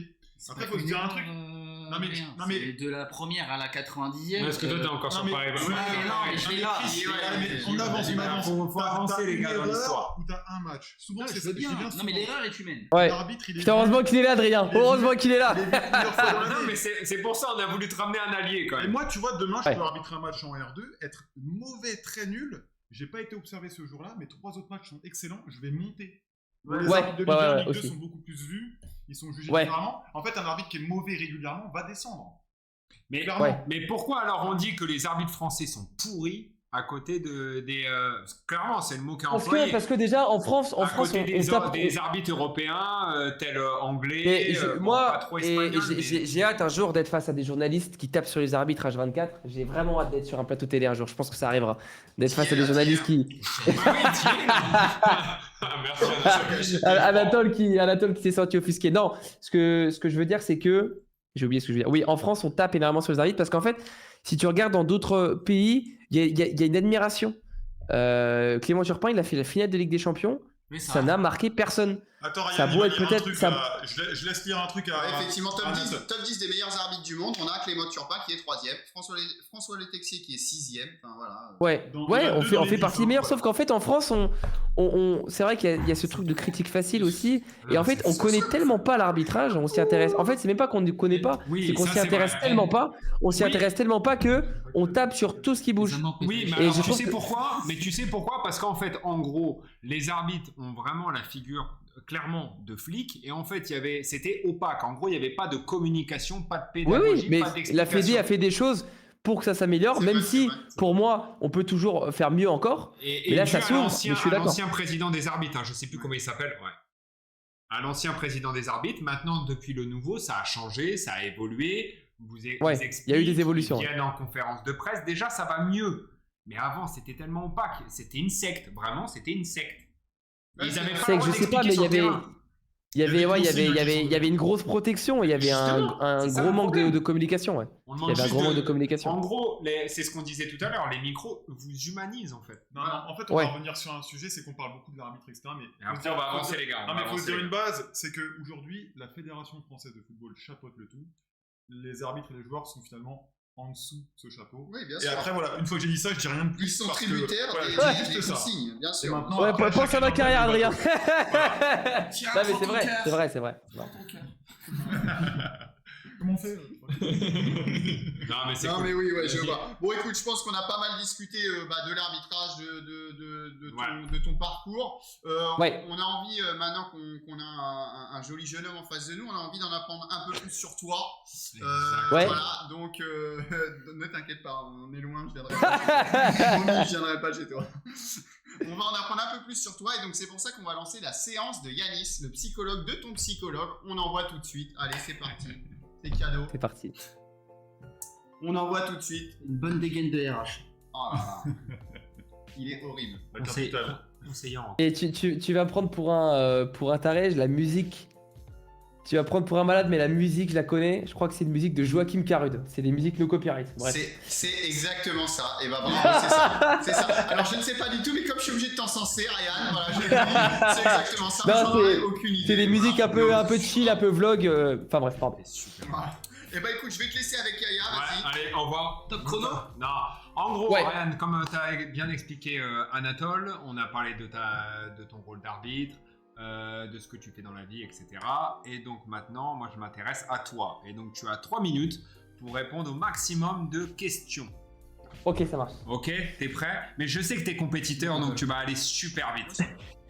S5: c'est
S4: Après,
S5: pas
S4: faut se
S5: une
S4: dire un
S5: erreur,
S4: truc.
S5: non,
S4: mais- non, mais-
S5: C'est de la première à la 90e.
S3: Est-ce que toi, t'es encore
S4: non,
S3: sur
S4: mais-
S3: Paris
S4: ouais,
S5: mais non, mais je l'ai là.
S4: On avance, on avance.
S3: Faut avancer, les gars, dans l'histoire.
S4: Ou t'as un match. Souvent,
S5: Non,
S4: c'est
S5: je veux
S4: ça. Je dis
S5: bien.
S4: bien
S5: Non, mais
S4: souvent.
S5: l'erreur est humaine.
S6: Ouais.
S4: L'arbitre, il est.
S6: Putain, heureusement qu'il est là, Adrien. Heureusement qu'il est là.
S4: Il est vu plusieurs fois dans
S3: Non,
S4: l'année.
S3: mais c'est pour ça on a voulu te ramener un allié quand
S4: Et
S3: même.
S4: moi, tu vois, demain, je
S6: Ouais.
S4: peux arbitrer un match en R2, être mauvais, très nul. J'ai pas été observé ce jour-là, mais 3 autres matchs sont excellents. Je vais monter. Les
S6: Ouais,
S4: arbitres de Ligue
S6: ouais,
S4: 1,
S6: ouais,
S4: Ligue 2
S6: aussi.
S4: sont beaucoup plus vus. Ils sont jugés
S6: Ouais.
S4: différemment. En fait, un arbitre qui est mauvais régulièrement va descendre.
S3: Mais,
S4: Clairement.
S6: Ouais.
S3: mais pourquoi alors on dit que les arbitres français sont pourris à côté des. Clairement, c'est le mot qu'a employé.
S6: Parce que déjà, en France,
S3: à côté
S6: on tape.
S3: des arbitres européens, tels anglais,
S6: Mais
S3: pas
S6: moi,
S3: trop
S6: et
S3: espagnols. mais-
S6: j'ai hâte un jour d'être face à des journalistes qui tapent sur les arbitres H24. J'ai vraiment hâte d'être sur un plateau télé un jour. Je pense que ça arrivera. D'être face à des journalistes qui.
S3: Ah oui, tiens. Ah, merci, Anatole.
S6: Anatole qui s'est senti offusqué. Non, ce que je veux dire, c'est que. J'ai oublié ce que je veux dire. Oui, en France, on tape énormément sur les arbitres parce qu'en fait, si tu regardes dans d'autres pays, il y a une admiration. Clément Turpin, il a fait la finale de Ligue des Champions.
S5: Mais
S6: ça n'a marqué personne.
S4: Attends,
S6: Ça
S4: Ryan,
S6: a beau
S4: il va
S6: être
S4: lire un
S6: peut-être-
S4: truc,
S6: ça-
S4: là. Je laisse lire un truc à.
S2: Ouais, effectivement, top
S4: à
S2: 10,
S4: Nathan.
S2: top 10 des meilleurs arbitres du monde. On a Clément Turpin qui est 3ème, François Le Texier qui est 6ème. Enfin voilà.
S6: Ouais,
S4: Dans-
S6: ouais,
S4: il y a
S6: on
S4: deux
S6: fait,
S4: dans
S6: on
S4: les
S6: fait
S4: dix,
S6: partie des
S4: hein,
S6: meilleurs,
S4: ouais.
S6: sauf qu'en fait en France, c'est vrai qu'il y a ce truc de critique facile aussi, et en fait on connaît tellement pas l'arbitrage, on s'y intéresse. En fait, c'est même pas qu'on ne connaît pas,
S3: Oui,
S6: c'est qu'on
S3: ça,
S6: s'y
S3: c'est
S6: intéresse
S3: vrai.
S6: tellement pas,
S3: Oui.
S6: que on tape sur tout ce qui bouge.
S3: Oui, mais
S6: Et
S3: alors,
S6: je
S3: tu
S6: pense
S3: sais
S6: que-
S3: pourquoi? Mais tu sais pourquoi? Parce qu'en fait, en gros, les arbitres ont vraiment la figure clairement de flics, et en fait, c'était opaque. En gros, il n'y avait pas de communication, pas de
S6: Oui,
S3: pédagogie,
S6: oui, mais
S3: pas
S6: la
S3: d'explication.
S6: Fédé a fait des choses pour que ça s'améliore,
S2: C'est
S6: même
S2: vrai,
S6: si
S2: c'est vrai.
S6: pour moi on peut toujours faire mieux encore.
S3: Et
S6: Mais là,
S3: dû
S6: ça
S3: à
S6: s'ouvre,
S3: l'ancien-
S6: mais je suis
S3: à
S6: d'accord.
S3: l'ancien président des arbitres, hein, je sais plus comment il s'appelle, ouais. À l'ancien président des arbitres, maintenant, depuis le nouveau, ça a changé, ça a évolué.
S6: Ouais,
S3: ils
S6: il y a eu des
S3: expliquent,
S6: évolutions.
S3: Ils viennent en conférence de presse. Déjà, ça va mieux. Mais avant, c'était tellement opaque. C'était une secte. Vraiment, c'était une secte.
S2: Ouais,
S3: Ils avaient pas
S6: C'est
S3: le
S6: que
S3: droit
S6: je sais pas,
S3: d'expliquer
S6: mais
S3: sur le terrain.
S6: il y avait
S4: consignes
S6: une grosse protection, il y avait
S3: Justement,
S6: un
S3: c'est ça
S6: gros
S3: le
S6: manque
S3: problème.
S6: de communication, ouais.
S3: On
S6: Il
S3: demande
S6: y avait un
S3: juste
S6: gros manque de
S3: En
S6: communication.
S3: gros, c'est ce qu'on disait tout à l'heure, les micros vous humanisent en fait.
S4: Non, non, en fait, on
S6: Ouais.
S4: va revenir sur un sujet, c'est qu'on parle beaucoup de l'arbitre, etc. Mais
S3: Et après, on va avancer, les gars.
S4: Non,
S3: on
S4: mais
S3: va
S4: il faut se
S3: avancer,
S4: dire
S3: les
S4: une
S3: gars.
S4: base, c'est qu'aujourd'hui, la Fédération française de football chapeaute le tout. Les arbitres et les joueurs sont finalement en dessous de ce chapeau.
S2: Oui, bien
S4: Et
S2: sûr.
S4: après, voilà, une fois que j'ai dit ça, je dis rien de plus.
S2: Ils sont
S4: parce que-
S2: tributaires
S4: voilà,
S2: des,
S4: je dis
S2: des
S4: juste ça.
S2: consignes, bien
S4: Et
S2: sûr.
S4: maintenant,
S6: Ouais,
S4: après,
S6: pense à
S4: chacun
S6: notre
S4: dans
S6: carrière,
S4: le
S6: Adrien.
S4: bateau.
S5: Tiens,
S6: Non, mais
S5: prends
S6: c'est
S5: ton
S6: vrai,
S5: cœur.
S6: c'est vrai, c'est vrai.
S5: Prends ton cœur.
S4: Comment on fait
S3: Non, mais c'est
S2: Non
S3: cool.
S2: mais oui, ouais, je
S3: Vas-y.
S2: vois. Bon écoute, je pense qu'on a pas mal discuté de l'arbitrage, de
S3: Ouais.
S2: de ton parcours.
S6: Ouais.
S2: On a envie, maintenant qu'on a un joli jeune homme en face de nous, on a envie d'en apprendre un peu plus sur toi.
S3: Exact.
S6: Ouais.
S2: Voilà, donc ne t'inquiète pas, on est loin, je viendrai pas. Promis, je viendrai pas chez toi. On va en apprendre un peu plus sur toi et donc c'est pour ça qu'on va lancer la séance de Yanis, le psychologue de ton psychologue. On envoie tout de suite. Allez, c'est parti. C'est cadeau.
S6: C'est parti.
S2: On envoie tout de suite.
S5: Une bonne dégaine de RH.
S2: Oh là là. Il est horrible.
S4: La
S3: Conseil-
S4: capitale.
S3: Conseillant.
S6: Et tu vas prendre pour un taré, la musique. Tu vas prendre pour un malade, mais la musique, je la connais. Je crois que c'est une musique de Joachim Carud. C'est des musiques no copyright. Bref.
S2: C'est exactement ça. Et bah bravo, c'est ça. C'est ça. Alors je ne sais pas du tout, mais comme je suis obligé de t'encenser, Ryan, voilà, je le dis, c'est exactement ça.
S6: Non,
S2: J'en aurais
S6: c'est-
S2: aucune idée.
S6: C'est des musiques un peu chill, un peu vlog. Enfin bref, pardon.
S3: Super.
S2: Voilà. Et bah écoute, je vais te laisser avec Yaya, vas-y.
S3: Ouais, allez, au revoir.
S5: Top chrono.
S3: Non, en gros,
S6: Ouais.
S3: Ryan, comme tu as bien expliqué Anatole, on a parlé de ton rôle d'arbitre, de ce que tu fais dans la vie, etc. Et donc maintenant, moi je m'intéresse à toi. Et donc tu as 3 minutes pour répondre au maximum de questions.
S6: Ok, ça marche.
S3: Ok, t'es prêt? Mais je sais que t'es compétiteur, donc tu vas aller super vite.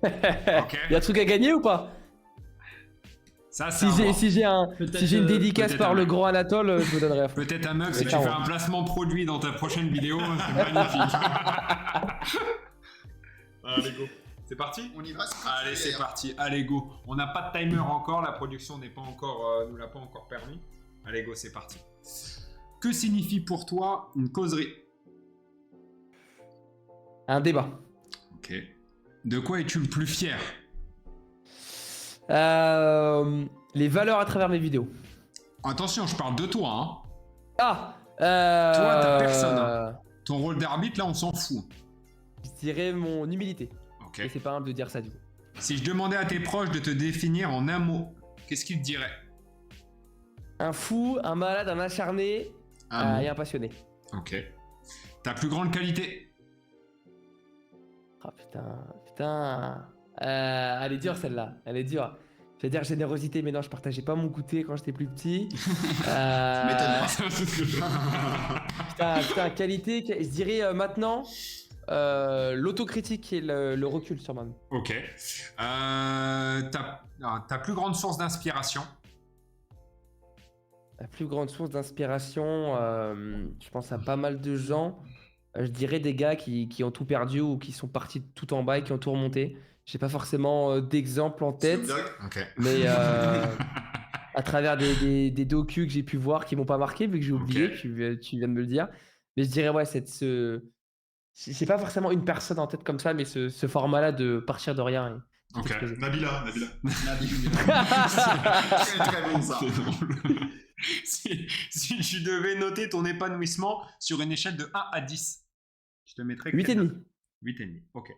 S3: Ok.
S6: Y a un truc à gagner ou pas?
S3: Ça, c'est
S6: Si j'ai une dédicace
S3: peut-être
S6: par
S3: un
S6: le
S3: mug.
S6: grand Anatole, je vous donnerai à fond.
S3: Peut-être un mug si tu
S6: Ciao.
S3: fais un placement produit dans ta prochaine vidéo, c'est magnifique. Allez, go. C'est parti?
S2: On y va, c'est
S3: Allez, c'est parti. Allez, go. On n'a pas de timer encore, la production n'est pas encore, nous l'a pas encore permis. Allez, go, c'est parti. Que signifie pour toi une causerie?
S6: Un débat.
S3: Ok. De quoi es-tu le plus fier?
S6: Les valeurs à travers mes vidéos.
S3: Attention, je parle de toi, hein.
S6: Ah
S3: Toi, t'as personne, hein. Ton rôle d'arbitre, là, on s'en fout.
S6: Je dirais mon humilité.
S3: Ok.
S6: Et c'est pas humble de dire ça du coup.
S3: Si je demandais à tes proches de te définir en un mot, qu'est-ce qu'ils te diraient?
S6: Un fou, un malade, un acharné
S3: Un mot.
S6: et un passionné.
S3: Ok. Ta plus grande qualité?
S6: Ah putain. Elle est dure celle-là. Elle est dure. Je vais dire générosité, mais non, je partageais pas mon goûter quand j'étais plus petit. Putain, qualité, je dirais maintenant l'autocritique et le recul sur moi-même.
S3: Ok. Ta plus grande source d'inspiration?
S6: La plus grande source d'inspiration, je pense à pas mal de gens. Je dirais des gars qui ont tout perdu ou qui sont partis tout en bas et qui ont tout remonté. J'ai pas forcément d'exemple en tête,
S2: Snoop Dogg.
S3: Ok.
S6: mais à travers des docus que j'ai pu voir qui m'ont pas marqué, vu que j'ai oublié,
S3: Ok.
S6: tu viens de me le dire. Mais je dirais, ouais, j'ai pas forcément une personne en tête comme ça, mais ce format-là de partir de rien. et
S3: Ok.
S6: d'exploser.
S4: Nabila.
S2: Très très bon ça.
S3: C'est drôle. si tu devais noter ton épanouissement sur une échelle de 1 à 10, je te mettrais
S6: 8,5.
S3: 8,5. Ok.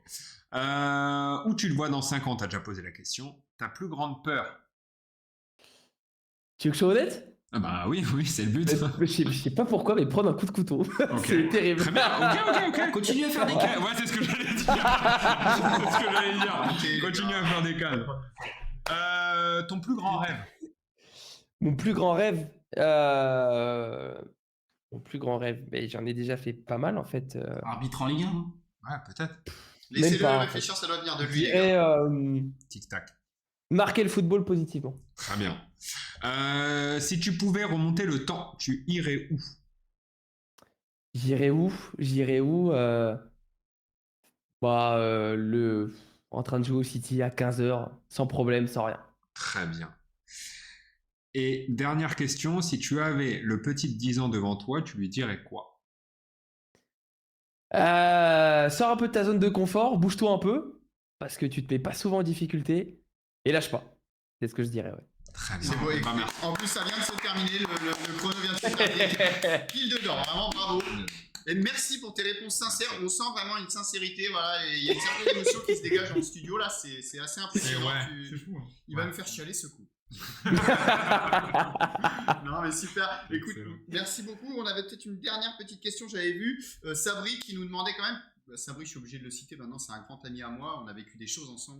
S3: Où tu le vois dans 5 ans? T'as déjà posé la question. Ta plus grande peur?
S6: Tu veux que je sois honnête?
S3: Ah bah oui, c'est le but.
S6: Je sais pas pourquoi, mais prendre un coup de couteau.
S3: Ok.
S6: C'est terrible.
S3: Très bien, ok.
S5: Continue à faire des
S3: Ok,
S5: cas.
S3: ouais, c'est ce que j'allais dire. C'est ce que j'allais dire.
S2: Ok.
S3: Continue à faire des cadres. Ton plus grand rêve?
S6: Mon plus grand rêve. Mon plus grand rêve. Mais j'en ai déjà fait pas mal en fait.
S5: Arbitre en Ligue 1. hein.
S3: Ouais, peut-être.
S2: Laissez-le
S6: pas, en
S2: réfléchir, ça doit venir de
S6: Je
S2: lui. les gars.
S6: dirais
S3: Tic-tac.
S6: marquer le football positivement.
S3: Très bien. Si tu pouvais remonter le temps, tu irais où?
S6: J'irais où? En train de jouer au City à 15h, sans problème, sans rien.
S3: Très bien. Et dernière question, si tu avais le petit de 10 ans devant toi, tu lui dirais quoi?
S6: Sors un peu de ta zone de confort, bouge-toi un peu, parce que tu te mets pas souvent en difficulté, et lâche pas. C'est ce que je dirais, ouais.
S3: Très bien.
S2: C'est beau.
S3: Bah, merci.
S2: En plus, ça vient de se terminer. Le chrono vient de se terminer. Pile dedans. Vraiment, bravo. Et merci pour tes réponses sincères. On sent vraiment une sincérité. Voilà. Et il y a une certaine émotion qui se dégage dans le studio. Là, c'est assez impressionnant.
S3: ouais.
S4: C'est fou. Hein.
S2: Il va nous faire chialer ce coup. Non mais super, écoute,
S3: Excellent.
S2: merci beaucoup. On avait peut-être une dernière petite question, j'avais vu Sabri qui nous demandait quand même, Sabri je suis obligé de le citer maintenant, c'est un grand ami à moi, on a vécu des choses ensemble,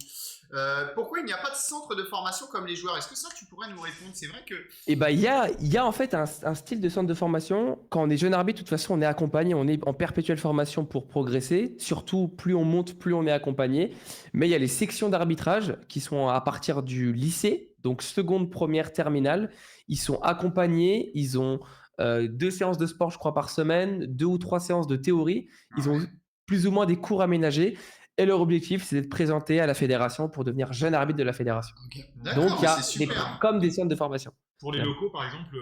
S2: pourquoi il n'y a pas de centre de formation comme les joueurs? Est-ce que ça tu pourrais nous répondre? C'est vrai que...
S6: Et bah, il y a en fait un style de centre de formation. Quand on est jeune arbitre, de toute façon, on est accompagné, on est en perpétuelle formation pour progresser. Surtout, plus on monte, plus on est accompagné. Mais il y a les sections d'arbitrage qui sont à partir du lycée, donc seconde, première, terminale. Ils sont accompagnés, ils ont 2 séances de sport, je crois, par semaine, 2 ou 3 séances de théorie. Ils ont plus ou moins des cours aménagés. Et leur objectif, c'est d'être présenté à la fédération pour devenir jeune arbitre de la fédération.
S2: D'accord,
S6: Donc, il y a
S2: c'est
S6: des
S2: super.
S6: comme des centres de formation.
S4: Pour les
S6: Ouais.
S4: locaux, par exemple,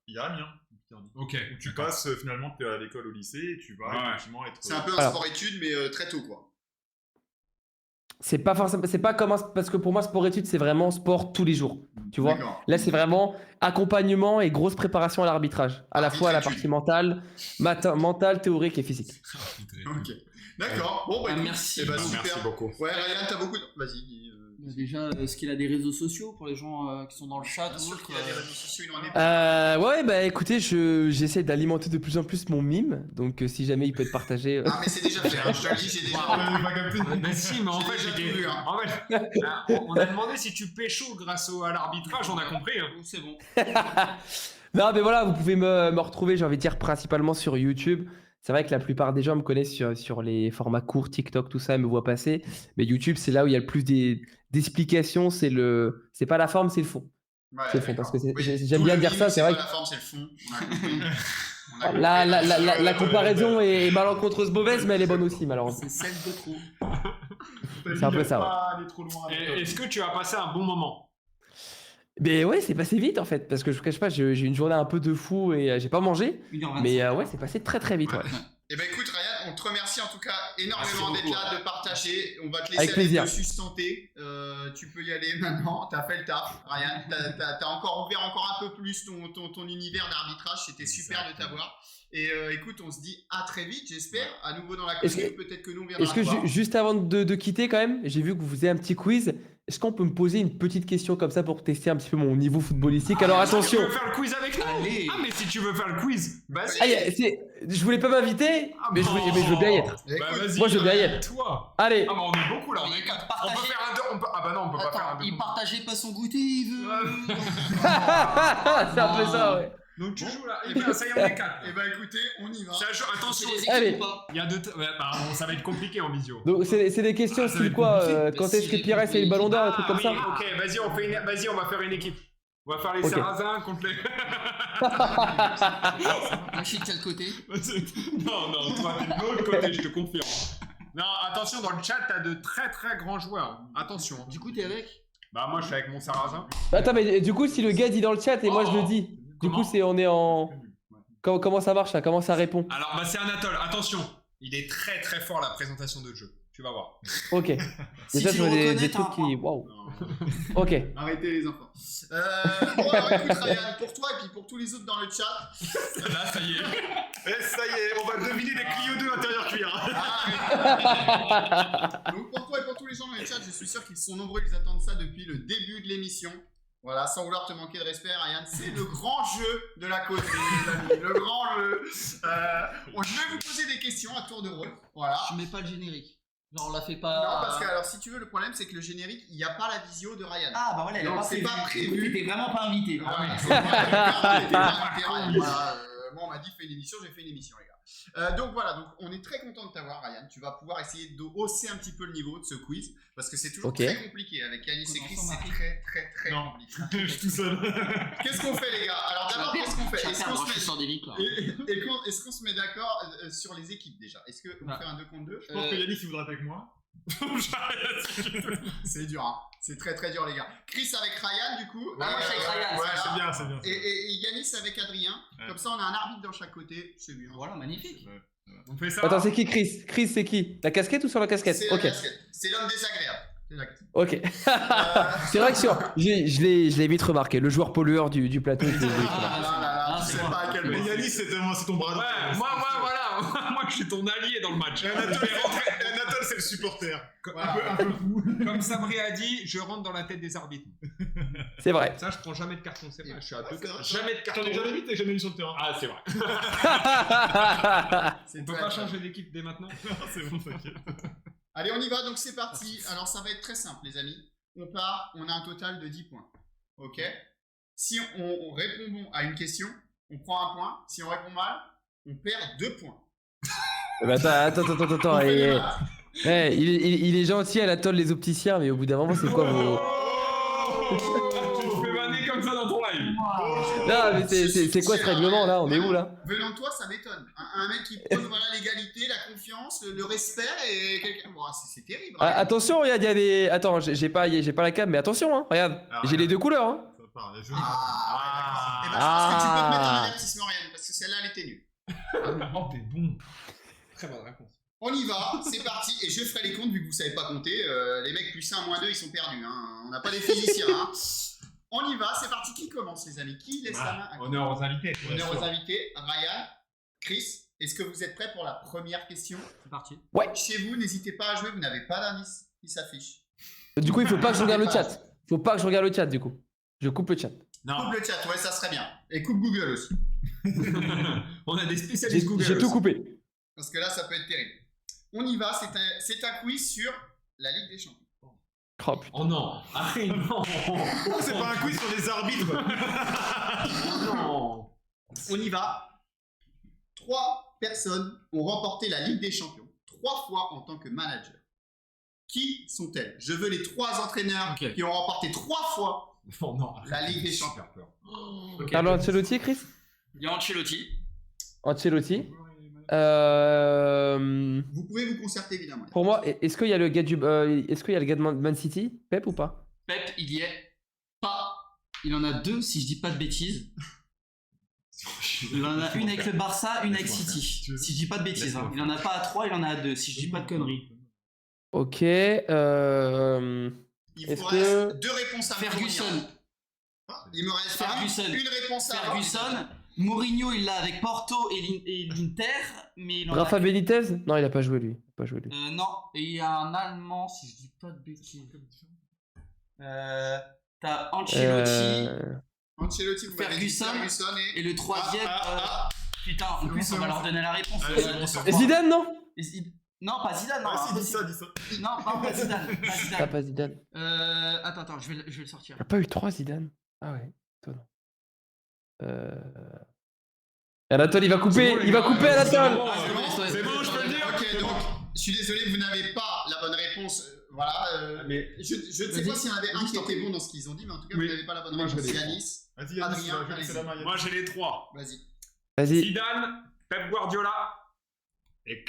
S4: il y a Amiens.
S3: Ok.
S4: Où tu passes, finalement, tu es à l'école, au lycée, et tu vas
S3: Ouais.
S4: effectivement être...
S2: C'est un peu un
S6: Alors.
S2: sport-études mais très tôt quoi.
S6: C'est pas forcément, c'est pas comme parce que pour moi, sport-études, c'est vraiment sport tous les jours. Tu vois?
S2: D'accord.
S6: Là, c'est vraiment accompagnement et grosse préparation à l'arbitrage. À la fois la
S2: Arbitre-études.
S6: partie mentale, théorique et physique.
S2: Ok. D'accord. Bon bah écoute,
S5: Merci.
S2: eh ben,
S3: Merci
S2: super.
S3: beaucoup.
S2: Ouais Ryan, t'as beaucoup de... Vas-y. dis,
S5: Déjà, est-ce qu'il a des réseaux sociaux pour les gens qui sont dans le chat
S2: Bien
S5: ou
S2: sûr
S5: autre,
S2: qu'il a des réseaux sociaux, il en est...
S6: Ouais, bah écoutez, j'essaie d'alimenter de plus en plus mon mime. Donc, si jamais il peut être partagé.
S2: Ah mais c'est déjà fait, hein. Je te le dis, j'ai déjà...
S3: Mais si, mais en
S2: J'ai
S3: fait,
S2: déjà
S3: j'étais-
S2: tout vu, hein.
S3: en fait, on a demandé si tu pécho grâce à l'arbitrage, on a compris. Hein.
S5: C'est bon.
S6: Non, mais voilà, vous pouvez me retrouver, j'ai envie de dire, principalement sur YouTube. C'est vrai que la plupart des gens me connaissent sur les formats courts, TikTok, tout ça, me voient passer. Mais YouTube, c'est là où il y a le plus d'explications. C'est pas la forme, c'est le fond.
S2: Ouais,
S6: C'est le fond, parce que
S2: d'accord.
S6: j'aime
S2: Tout
S6: bien
S2: le
S6: dire
S2: mime,
S6: ça, c'est vrai
S2: pas la forme, c'est le fond. On a compris. On a compris.
S6: La comparaison est malencontreuse mauvaise, mais elle est bonne aussi, malheureusement.
S5: C'est celle de trop.
S6: C'est un peu ça, ouais.
S4: Pas aller trop loin.
S3: Et est-ce que tu as passé un bon moment?
S6: Mais ouais, c'est passé vite en fait, parce que je vous cache pas, j'ai eu une journée un peu de fou et j'ai pas mangé.
S5: 1h25.
S6: Mais ouais, c'est passé très très vite. Ouais.
S2: Eh ben écoute Ryan, on te remercie en tout cas énormément
S5: Merci
S2: d'être
S5: beaucoup.
S2: là, de partager. On va te laisser
S6: Avec plaisir.
S2: te sustenter. Tu peux y aller maintenant. T'as fait le taf, Ryan. T'as encore ouvert encore un peu plus ton univers d'arbitrage. C'était super de t'avoir. Et écoute, on se dit à très vite, j'espère. À nouveau dans la
S6: Est-ce
S2: commune.
S6: que-
S2: Peut-être que nous on viendra
S6: Est-ce que
S2: te voir.
S6: juste avant de quitter quand même, j'ai vu que vous faisiez un petit quiz. Est-ce qu'on peut me poser une petite question comme ça pour tester un petit peu mon niveau footballistique? Alors attention.
S3: Tu veux faire le quiz avec nous?
S5: Allez.
S3: Ah, mais si tu veux faire le quiz, vas-y.
S6: Ah, je voulais pas m'inviter,
S3: Ah,
S6: mais je veux bien y être.
S2: Écoute,
S3: Bah, vas-y,
S6: moi, je veux bien y être.
S3: Toi.
S6: Allez.
S3: Ah, bah, on est beaucoup là, on
S5: Mais
S3: est 4.
S5: partagez-
S3: On peut faire un 2. Ah, bah non, on peut pas faire un
S5: Attends,
S3: 2.
S5: il partageait pas son goûter, il veut.
S6: C'est un peu ça, ouais.
S3: Donc tu joues là. Et bien, ça y est, on est 4.
S2: eh ben écoutez, on y va.
S3: Attention,
S5: C'est les
S6: Allez.
S5: équipes ou pas?
S3: il y a deux. Ouais, bah, ça va être compliqué en visio.
S6: Donc c'est des questions
S3: Ah, ça va
S6: style
S3: être
S6: quoi
S3: compliqué.
S6: quand
S5: Mais
S6: est-ce
S5: si
S6: que
S5: les
S6: Pires a eu le ballon d'or, un truc comme ça?
S3: Ok, vas-y, on va faire une équipe. On va faire les
S6: Ok.
S3: Sarrasins contre les.
S5: Moi, je suis de quel côté?
S3: Non, toi, t'es de l'autre côté, je te confirme. Non, attention, dans le chat, t'as de très très grands joueurs. Attention.
S5: Du coup, t'es avec?
S3: Bah, moi, je suis avec mon Sarrasin.
S6: Attends, mais du coup, si le gars dit dans le chat et moi je le dis, du
S3: Comment
S6: coup, on est en. Comment ça marche là? Comment ça répond?
S3: Alors, bah, c'est Anatole. Attention, il est très très fort à la présentation de jeu. Tu vas voir.
S6: Ok.
S5: Si
S6: Déjà,
S5: tu
S6: je vois
S5: le
S6: des
S5: reconnais, t'as
S6: trucs
S5: un
S6: qui.
S5: point.
S6: Waouh.
S2: Non.
S6: Ok.
S2: Arrêtez les enfants. Bon, alors écoute, Ryan, pour toi et puis pour tous les autres dans le chat.
S3: Là, ça y est.
S4: Eh, ça y est, on va deviner des Clio 2 intérieur cuir.
S2: Donc pour toi et pour tous les gens dans le chat, je suis sûr qu'ils sont nombreux, ils attendent ça depuis le début de l'émission. Voilà, sans vouloir te manquer de respect, Ryan, c'est le grand jeu de la côte, les amis, le grand jeu. Bon, je vais vous poser des questions à tour de rôle. Voilà.
S5: Je mets pas le générique. Genre, on la fait
S2: Non,
S5: pas.
S2: parce que alors si tu veux, le problème c'est que le générique, il n'y a pas la visio de Ryan.
S5: Ah, bah voilà, elle est
S2: Donc,
S5: pas
S2: c'est
S5: prévue.
S2: pas prévu.
S5: T'étais vraiment pas invité.
S2: Voilà, c'est pas- t'es pas invité, Ryan. Voilà, moi on m'a dit fais une émission, j'ai fait une émission, les gars. Donc voilà, donc on est très content de t'avoir, Ryan. Tu vas pouvoir essayer de hausser un petit peu le niveau de ce quiz parce que c'est toujours
S6: Ok.
S2: très compliqué avec Yanis et Chris, c'est très
S4: Non.
S2: compliqué.
S4: Je suis tout seul.
S2: Qu'est-ce qu'on fait, les gars? Alors d'abord, qu'est-ce qu'on fait?
S5: Je vais
S2: Est-ce
S5: perdre,
S2: qu'on
S5: je suis
S2: se
S5: sur des liques là.
S2: met... est-ce qu'on se met d'accord sur les équipes déjà? Est-ce qu'on
S5: Ah.
S2: fait un 2 contre 2?
S4: Je pense que Yannick, il voudra être avec moi.
S2: C'est dur, hein. C'est très dur, les gars. Chris avec Ryan, du coup.
S5: moi, je suis avec Ryan,
S2: voilà.
S4: C'est bien, c'est bien.
S2: Et Yanis avec Adrien.
S4: Ouais.
S2: Comme ça, on a un arbitre dans chaque côté. C'est bien.
S5: Voilà, magnifique.
S3: On fait ça.
S6: Attends, c'est qui Chris? Chris, c'est qui? La casquette ou sur la casquette?
S2: C'est la
S6: Ok.
S2: casquette. C'est l'homme désagréable. C'est la casquette.
S6: Ok. C'est vrai que je l'ai vite remarqué. Le joueur pollueur du plateau. je l'ai vite remarqué.
S2: Ah là là,
S5: Ah,
S2: tu
S5: c'est
S2: sais
S5: bon.
S2: pas à quel
S4: Mais
S2: point.
S4: Yannick, c'est ton bras droit.
S3: Ouais, moi, voilà. Moi, je suis ton allié dans le match.
S4: Anatole, c'est le supporter.
S2: Voilà.
S4: Un peu fou.
S3: Comme Sabri a dit, je rentre dans la tête des arbitres.
S6: C'est vrai.
S3: Ça, je prends jamais de carton, c'est vrai. Je suis à deux
S2: c'est vrai.
S3: jamais de carton.
S4: J'en ai jamais vu, t'es jamais vu sur le terrain.
S3: Ah, c'est vrai.
S2: C'est
S3: On peut
S2: très
S3: pas
S2: bien.
S3: changer d'équipe dès maintenant.
S4: C'est bon, t'inquiète.
S2: Allez, on y va, donc c'est parti. Alors, ça va être très simple, les amis. On part, on a un total de 10 points. Ok? Si on répond bon à une question, on prend un point. Si on répond mal, on perd 2 points.
S6: Bah, attends.
S2: On fait des maths.
S6: Il est gentil à la tolle les opticiens, mais au bout d'un moment, c'est quoi vos.
S3: Tu te fais vanner comme ça dans ton live.
S6: Non, mais c'est quoi ce règlement là? On est où là?
S2: Venant de toi, ça m'étonne. Un mec qui prône voilà, l'égalité, la confiance, le respect et quelqu'un. Bon, c'est terrible.
S6: Ah, attention, regarde, il y a des. Attends, j'ai pas la cam, mais attention, hein, regarde.
S4: Ah,
S6: J'ai
S4: regarde.
S6: les deux couleurs, hein.
S4: Ça part, il y a joli.
S2: Eh ben, je pense que tu peux te mettre un avertissement, Ryan, parce que celle-là, elle était nulle.
S3: Oh, t'es bon. Très bonne réponse.
S2: On y va, c'est parti. Et je ferai les comptes vu que vous savez pas compter. Les mecs plus 1, moins 2, ils sont perdus. Hein. On n'a pas des physiciens. Hein. On y va, c'est parti. Qui commence, les amis? Qui laisse la main à qui?
S3: Honneur aux invités.
S2: Honneur aux invités. Ryan, Chris, est-ce que vous êtes prêts pour la première question?
S5: C'est parti.
S2: Chez vous, n'hésitez pas à jouer, vous n'avez pas d'indice qui s'affiche.
S6: Du coup, il faut pas que je regarde le chat. Faut pas que je regarde le chat, du coup. Je coupe le chat.
S2: Coupe le chat, ouais, ça serait bien. Et coupe Google aussi.
S3: On a des spécialistes Google.
S6: J'ai tout
S3: aussi.
S6: coupé.
S2: Parce que là, ça peut être terrible. On y va, c'est un quiz sur la Ligue des Champions.
S6: Oh putain.
S3: Oh non. Arrête, non.
S4: Oh, c'est pas un quiz sur les arbitres.
S3: Non.
S2: On y va. 3 personnes ont remporté la Ligue des Champions 3 fois en tant que manager. Qui sont-elles? Je veux les 3 entraîneurs
S3: Ok.
S2: qui ont remporté 3 fois
S3: Oh non.
S2: la Ligue des Champions.
S3: Ok.
S6: Carlo Ancelotti, Chris?
S5: Il y a Ancelotti.
S6: Ancelotti.
S2: Vous pouvez vous concerter évidemment.
S6: Pour moi, est-ce qu'il y a le gars de Man City, Pep ou pas?
S5: Pep, il y est pas. Il en a 2, si je dis pas de bêtises. Il en a une avec le Barça, une avec City. Si je dis pas de bêtises. Hein. Il en a pas à 3, il en a à 2, si je dis pas de conneries.
S6: Ok.
S2: Il
S6: Est-ce
S2: vous
S6: que-
S2: reste 2 réponses à me fournir.
S5: Ferguson.
S2: Il me reste
S5: Ferguson.
S2: une réponse à
S5: Ferguson. Mourinho, il l'a avec Porto et l'Inter. Mais il en
S6: Rafa
S5: a...
S6: Benitez? Non, il a pas joué lui.
S5: non, et il y a un Allemand, si je dis pas de bêtises. T'as Ancelotti.
S2: Ancelotti, vous m'avez dit
S5: Ferguson.
S2: Ferguson et...
S5: Et le troisième. Putain, en plus, on va leur donner la réponse.
S4: Allez, c'est bon, c'est
S6: Et Zidane, non?
S5: Non, pas Zidane, non.
S4: Ah si, dis
S5: impossible.
S4: ça.
S5: Non, pas Zidane. Pas
S6: Ah,
S5: Zidane.
S6: pas Zidane.
S5: Attends, je vais le sortir.
S6: Il n'y a pas eu 3 Zidane. Ah ouais, étonnant. Anatole, il va couper, il va couper Anatole.
S3: bon,
S2: c'est bon,
S3: je peux le dire.
S2: Ok, donc, je suis désolé, vous n'avez pas la bonne réponse. Voilà.
S3: Mais
S2: Je ne sais pas s'il y en avait un qui était bon dans ce qu'ils ont dit, mais en tout cas,
S3: Oui.
S2: vous n'avez pas la bonne
S3: Moi, je
S2: réponse.
S3: l'ai.
S2: Yanis,
S4: Vas-y,
S2: Adrien,
S4: Yannick, je vais laisser la main.
S3: moi j'ai les 3.
S2: vas-y.
S6: Vas-y.
S3: Zidane, Pep Guardiola et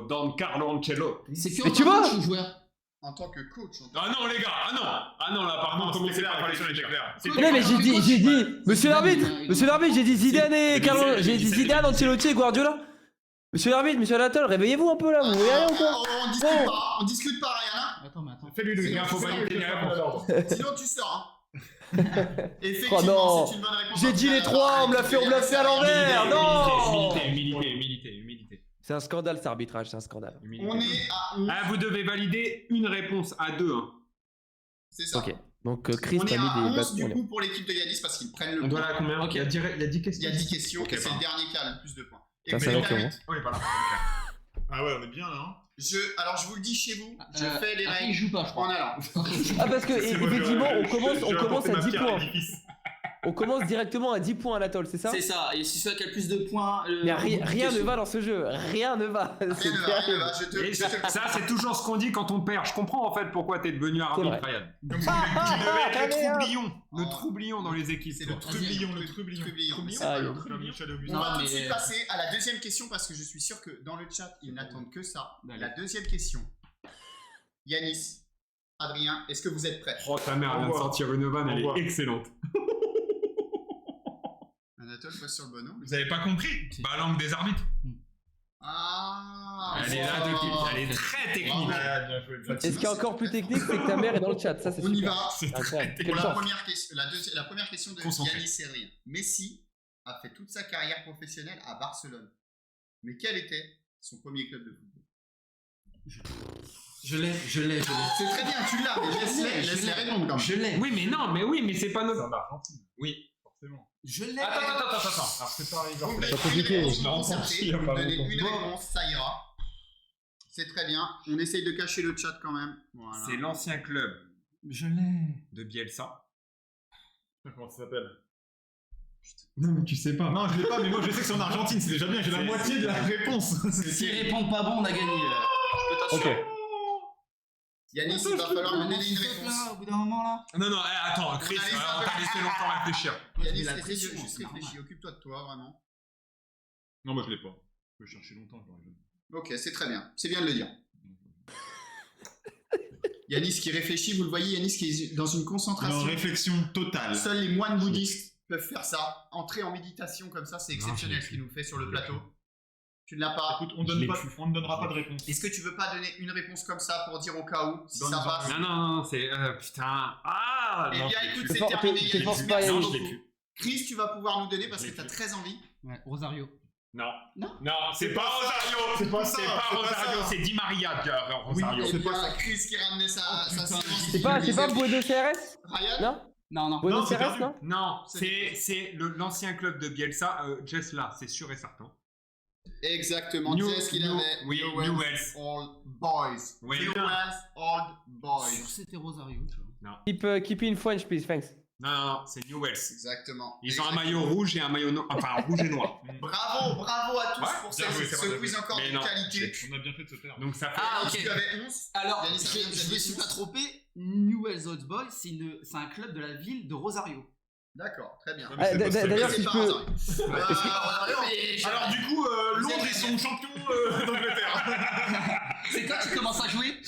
S3: Don Carlo Ancelotti.
S5: C'est que
S6: Mais tu vois
S5: ou joueur.
S2: En tant que coach.
S3: Ah non les gars, ah non là par
S4: Non,
S3: contre
S4: c'était
S3: commencez
S4: clair,
S3: pas par les
S4: c'était
S3: choses
S4: clair.
S3: C'est
S6: Non mais j'ai dit, monsieur l'arbitre, j'ai dit Zidane et Carlo, j'ai dit Zidane, Ancelotti et Guardiola. Monsieur l'arbitre, monsieur Anatole, réveillez-vous un peu là, vous voulez aller ou quoi?
S2: On discute pas, rien.
S5: Attends, mais attends.
S4: Fais-lui le
S2: C'est
S4: gars,
S2: bon,
S4: faut
S2: c'est
S4: valider
S2: bon,
S4: les
S2: c'est
S4: réponses d'ordre.
S2: Sinon, tu sors. Hein.
S6: Oh
S2: Effectivement,
S6: non.
S2: c'est une bonne réponse.
S6: J'ai dit les trois, on me l'a fait à l'envers. Non.
S3: Humilité.
S6: C'est un scandale cet arbitrage, c'est un scandale.
S2: On est à 11.
S3: Ah, vous devez valider une réponse à 2. Hein.
S2: C'est ça.
S6: Ok. Donc Chris
S2: On est
S6: a mis
S2: à
S6: des
S2: 11
S6: bâtons.
S2: du coup pour l'équipe de Yanis parce qu'ils prennent le
S3: On doit
S2: point.
S3: la combien?
S5: Ok.
S3: Il y a 10
S2: Il y
S3: questions.
S2: a 10 questions
S3: Ok,
S2: et c'est le
S3: pardon.
S2: dernier qui a le plus de points. Et
S6: Ça,
S2: vous
S6: ça va
S2: êtes
S6: comment
S2: prêts?
S3: Oui, voilà.
S4: Ah ouais, on est bien là. Hein.
S2: Alors je vous le dis chez vous, je fais les
S5: Après, il
S2: règles
S5: joue pas, je
S2: en
S5: crois.
S2: allant.
S6: Ah parce que effectivement on commence à 10 points.
S4: l'édifice.
S6: On commence directement à 10 points Anatole, c'est ça?
S5: C'est ça, et si celui qui a le plus de points.
S6: Mais rien ne va dans ce jeu, rien ne va.
S2: Rien
S6: C'est
S2: ne va,
S6: terrible.
S3: Et ça, c'est toujours ce qu'on dit quand on perd. Je comprends en fait pourquoi t'es devenu arbitre,
S6: vrai.
S3: Ryan.
S2: Comme vous
S3: Tu devais être
S6: Allez, hop.
S3: le
S2: Oh.
S3: troublion dans les équipes.
S2: C'est
S3: toi.
S2: le
S4: Trublion.
S2: trublion.
S6: Ah,
S2: C'est
S6: oui.
S2: pas
S4: Comme Michel
S2: On
S4: Aubusson.
S2: va
S5: Non,
S2: tout de
S5: mais-
S2: suite passer à la deuxième question parce que je suis sûr que dans le chat, ils n'attendent que ça.
S5: Allez.
S2: La deuxième question. Yanis, Adrien, est-ce que vous êtes prêts?
S3: Oh, ta mère vient de sortir une vanne, elle
S4: Envoie.
S3: est excellente.
S2: Anatole passe sur le bonhomme.
S3: Vous avez pas compris? Bah, langue des arbitres.
S2: Ah,
S3: Elle est là depuis. Elle est très technique.
S2: Bravo.
S4: Bien joué.
S6: Et ce qui est encore plus technique, c'est que ta mère est dans le chat, ça c'est
S2: On y
S6: super.
S2: va.
S3: C'est
S6: Incroyable.
S3: très
S6: Quelle
S2: Pour la
S6: chance.
S2: première question, la première question de
S3: Concentré.
S2: Yanis et Adrien. Messi a fait toute sa carrière professionnelle à Barcelone. Mais quel était son premier club de football?
S5: Je l'ai.
S2: C'est très bien, tu l'as, mais laisse-les répondre quand même.
S5: Je l'ai.
S3: Oui, mais c'est pas
S4: C'est
S3: notre.
S4: en Argentine,
S3: Oui.
S4: forcément.
S5: Je l'ai.
S3: Attends.
S4: Alors c'est pas River
S2: Vous
S4: Plate.
S2: mettez
S6: compliqué.
S2: une réponse,
S4: Je
S2: vous
S4: l'ai entendu
S2: concertez,
S4: il y a
S2: vous
S4: pas
S2: donnez
S4: longtemps.
S2: une réponse, ça ira. C'est très bien. On essaye de cacher le chat quand même. Voilà.
S3: C'est l'ancien club
S5: Je l'ai.
S3: de Bielsa.
S4: Comment ça s'appelle?
S3: Non, mais tu sais pas.
S4: Non, je l'ai pas, mais moi je sais que c'est en Argentine, c'est déjà bien, j'ai la
S3: C'est-
S4: moitié de la réponse.
S5: S'ils répondent pas bon, on a gagné.
S6: Ok.
S2: Yanis, il va falloir me donner une
S5: Stop,
S2: réponse.
S5: là, au bout d'un moment là.
S3: Non, attends, Chris,
S2: On a laissé
S3: on t'a laissé longtemps réfléchir.
S2: Yanis,
S5: la
S2: essaye
S5: pression,
S2: de juste
S5: c'est normal.
S2: réfléchir. Occupe-toi de toi, vraiment.
S4: Non, moi je l'ai pas. Je vais chercher longtemps, je l'aurais jamais.
S2: Ok, c'est très bien. C'est bien de le dire. Yanis qui réfléchit, vous le voyez, Yanis qui est dans une
S4: En
S2: concentration.
S4: réflexion totale.
S2: Seuls les moines bouddhistes peuvent faire ça. Entrer en méditation comme ça, c'est exceptionnel ce qu'il nous fait sur le plateau. Tu ne l'as pas.
S4: Écoute, on
S3: Je l'ai
S4: ne donnera pas de réponse.
S2: Est-ce que tu veux pas donner une réponse comme ça pour dire au cas où si ça
S4: Donne-en
S2: passe?
S3: Non, c'est. Putain. Ah
S2: Eh
S3: non,
S2: bien,
S3: je l'ai
S2: écoute,
S3: plus.
S2: c'est
S6: Te
S2: terminé.
S6: te
S2: Yanis.
S6: force pas,
S2: Merci
S3: Non,
S6: Yanis.
S3: je l'ai
S2: beaucoup.
S3: plus.
S2: Chris, tu vas pouvoir nous donner parce que
S3: Je
S2: tu as
S3: l'ai
S2: très envie.
S5: Ouais, Rosario.
S3: Non,
S5: Non.
S3: c'est pas
S4: pas ça.
S3: Rosario.
S4: C'est pas ça,
S3: C'est pas
S4: c'est pas
S3: Rosario,
S4: ça.
S3: c'est Di Maria qui a Rosario.
S2: Eh
S4: c'est pas
S2: bien,
S4: ça.
S2: Chris qui ramenait sa
S5: putain,
S2: séance.
S6: C'est pas Buenos Aires?
S2: Ryan?
S6: Non?
S5: Non.
S6: Buenos
S4: c'est
S6: Aires,
S4: perdu.
S6: non?
S3: Non, c'est l'ancien club de Bielsa, Jesla, c'est sûr et certain.
S2: Exactement. Jess qu'il avait.
S3: Oui,
S2: Newell's
S3: Newell's.
S2: Old Boys.
S3: Oui,
S2: Newell's Old Boys.
S5: Sûr, c'était Rosario. tu vois.
S6: Keep in French, please, thanks.
S3: Non, c'est Newell's.
S2: Exactement.
S3: Ils ont un maillot rouge et un maillot noir, enfin un rouge et noir.
S2: Bravo à tous
S3: Ouais,
S2: pour
S3: bien joué, c'est
S2: ce
S3: vrai,
S2: quiz
S3: bien
S2: encore
S3: joué.
S2: de
S3: Mais non,
S2: qualité.
S4: On a bien fait de se perdre.
S3: Donc ça fait.
S5: Ah,
S2: Yanis,
S5: ok.
S2: tu avais 11.
S5: Alors,
S2: Yanis,
S5: je
S2: Adrien, vous
S5: me
S2: aviez
S5: suis
S2: 12.
S5: pas trompé. Newell's Old Boys, c'est un club de la ville de Rosario.
S2: D'accord, très bien.
S4: Ouais, mais c'est pas ça.
S6: D'ailleurs,
S2: Mais
S6: si
S2: c'est
S6: je
S2: pas
S6: peux.
S2: Rosario.
S4: Alors du coup, Londres ils sont champions d'Angleterre.
S5: C'est quand tu commences à jouer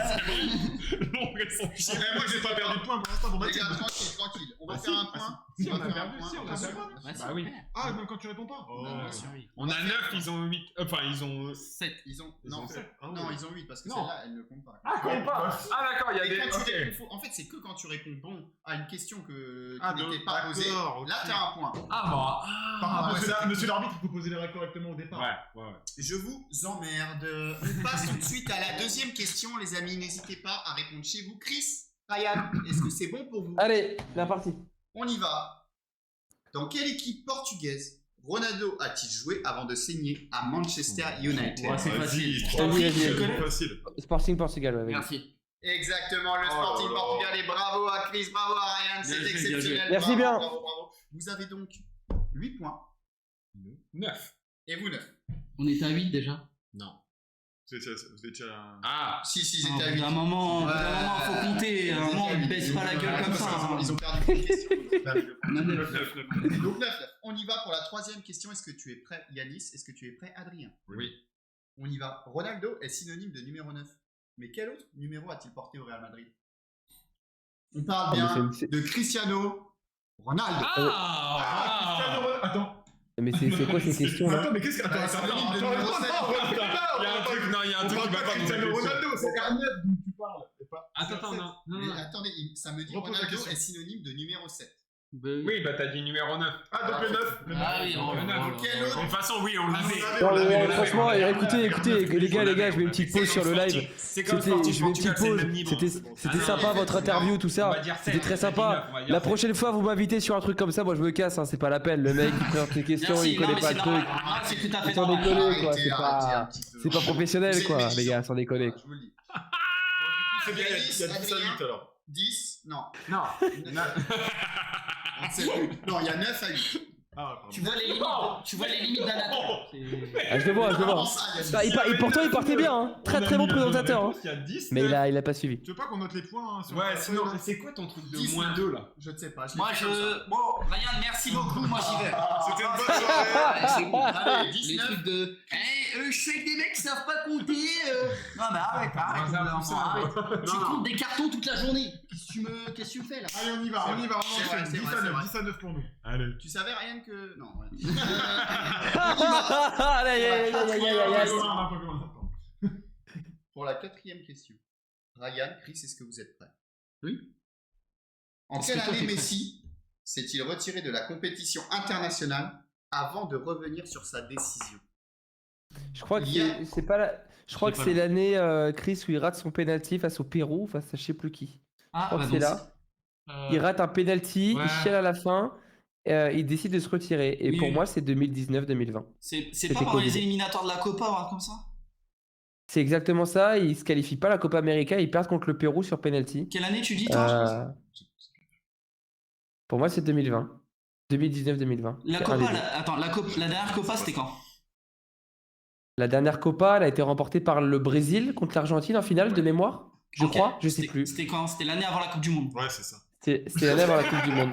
S4: Londres ils sont champions. Moi j'ai pas perdu de points pour l'instant pour ma
S2: Les
S4: team.
S2: gars, tranquille. On va
S4: Ah,
S2: faire
S4: si.
S2: un point.
S4: Si,
S2: On
S4: on
S2: va
S4: a
S2: faire un
S4: perdu,
S2: point.
S4: si, on a
S2: Bien sûr.
S4: perdu.
S5: Ouais,
S3: Bah oui.
S4: Ah, même quand tu réponds pas. Oh.
S2: Bien sûr.
S3: On a 9, ils ont 8. Enfin, ils ont.
S5: 7.
S2: Ils ont.
S4: Ils
S2: Non,
S4: ont sept. Ah,
S2: non,
S4: ouais.
S2: ils ont 8 parce que
S3: Non.
S2: celle-là, elle ne compte pas.
S3: Ah, compte pas. Ah, d'accord, il y a
S2: Et
S3: des.
S2: quand tu
S3: Ok.
S2: réponds faux, en fait, c'est que quand tu réponds bon à une question qui
S4: Ah,
S2: n'était pas posée,
S4: d'accord, ok.
S2: là, tu as un point.
S3: Ah, bon.
S4: Par contre,
S2: ouais,
S4: monsieur l'arbitre, il faut poser les règles correctement au départ.
S3: Ouais.
S2: Je vous emmerde. On passe tout de suite à la deuxième question, les amis. N'hésitez pas à répondre chez vous. Chris, Ryan, est-ce que c'est bon pour vous?
S6: Allez, la partie.
S2: On y va. Dans quelle équipe portugaise Ronaldo a-t-il joué avant de signer à Manchester United?
S5: Ouais, c'est
S4: Vas-y,
S5: facile.
S6: Vas-y.
S4: c'est facile.
S6: Sporting Portugal, ouais. vas-y.
S5: Merci.
S2: Exactement, le
S4: Oh
S2: Sporting
S4: là là.
S2: Portugal. Et bravo à Chris, bravo à Ryan, c'est
S5: Bien joué, bien joué.
S2: exceptionnel.
S6: Merci
S2: Bravo,
S6: bien.
S2: bravo. Vous avez donc 8 points
S3: 9.
S2: et vous 9.
S5: On était à 8 déjà.
S3: Non.
S4: Vous étiez à...
S3: Ah.
S2: Si,
S5: Ah,
S2: c'était à
S5: au bout
S2: 8.
S5: d'un moment, faut compter. À un moment, on baisse pas la gueule comme ça. hein.
S2: Ils ont perdu une question.
S5: On a 9.
S4: 9.
S2: Donc 9. On y va pour la troisième question. Est-ce que tu es prêt, Yanis? Est-ce que tu es prêt, Adrien?
S3: Oui.
S2: On y va. Ronaldo est synonyme de numéro 9. Mais quel autre numéro a-t-il porté au Real Madrid? On parle
S6: Ah, mais
S2: bien
S6: c'est-
S2: de Cristiano Ronaldo.
S3: Ah.
S4: Attends.
S6: Mais c'est quoi ces questions là?
S4: Attends, mais qu'est-ce que. Attends,
S2: Bah,
S4: attends,
S2: c'est le
S4: attends,
S2: numéro
S4: attends,
S2: sept.
S4: attends,
S3: Il y a un truc, non, il y a un
S4: on
S3: truc qui
S4: parle
S3: va
S4: pas
S3: pas
S4: de
S3: dans la
S4: Cristiano
S3: question.
S4: Ronaldo, c'est Arnett dont tu parles. et pas
S3: Attends,
S4: CR7.
S3: non.
S2: Mais attendez, ça me dit
S4: Repose la
S2: Ronaldo
S4: question.
S2: est synonyme de numéro 7.
S3: Oui, bah t'as dit numéro 9.
S4: Ah, donc le 9.
S5: Ah oui, on
S3: Le neuf.
S2: Quel autre
S3: De toute façon, oui, on l'avait.
S6: Non, mais,
S4: l'avait,
S6: franchement,
S4: on l'avait.
S6: écoutez, les gars, je mets une petite pause sur le live.
S3: C'est comme
S6: C'était,
S3: sportif
S6: je mets une petite
S3: Portugal, c'est le
S6: pause.
S3: même niveau.
S6: C'était
S3: Ah,
S6: sympa
S2: non,
S6: votre
S2: mais
S6: interview, tout
S3: On
S6: ça.
S3: va dire
S6: C'était
S3: 7,
S6: très
S3: on va
S6: sympa.
S3: dire 9, on va dire
S6: La
S3: 7.
S6: prochaine fois, vous m'invitez sur un truc comme ça, moi je me casse, hein, c'est pas la peine. Le mec, il présente les questions,
S5: Merci,
S6: il connaît
S5: non,
S6: pas
S5: mais
S6: le
S5: c'est
S6: truc.
S5: normal. C'est tout à fait
S6: Sans
S5: normal.
S6: déconner, quoi.
S2: Arrêtez, arrêtez un petit peu.
S6: C'est pas professionnel,
S2: Vous êtes
S6: quoi, les
S2: méchants.
S6: gars, sans déconner.
S2: Je vous le dis.
S4: C'est bien, il y a 10 à
S2: Adrien.
S4: 8 alors.
S2: 10 Non.
S3: Non.
S2: On ne sait plus. Non, il y a 9 à 8.
S4: Ah, pardon.
S5: Tu vois les limites d'un acteur.
S6: Ah, je le vois.
S2: Comment ça, il y a 10?
S6: Ah, pourtant, il partait bien, hein. Très bon présentateur. Hein.
S3: Il y a 10.
S6: Mais il a pas suivi.
S4: Tu veux pas qu'on note les points hein, sur
S3: Ouais,
S4: la
S3: sinon,
S4: feuille, là
S3: c'est quoi ton truc de
S2: 10,
S3: moins 2 là?
S2: Je ne sais pas.
S5: Moi Bon, Ryan, merci beaucoup, moi j'y vais.
S4: C'était une bonne soirée.
S5: Ouais, c'est bon.
S2: Allez,
S5: Les
S2: 19.
S5: trucs de. Je sais que des mecs qui savent pas compter. Non, mais arrête. Tu comptes des cartons toute la journée. Qu'est-ce que tu me fais là?
S4: Allez, on y va, on
S2: C'est
S4: enchaîne.
S2: vrai,
S4: 10
S2: c'est
S4: à 9,
S2: vrai.
S4: 10 à 9 pour nous.
S3: Allez.
S2: Tu savais rien que. Non, ouais.
S6: Aïe.
S2: Pour la 4e question. Ryan, Chris, est-ce que vous êtes prêts?
S5: Oui.
S2: En
S5: Est-ce
S2: quelle
S5: que toi,
S2: année
S5: t'es prêt?
S2: Messi s'est-il retiré de la compétition internationale avant de revenir sur sa décision?
S6: Je crois que
S2: Il y a-
S6: c'est pas la. Je crois
S5: sais
S6: que
S5: pas
S6: c'est l'année Chris où il rate son penalty face au Pérou, face à je sais plus qui.
S5: Ah,
S6: Je crois que c'est là. Il rate un penalty,
S3: Ouais.
S6: il chiale à la fin, il décide de se retirer. Et
S5: Oui,
S6: pour
S5: oui.
S6: moi, c'est 2019-2020.
S5: C'est
S6: C'était
S5: pas pendant les
S6: Covid.
S5: éliminatoires de la Copa ou un truc comme ça?
S6: C'est exactement ça. Il se qualifie pas à la Copa América, il perd contre le Pérou sur penalty.
S5: Quelle année tu dis, toi?
S6: Pour moi, c'est 2020. 2019-2020.
S5: La
S6: C'est un
S5: Copa,
S6: des deux.
S5: attends, la dernière Copa, c'était quand?
S6: La dernière Copa, elle a été remportée par le Brésil contre l'Argentine en finale de mémoire, je
S5: Ok.
S6: crois, je sais
S5: C'était-
S6: plus.
S5: C'était quand? C'était l'année avant la Coupe du Monde.
S4: Ouais, c'est ça.
S6: C'était l'année avant la Coupe du Monde.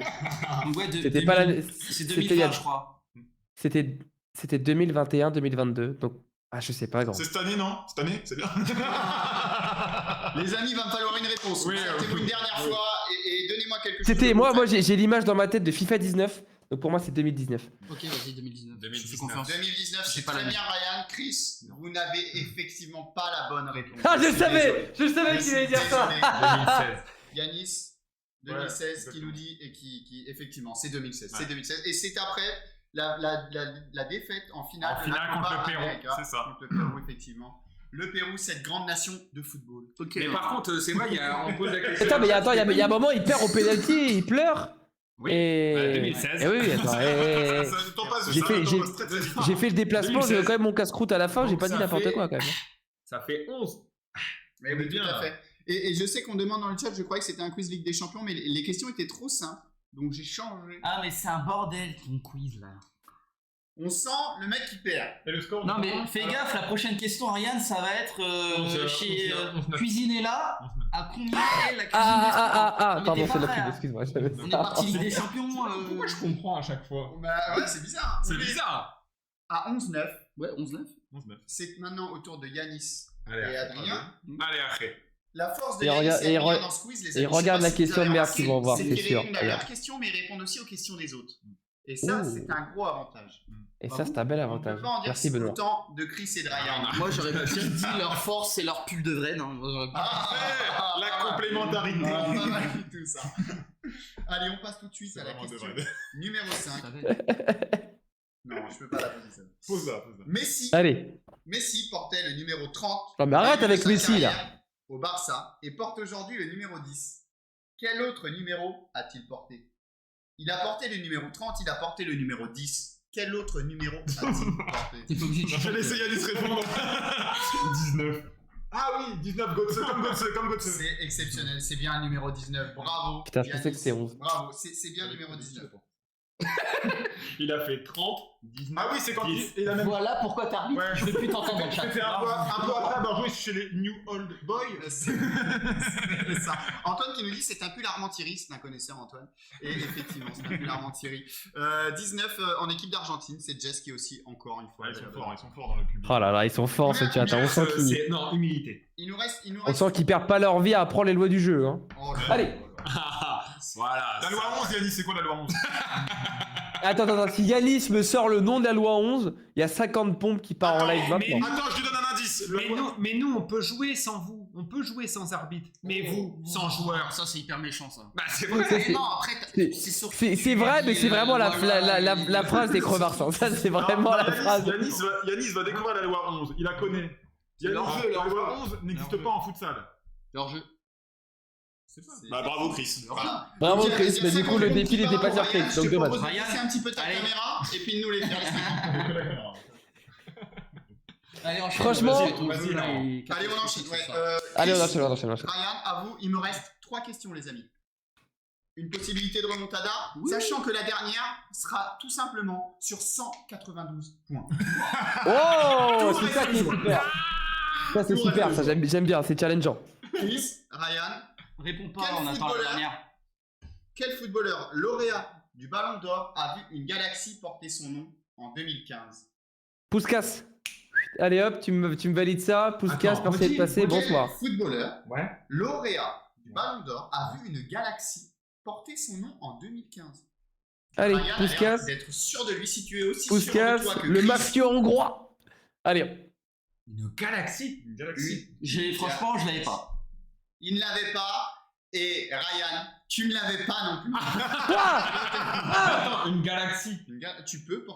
S5: Donc, ouais,
S6: C'était pas l'année.
S5: C'est
S6: c'était
S5: 2020,
S6: il y a-
S5: je crois.
S6: C'était 2021-2022. Donc, je sais pas, grand.
S4: C'est cette année, non? Cette année, c'est bien.
S2: Les amis, il va me falloir une réponse.
S3: Oui,
S2: Arrêtez-vous une dernière fois et donnez-moi quelque chose.
S6: C'était
S2: de
S6: moi,
S2: concret.
S6: j'ai l'image dans ma tête de FIFA 19. Donc pour moi, c'est 2019.
S5: Ok, vas-y, 2019.
S3: 2019.
S5: Je te fais confiance.
S2: 2019,
S5: J'ai
S2: c'est
S5: pas
S2: très
S5: l'année.
S2: bien, Ryan. Chris, vous n'avez effectivement pas la bonne réponse.
S6: Ah, je
S2: suis désolé.
S6: savais qu'il allait dire ça.
S2: Désolé.
S3: 2016.
S2: Yanis, 2016, qui nous dit, et qui effectivement, c'est 2016.
S4: Ouais.
S2: C'est 2016. Et c'est après la défaite en finale,
S3: En
S2: de la
S3: finale
S2: Copa
S3: contre le Pérou,
S2: América.
S4: c'est ça.
S2: Contre le Pérou, effectivement. Le Pérou, cette grande nation de football.
S5: Ok.
S3: Mais par contre, c'est vrai, on pose la question.
S6: Attends, mais attends, il y a un moment, il perd au penalty, il pleure.
S3: Oui.
S6: Et...
S3: Ouais, 2016.
S6: Eh oui, attends.
S4: Ça t'en passe,
S6: J'ai
S4: ça
S6: fait-
S4: t'en
S6: j'ai-
S4: passe très, très bien.
S6: J'ai fait le déplacement, j'ai
S3: 2016.
S6: quand même mon casse-croûte à la fin, j'ai
S3: Donc
S6: pas dit
S3: ça
S6: n'importe
S3: fait-
S6: quoi quand même.
S3: Ça fait 11.
S2: Mais
S3: On est
S2: oui,
S3: bien,
S2: tout à
S3: là.
S2: fait. Et je sais qu'on demande dans le chat, je croyais que c'était un quiz Ligue des Champions, mais les questions étaient trop simples. Donc j'ai changé.
S5: Ah, mais c'est un bordel ton quiz là.
S2: On sent le mec qui perd.
S4: Et le score?
S5: Non,
S4: du
S5: mais
S4: coup,
S5: fais
S4: alors
S5: gaffe, la prochaine question, Ariane, ça va être chez
S3: 11-9.
S5: Cuisinella. À combien est la cuisine des champions?
S6: Pardon,
S5: t'es
S6: c'est
S5: pas
S6: la
S5: prêt,
S6: pub,
S5: hein.
S6: excuse-moi. j'avais
S5: On est
S6: ça.
S5: parti Ligue des Champions.
S3: Pourquoi je comprends à chaque fois?
S2: Bah ouais, c'est bizarre.
S3: C'est
S2: On est
S3: bizarre.
S2: À 11-9,
S5: Ouais, 11-9.
S4: 11-9.
S2: c'est maintenant au tour de Yanis
S3: Allez,
S2: et
S3: après.
S2: Adrien.
S3: Allez, après.
S2: La force de
S6: Et
S2: Yanis
S6: regarde-
S2: et
S6: et
S2: Adrien
S6: re-
S2: dans ce quiz, les
S6: et
S2: amis, je sais
S6: regarde
S2: pas
S6: la
S2: si
S6: question
S2: vous avez
S6: de merde
S2: remarqué,
S6: qu'ils vont voir,
S2: c'est
S6: c'est
S2: qu'ils
S6: sûr.
S2: répondent à
S6: Regarde.
S2: leurs questions, mais ils répondent aussi aux questions des autres. Et ça,
S6: Ouh.
S2: c'est un gros avantage.
S6: Et ça, c'est un bel
S2: On
S6: avantage.
S2: peut pas en dire
S6: Merci Benoît.
S2: autant de Chris et de Ryan.
S5: Moi, j'aurais peut-être dit leur force, c'est leur pull de vrai. Non, moi, j'aurais pas.
S4: La complémentarité.
S2: Ah, pas mal du tout ça. Allez, on passe tout de suite
S4: C'est
S2: à la
S4: vraiment de
S2: question
S4: vrai.
S2: numéro 5.
S5: savais.
S2: Non, je peux pas la poser ça.
S4: Pose-la, pose-la.
S2: Messi portait le numéro 30.
S6: Non, mais arrête
S2: au début
S6: avec
S2: de sa
S6: Messi, là.
S2: carrière Au Barça et porte aujourd'hui le numéro 10. Quel autre numéro a-t-il porté? Il a porté le numéro 30, il a porté le numéro 10. Quel autre numéro a-t-il porté?
S5: T'es pas obligé de
S4: Je vais laisser Yanis répondre.
S3: 19.
S4: Ah oui, 19, Götze, comme Götze.
S2: C'est exceptionnel, c'est bien le numéro 19. Bravo.
S6: Putain, je
S2: Yanis.
S6: pensais que c'était 11.
S2: Bravo, c'est bien le numéro 19.
S3: Il a fait 30, 19.
S4: Ah oui, c'est quand
S3: 10.
S4: il a même.
S5: Voilà pourquoi t'arbitres.
S4: Ouais.
S5: Je veux plus t'entendre dans le chat.
S4: C'était un peu après avoir joué chez les New Old Boys.
S2: C'est ça. Antoine qui nous dit c'est un pull Armand-Thierry, c'est un connaisseur Antoine. Et effectivement, c'est un pull Armand-Thierry. 19 en équipe d'Argentine, c'est Jess qui est aussi encore une fois.
S4: Ouais, ils sont forts dans le public.
S6: Oh là là, ils sont forts ce chat. Hein.
S3: Non, humilité.
S2: Il nous reste.
S6: On sent qu'ils perdent pas leur vie à apprendre les lois du jeu. Hein.
S2: Oh là là.
S6: Allez.
S3: Voilà.
S4: La loi 11, Yanis, c'est quoi la loi 11?
S6: Attends, si Yanis me sort le nom de la loi 11, il y a 50 pompes qui partent en live
S3: mais-
S6: maintenant.
S4: Attends, je lui donne un indice.
S3: Mais nous, on peut jouer sans vous. On peut jouer sans arbitre. Mais vous, sans joueur.
S5: Ça, c'est hyper méchant, ça.
S3: Bah, c'est
S6: Ça,
S3: vrai.
S6: c'est-
S5: Non, après,
S6: c'est-
S5: c'est sûr.
S6: C'est vrai, mais c'est vraiment la phrase des crevards. hein. Ça, c'est vraiment la phrase.
S4: Yanis va découvrir la loi 11. Il la connaît. Yanis,
S5: Leur-jeu,
S4: la loi
S5: leur-jeu.
S4: 11 n'existe
S5: Leur-jeu.
S4: pas en futsal.
S5: Leur jeu.
S4: Bah bravo Chris.
S2: Voilà.
S6: Bravo
S2: Donc, il y a-
S6: Chris,
S2: il y a
S6: mais du coup
S2: 50
S6: le défi
S2: pompes qui
S6: n'était pas
S2: partent,
S6: surpris,
S2: Ryan, je
S6: donc
S2: te
S6: dommage.
S2: propose de baisser un petit peu ta
S5: Allez.
S2: caméra et puis de nous les faire expliquer.
S5: Allez, enchaîne.
S6: Franchement-
S4: Vas-y, non.
S2: Allez, on enchaîne. Ouais,
S6: Allez, on
S2: Chris,
S6: enchaîne.
S2: Ryan, à vous, il me reste 3 questions, les amis. Une possibilité de remontada, sachant que la dernière sera tout simplement sur 192 points.
S6: Oh,
S2: Tout
S6: c'est ça qui est
S2: reste
S6: super. Ça c'est
S2: Tout
S6: super,
S2: reste
S6: ça j'aime bien, c'est challengeant.
S2: Chris, Ryan,
S5: Réponds pas,
S2: Quel
S5: on attend la
S2: footballeur
S5: dernière.
S2: quel footballeur lauréat du Ballon d'Or a vu une galaxie porter son nom en 2015?
S6: Puskas. Allez hop, tu me valides ça. Puskas,
S3: Attends,
S6: merci d'être passé,
S2: Quel
S6: bonsoir.
S2: footballeur
S3: Ouais.
S2: lauréat du Ballon d'Or a vu une galaxie porter son nom en 2015?
S6: Allez,
S2: Ryan a l'air
S6: Puskas,
S2: d'être sûr de lui si tu es aussi sûr
S6: Puskas,
S2: de toi que
S6: le
S2: Chris.
S6: mafieux hongrois. Allez,
S3: Une galaxie.
S4: Une galaxie.
S5: Franchement, je l'avais pas.
S2: Il ne l'avait pas. Et Ryan, tu ne l'avais pas non plus.
S3: Attends, une galaxie.
S2: Tu peux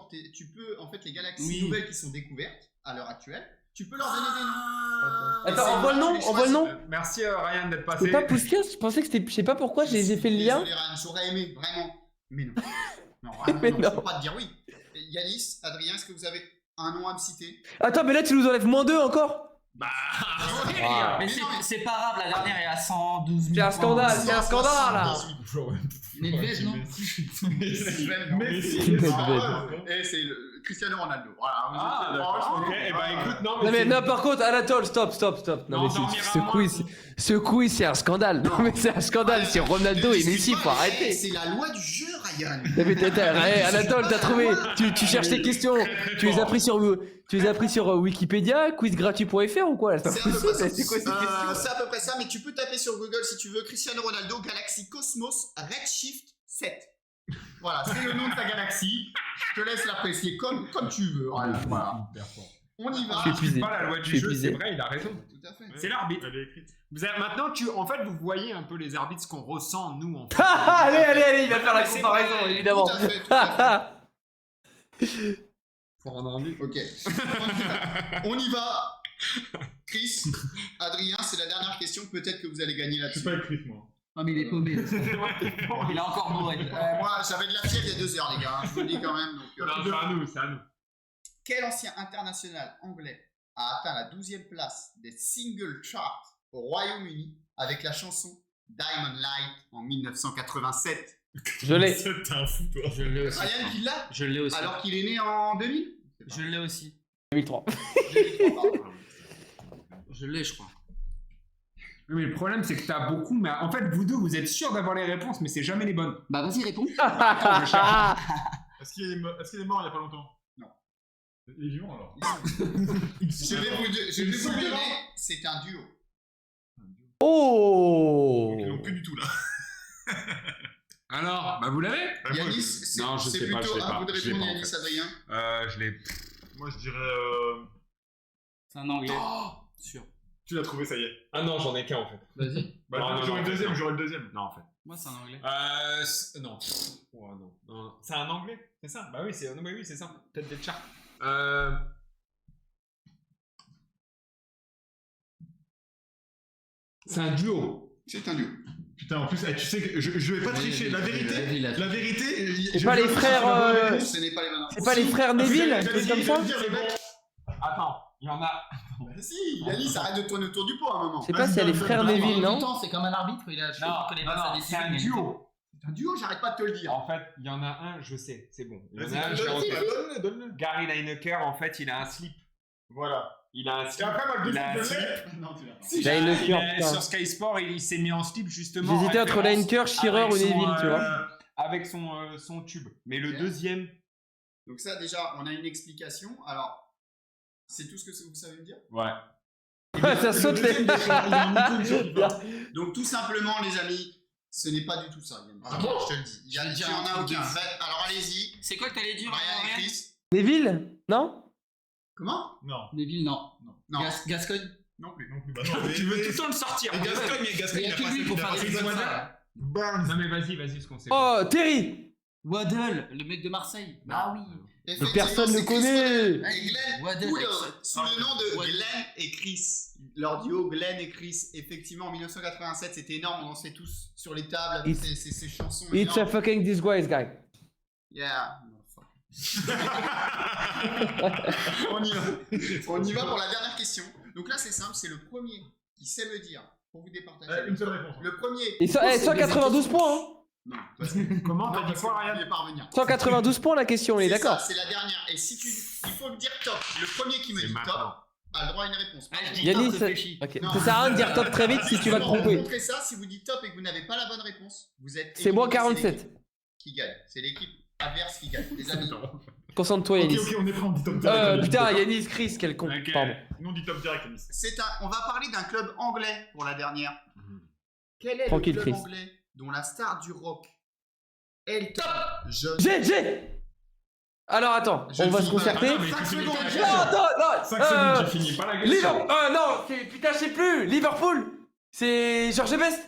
S2: en fait les galaxies
S5: Oui.
S2: nouvelles qui sont découvertes à l'heure actuelle, tu peux leur donner des noms.
S6: attends, envoie le nom, envoie le nom.
S3: Merci Ryan d'être passé.
S6: C'est pas Puskas, je pensais que c'était, je sais pas pourquoi j'ai fait le lien.
S2: Désolé, Ryan, j'aurais aimé vraiment, mais non. Non,
S6: Mais
S2: vraiment, non, je
S6: non.
S2: peux pas te dire oui. Yanis, Adrien, est-ce que vous avez un nom à me citer?
S6: Attends, mais là tu nous enlèves -2 encore.
S3: Bah,
S6: Ah.
S5: Mais c'est pas grave, la dernière est à 112 000.
S6: C'est un scandale, c'est un scandale là.
S2: 178.
S5: Nedved, non
S2: Et c'est le Cristiano Ronaldo. Voilà.
S3: Ah, d'accord. Ok, eh ben, écoute,
S6: Non mais non, par contre, Anatole, stop. Non,
S3: Non,
S6: mais
S3: dormira
S6: ce
S3: moins.
S6: quiz, c'est un scandale. Non mais c'est un scandale, c'est Ronaldo et Messi, faut arrêter.
S2: C'est la loi du jeu, Ryan.
S6: Non, mais Anatole, t'as trouvé. Tu cherches tes questions. Tu les as pris sur Wikipédia, quizgratuit.fr ou quoi là? C'est pas
S2: C'est à peu près
S6: possible.
S2: ça.
S6: C'est quoi ces questions?
S2: C'est à peu près ça, mais tu peux taper sur Google si tu veux Cristiano Ronaldo Galaxy Cosmos Redshift 7. Voilà, c'est le nom de ta galaxie. Je te laisse l'apprécier comme tu veux. Voilà. On y va.
S6: Je suis épuisé.
S3: pas la loi
S6: Je
S3: du
S6: suis
S3: jeu,
S6: épuisé.
S3: c'est vrai, il a raison.
S2: Tout à fait.
S3: C'est l'arbitre.
S4: Elle est écrite.
S3: Maintenant, en fait, vous voyez un peu les arbitres, ce qu'on ressent, nous, en fait.
S6: Allez, il va faire la
S3: C'est
S6: comparaison,
S3: vrai,
S6: évidemment.
S2: Tout à fait, tout à fait.
S3: Faut rendre envie.
S2: Ok. On y va. Chris, Adrien, c'est la dernière question. Peut-être que vous allez gagner
S4: Je suis
S2: là-dessus.
S4: pas écrite moi.
S5: Ah, mais il est paumé. Il a encore bourré.
S2: Moi, j'avais de la fièvre il y a 2 heures, les gars. Je vous le dis quand même. Donc,
S3: Non, c'est à nous.
S2: Quel ancien international anglais a atteint la 12e place des single charts au Royaume-Uni avec la chanson Diamond Light en 1987?
S6: Je l'ai.
S4: T'es un fou toi.
S5: Je l'ai aussi.
S2: Ryan qui l'a
S5: Je l'ai aussi.
S2: alors qu'il est né en 2000?
S5: Je l'ai aussi.
S6: 2003.
S5: Je l'ai, je crois.
S3: Oui, mais le problème, c'est que t'as beaucoup, mais en fait, vous deux, vous êtes sûrs d'avoir les réponses, mais c'est jamais les bonnes.
S5: Bah, vas-y, réponds.
S3: Attends, je cherche.
S4: Est-ce qu'il est mort il y a pas longtemps?
S2: Non.
S4: Il est vivant alors.
S2: Je vais vous le donner, c'est un duo.
S6: Oh.
S4: Ils l'ont plus du tout là.
S3: Alors, bah vous l'avez?
S2: Yanis,
S3: Non, je
S2: c'est
S3: sais pas,
S2: plutôt
S3: je l'ai
S2: à vous
S3: pas,
S2: de
S3: je l'ai
S2: répondre,
S3: pas, en
S2: Yanis,
S3: fait.
S2: Adrien.
S3: Je l'ai.
S4: Moi je dirais.
S5: C'est un anglais. Sûr.
S4: Tu l'as trouvé, ça y est.
S3: Ah non, j'en ai qu'un en fait.
S5: Vas-y.
S4: Bah,
S3: Non, non,
S4: j'aurais
S3: non,
S4: le deuxième,
S3: non.
S4: j'aurais le deuxième.
S3: Non, en fait.
S5: Moi, c'est un anglais.
S3: Non. Oh, non. C'est un anglais, c'est ça? Bah oui, c'est ça. Tête des chars. C'est un duo.
S2: C'est un duo.
S4: Putain, en plus, tu sais que je vais pas tricher. La vérité.
S6: C'est pas les frères.
S2: Ce n'est pas les mêmes.
S6: C'est pas les frères Neville, un truc comme ça?
S3: Attends, il y en a.
S2: Bah si, Yanis, arrête de tourner autour du pot à un moment.
S6: Je sais pas s'il y a les frères Neville, non?
S5: C'est comme un arbitre, il a.
S3: C'est un duo.
S2: C'est un duo, j'arrête pas de te le dire.
S3: En fait, il y en a un, je sais, c'est bon. Il y en
S4: Vas-y,
S3: a un, je l'ai en tête.
S4: donne-le.
S3: Gary Lineker, en fait, il a un slip.
S4: Voilà.
S3: Il a un slip.
S4: Et après, moi, le
S3: Il a un
S4: deuxième,
S3: slip.
S2: Non, tu l'as pas.
S3: Il a-
S6: Lineker,
S3: il a-
S6: putain.
S3: sur Sky Sport, il s'est mis en slip justement.
S6: J'hésitais
S3: en
S6: entre
S3: référence
S6: Lineker, Shearer
S3: avec
S6: ou
S3: son,
S6: Neville, tu vois.
S3: Avec son tube. Mais le
S2: Ok.
S3: deuxième.
S2: Donc ça, déjà, on a une explication. Alors, c'est tout ce que vous savez me dire?
S3: Ouais.
S6: Ça saute les.
S2: Donc tout simplement, les amis, Ce n'est pas du tout ça, Yann.
S4: Ah bon
S2: Je te le dis. Il y
S5: Je te dis
S2: en
S5: un
S2: a
S5: truc de
S2: aucun.
S5: fou.
S2: Alors allez-y.
S5: C'est quoi que t'allais dire
S2: Ryan et
S5: Ryan
S2: Chris.
S6: Neville? Non?
S2: Comment?
S4: Non.
S5: Neville, non.
S2: Non.
S5: Gascogne.
S2: Non plus.
S4: Non plus. Bah non,
S3: Tu veux tout le temps le sortir.
S4: Et Gascogne,
S5: Il y
S4: il
S5: a
S4: a
S5: que lui pour faire des
S4: passé
S5: trucs comme
S3: Waddle.
S5: ça.
S4: Burns.
S3: Non mais vas-y, ce qu'on sait.
S6: Oh, Terry!
S5: Waddle, le mec de Marseille. Ah oui.
S6: Mais
S2: Effectivement,
S6: personne ne
S2: c'est Chris
S6: connaît!
S2: Waddle Et Glenn
S5: Waddle,
S2: Woodle,
S5: excellent.
S2: sous le nom de
S5: Waddle.
S2: Glenn et Chris. Leur duo Glenn et Chris. Effectivement, en 1987, c'était énorme. On dansait tous sur les tables avec
S6: It's-
S2: ces chansons.
S6: It's a
S2: énormes.
S6: fucking disgrace, guy.
S2: Yeah. On y va. On y va pour la dernière question. Donc là, c'est simple. C'est le premier qui sait me dire, pour vous départager.
S4: Une seule réponse.
S2: Le premier.
S6: Et 192 points, hein.
S2: Non, parce que-
S3: Comment
S2: non,
S3: t'as dit
S2: parce
S3: quoi,
S2: que
S3: Ryan?
S2: vous voulez parvenir.
S6: 192 points la question, on est
S2: C'est
S6: d'accord?
S2: ça, c'est la dernière. Et si tu. Il faut me dire top. Le premier qui me
S3: C'est
S2: dit
S3: maintenant.
S2: top a le droit à une réponse.
S5: Ah, je dis
S6: Yannis,
S5: top, réfléchis.
S6: ok.
S2: Non.
S6: Ça sert à rien de dire top très vite si tu vas te
S2: Pour
S6: tromper.
S2: montrer ça, si vous dites top et que vous n'avez pas la bonne réponse, vous êtes.
S6: C'est moi
S2: éliminé,
S6: 47.
S2: l'équipe Qui gagne. C'est l'équipe adverse qui gagne. Les amis.
S6: Concentre-toi, Yanis.
S4: Ok, on est prêt, on dit top direct.
S6: Putain, Yanis, Chris, quel con.
S3: Ok.
S6: Pardon.
S4: Nous, on dit top direct, Yanis.
S2: On va parler d'un club anglais pour la dernière. Quel est
S6: Tranquille,
S2: le club
S6: Chris.
S2: anglais dont la star du rock Elton John
S6: J'ai Alors attends,
S2: Je
S6: on va
S2: finis
S6: se
S2: pas.
S6: concerter.
S3: Ah non, mais
S4: 5
S3: tu finis
S4: secondes,
S3: pas la
S4: j'ai-
S6: Non,
S3: question.
S6: attends,
S4: 5
S6: non.
S4: secondes, j'ai fini.
S3: Pas la question.
S6: Liverpool. Non, putain, je sais plus. Liverpool. C'est Georges Best.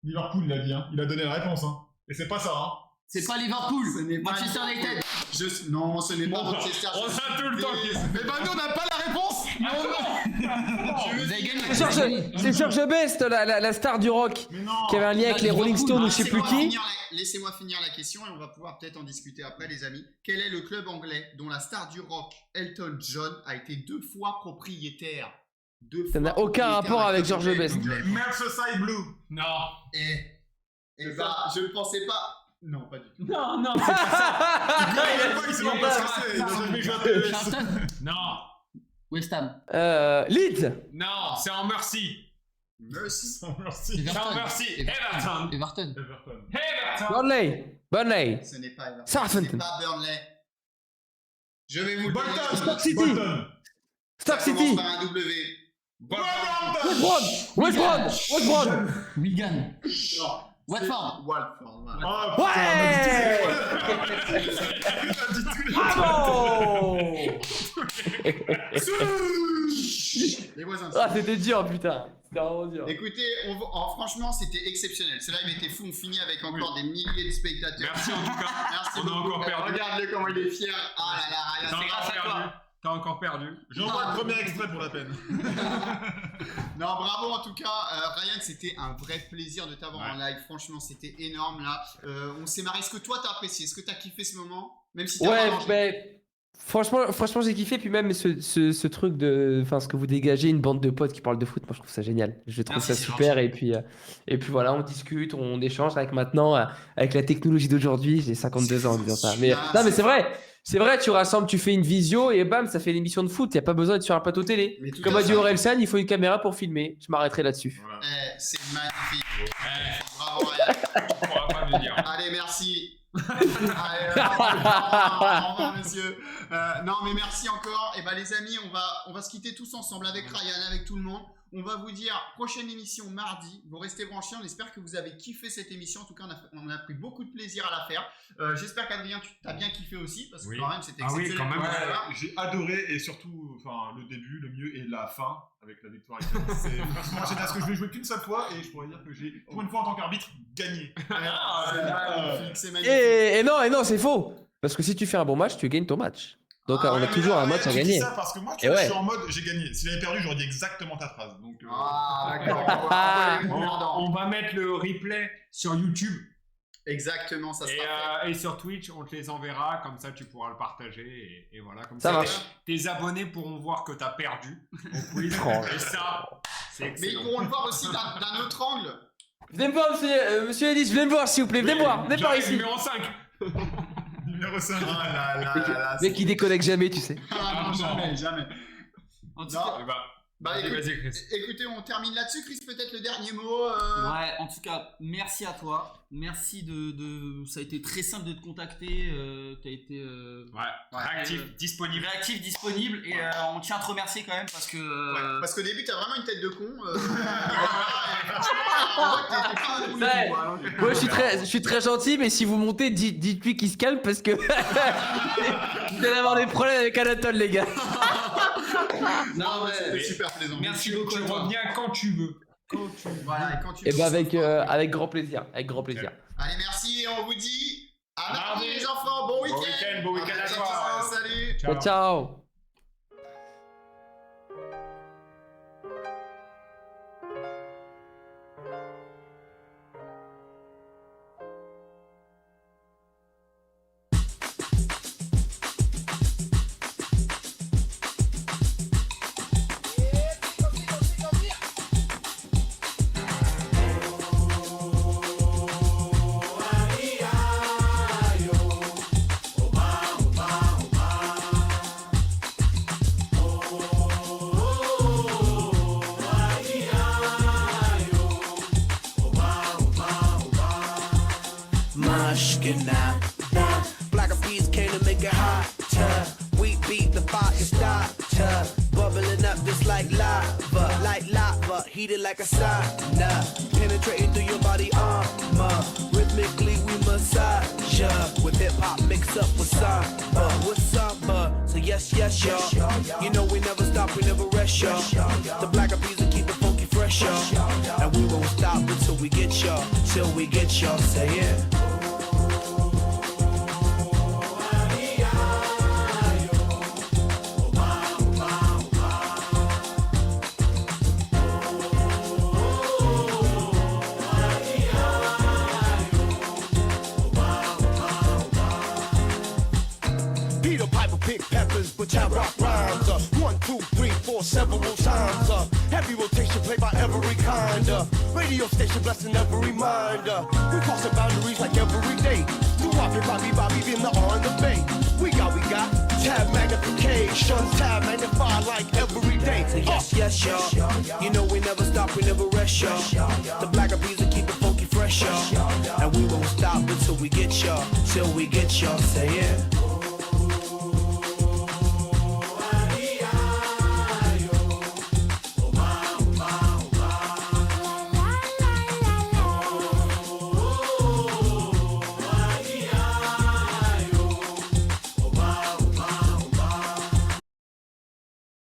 S4: Liverpool, il a dit, hein. Il a donné la réponse, hein. Et c'est pas ça, hein.
S5: C'est pas Liverpool.
S2: Ce n'est pas
S5: Manchester
S2: Liverpool.
S5: United.
S2: Non, ce n'est pas
S3: Bon,
S2: Manchester.
S3: on
S2: je
S3: a
S2: suis
S3: tout le temps.
S2: désolé.
S4: Mais bah, nous, on n'a pas la réponse.
S5: Vous avez gagné.
S6: C'est Georges Best, la star du rock,
S4: Mais non.
S6: qui avait un lien avec les Rolling Stones ou je sais plus qui.
S2: Laissez-moi finir la question et on va pouvoir peut-être en discuter après, les amis. Quel est le club anglais dont la star du rock, Elton John, a été 2 fois propriétaire?
S6: Ça n'a aucun rapport avec Georges Best.
S4: Merseyside Blue.
S3: Non.
S2: Et bah, je ne pensais pas. Non, pas du tout.
S3: Non, c'est pas ça.
S4: Il sait même pas ce que c'est. Il a jamais joué à PES.
S5: Charlton.
S3: Non.
S5: West Ham.
S6: Leeds.
S3: Non, c'est en Mercy.
S2: Merci.
S4: Merci.
S3: C'est en Mercy. Everton.
S5: Everton.
S4: Everton.
S3: Everton.
S6: Burnley.
S2: Ce n'est pas Everton.
S6: Southampton.
S2: Ce n'est pas Burnley. Je vais vous le
S4: Bolton.
S2: donner.
S6: Stoke City.
S4: Bolton.
S6: Stoke
S2: Ça commence
S6: City.
S2: par un W.
S6: West Brom. West Brom. West Brom.
S5: Wigan.
S2: Non.
S5: Watford.
S2: Watford. Voilà.
S4: Ah,
S6: Ouais. Bravo.
S2: Les voisins.
S6: Ah, c'était dur, putain. C'était vraiment dur.
S2: Écoutez, franchement, c'était exceptionnel. Ce live était fou. On finit avec encore des milliers de spectateurs.
S3: Merci en tout cas.
S2: Merci
S3: On a
S2: beaucoup.
S3: encore perdu.
S2: Regarde-le comment il est fier. Ah là là, Ryan.
S3: T'as
S2: c'est grâce
S3: encore
S2: à
S3: perdu.
S2: toi.
S3: T'as encore perdu.
S4: J'envoie le premier extrait pour la peine.
S2: Non, bravo en tout cas. Ryan, c'était un vrai plaisir de t'avoir en live. Franchement, c'était énorme là. On s'est marré. Est-ce que toi, t'as apprécié? Est-ce que t'as kiffé ce moment? Même si t'as pas
S6: Ouais,
S2: mangé.
S6: mais franchement, j'ai kiffé. Puis même ce truc de, enfin, ce que vous dégagez, une bande de potes qui parlent de foot, moi je trouve ça génial. Je trouve
S5: Merci,
S6: ça
S5: c'est
S6: super. Et puis voilà, on discute, on échange. Avec maintenant, avec la technologie d'aujourd'hui, j'ai 52 ans en disant ça. Mais non, mais c'est vrai. C'est vrai, tu rassembles, tu fais une visio et bam, ça fait l'émission de foot. Il n'y a pas besoin d'être sur un plateau télé.
S2: Mais tout
S6: Comme
S2: à
S6: a dit
S2: fait.
S6: Orelsan, il faut une caméra pour filmer. Je m'arrêterai là-dessus.
S4: Voilà.
S2: C'est magnifique.
S3: Eh,
S2: Bravo Ryan.
S3: tu pourras pas me dire.
S2: Allez, merci. Allez, au revoir, monsieur. Non, mais merci encore. Et ben, les amis, on va se quitter tous ensemble avec Ryan, avec tout le monde. On va vous dire prochaine émission mardi. Vous restez branchés. On espère que vous avez kiffé cette émission. En tout cas, on a pris beaucoup de plaisir à la faire. J'espère qu'Adrien, tu as bien kiffé aussi parce que
S3: Oui.
S2: quand même, c'était
S3: Ah oui,
S2: exceptionnel.
S3: quand même.
S2: pour toi.
S4: Ouais, j'ai adoré et surtout, enfin, le début, le milieu et la fin avec la victoire. C'est franchement génial parce que je vais jouer qu'une seule fois et je pourrais dire que j'ai, pour une fois en tant qu'arbitre, gagné.
S2: C'est magnifique, c'est magnifique.
S6: Et non, c'est faux. Parce que si tu fais un bon match, tu gagnes ton match. Donc
S2: Ah
S6: on
S2: ouais,
S6: a toujours un match à
S4: Je dis
S6: gagner.
S4: ça parce que moi, tu
S6: Et
S4: vois,
S6: ouais.
S4: je suis en mode j'ai gagné. S'il avait perdu, j'aurais dit exactement ta phrase. Donc,
S2: Ah, d'accord.
S3: On va mettre le replay sur YouTube
S2: Exactement, ça sera fait.
S3: et sur Twitch, on te les enverra, comme ça tu pourras le partager et voilà. Comme
S6: Ça
S3: ça,
S6: marche.
S3: tes abonnés pourront voir que t'as perdu au quiz.
S6: Oh.
S3: Et ça, c'est
S2: Mais ils
S3: excellent.
S2: pourront le voir aussi d'un autre angle.
S6: Venez me voir, monsieur Ellis, venez me voir s'il vous plaît. Venez me voir, venez par
S3: J'arrive,
S6: ici.
S3: numéro 5.
S4: numéro 5.
S2: Ah là là là là.
S6: Mec, il déconnecte jamais, tu sais.
S2: Ah non, jamais, jamais.
S5: En tout
S2: Non.
S5: cas,
S3: Eh ben,
S2: Bah,
S3: Vas-y,
S2: écoute-
S3: vas-y, Chris.
S2: écoutez, on termine là-dessus. Chris, peut-être le dernier mot.
S5: Ouais, en tout cas, merci à toi. Merci de. Ça a été très simple de te contacter. T'as été
S3: Réactif, disponible.
S5: réactif, disponible. Et on tient à te remercier quand même parce que.
S2: Ouais, parce qu'au début, t'as vraiment une tête de con. On voit que t'es pas un con du
S6: Ouais.
S2: tout, hein.
S6: Moi, je suis très gentil, mais si vous montez, dites-lui qu'il se calme parce que vous allez avoir des problèmes avec Anatole, les gars.
S5: Non,
S2: C'était
S5: ouais.
S2: super plaisant.
S5: Merci beaucoup.
S3: Tu
S5: à toi.
S3: reviens quand tu veux.
S2: Voilà, et quand tu
S6: Et
S2: veux,
S6: bah
S2: on
S6: avec,
S2: se retrouve.
S6: avec grand plaisir, avec grand plaisir.
S2: Allez, merci et on vous dit à mardi,
S3: Mardi.
S2: les enfants. Bon week-end.
S3: Bon week-end à
S2: Ciao,
S3: toi.
S2: salut.
S3: Ciao.
S6: Ciao.
S7: Mushkina. Black of peas came to make it hotter. We beat the fire starter. Bubbling up just like lava, heated like a sauna. Penetrating through your body armor. Rhythmically we massage ya. With hip hop mixed up with samba. So yes, y'all. You know we never stop, we never rest, y'all. The black of peas will keep it funky fresh, y'all. And we won't stop until we get y'all. Till we get y'all. Say it. Peter Piper pick peppers, but I rock rhymes. 1, 2, 3, 4, several times. Heavy rotation played by every kind. Radio station blessing every mind. We crossing boundaries like every day. New Bobby, in the on the bay. We got tab magnification, tab magnified like every day. Yes, y'all. You know we never stop, we never rest, y'all. The black of bees will keep it funky fresh, y'all. And we won't stop until we get y'all. Till we get y'all. Say it.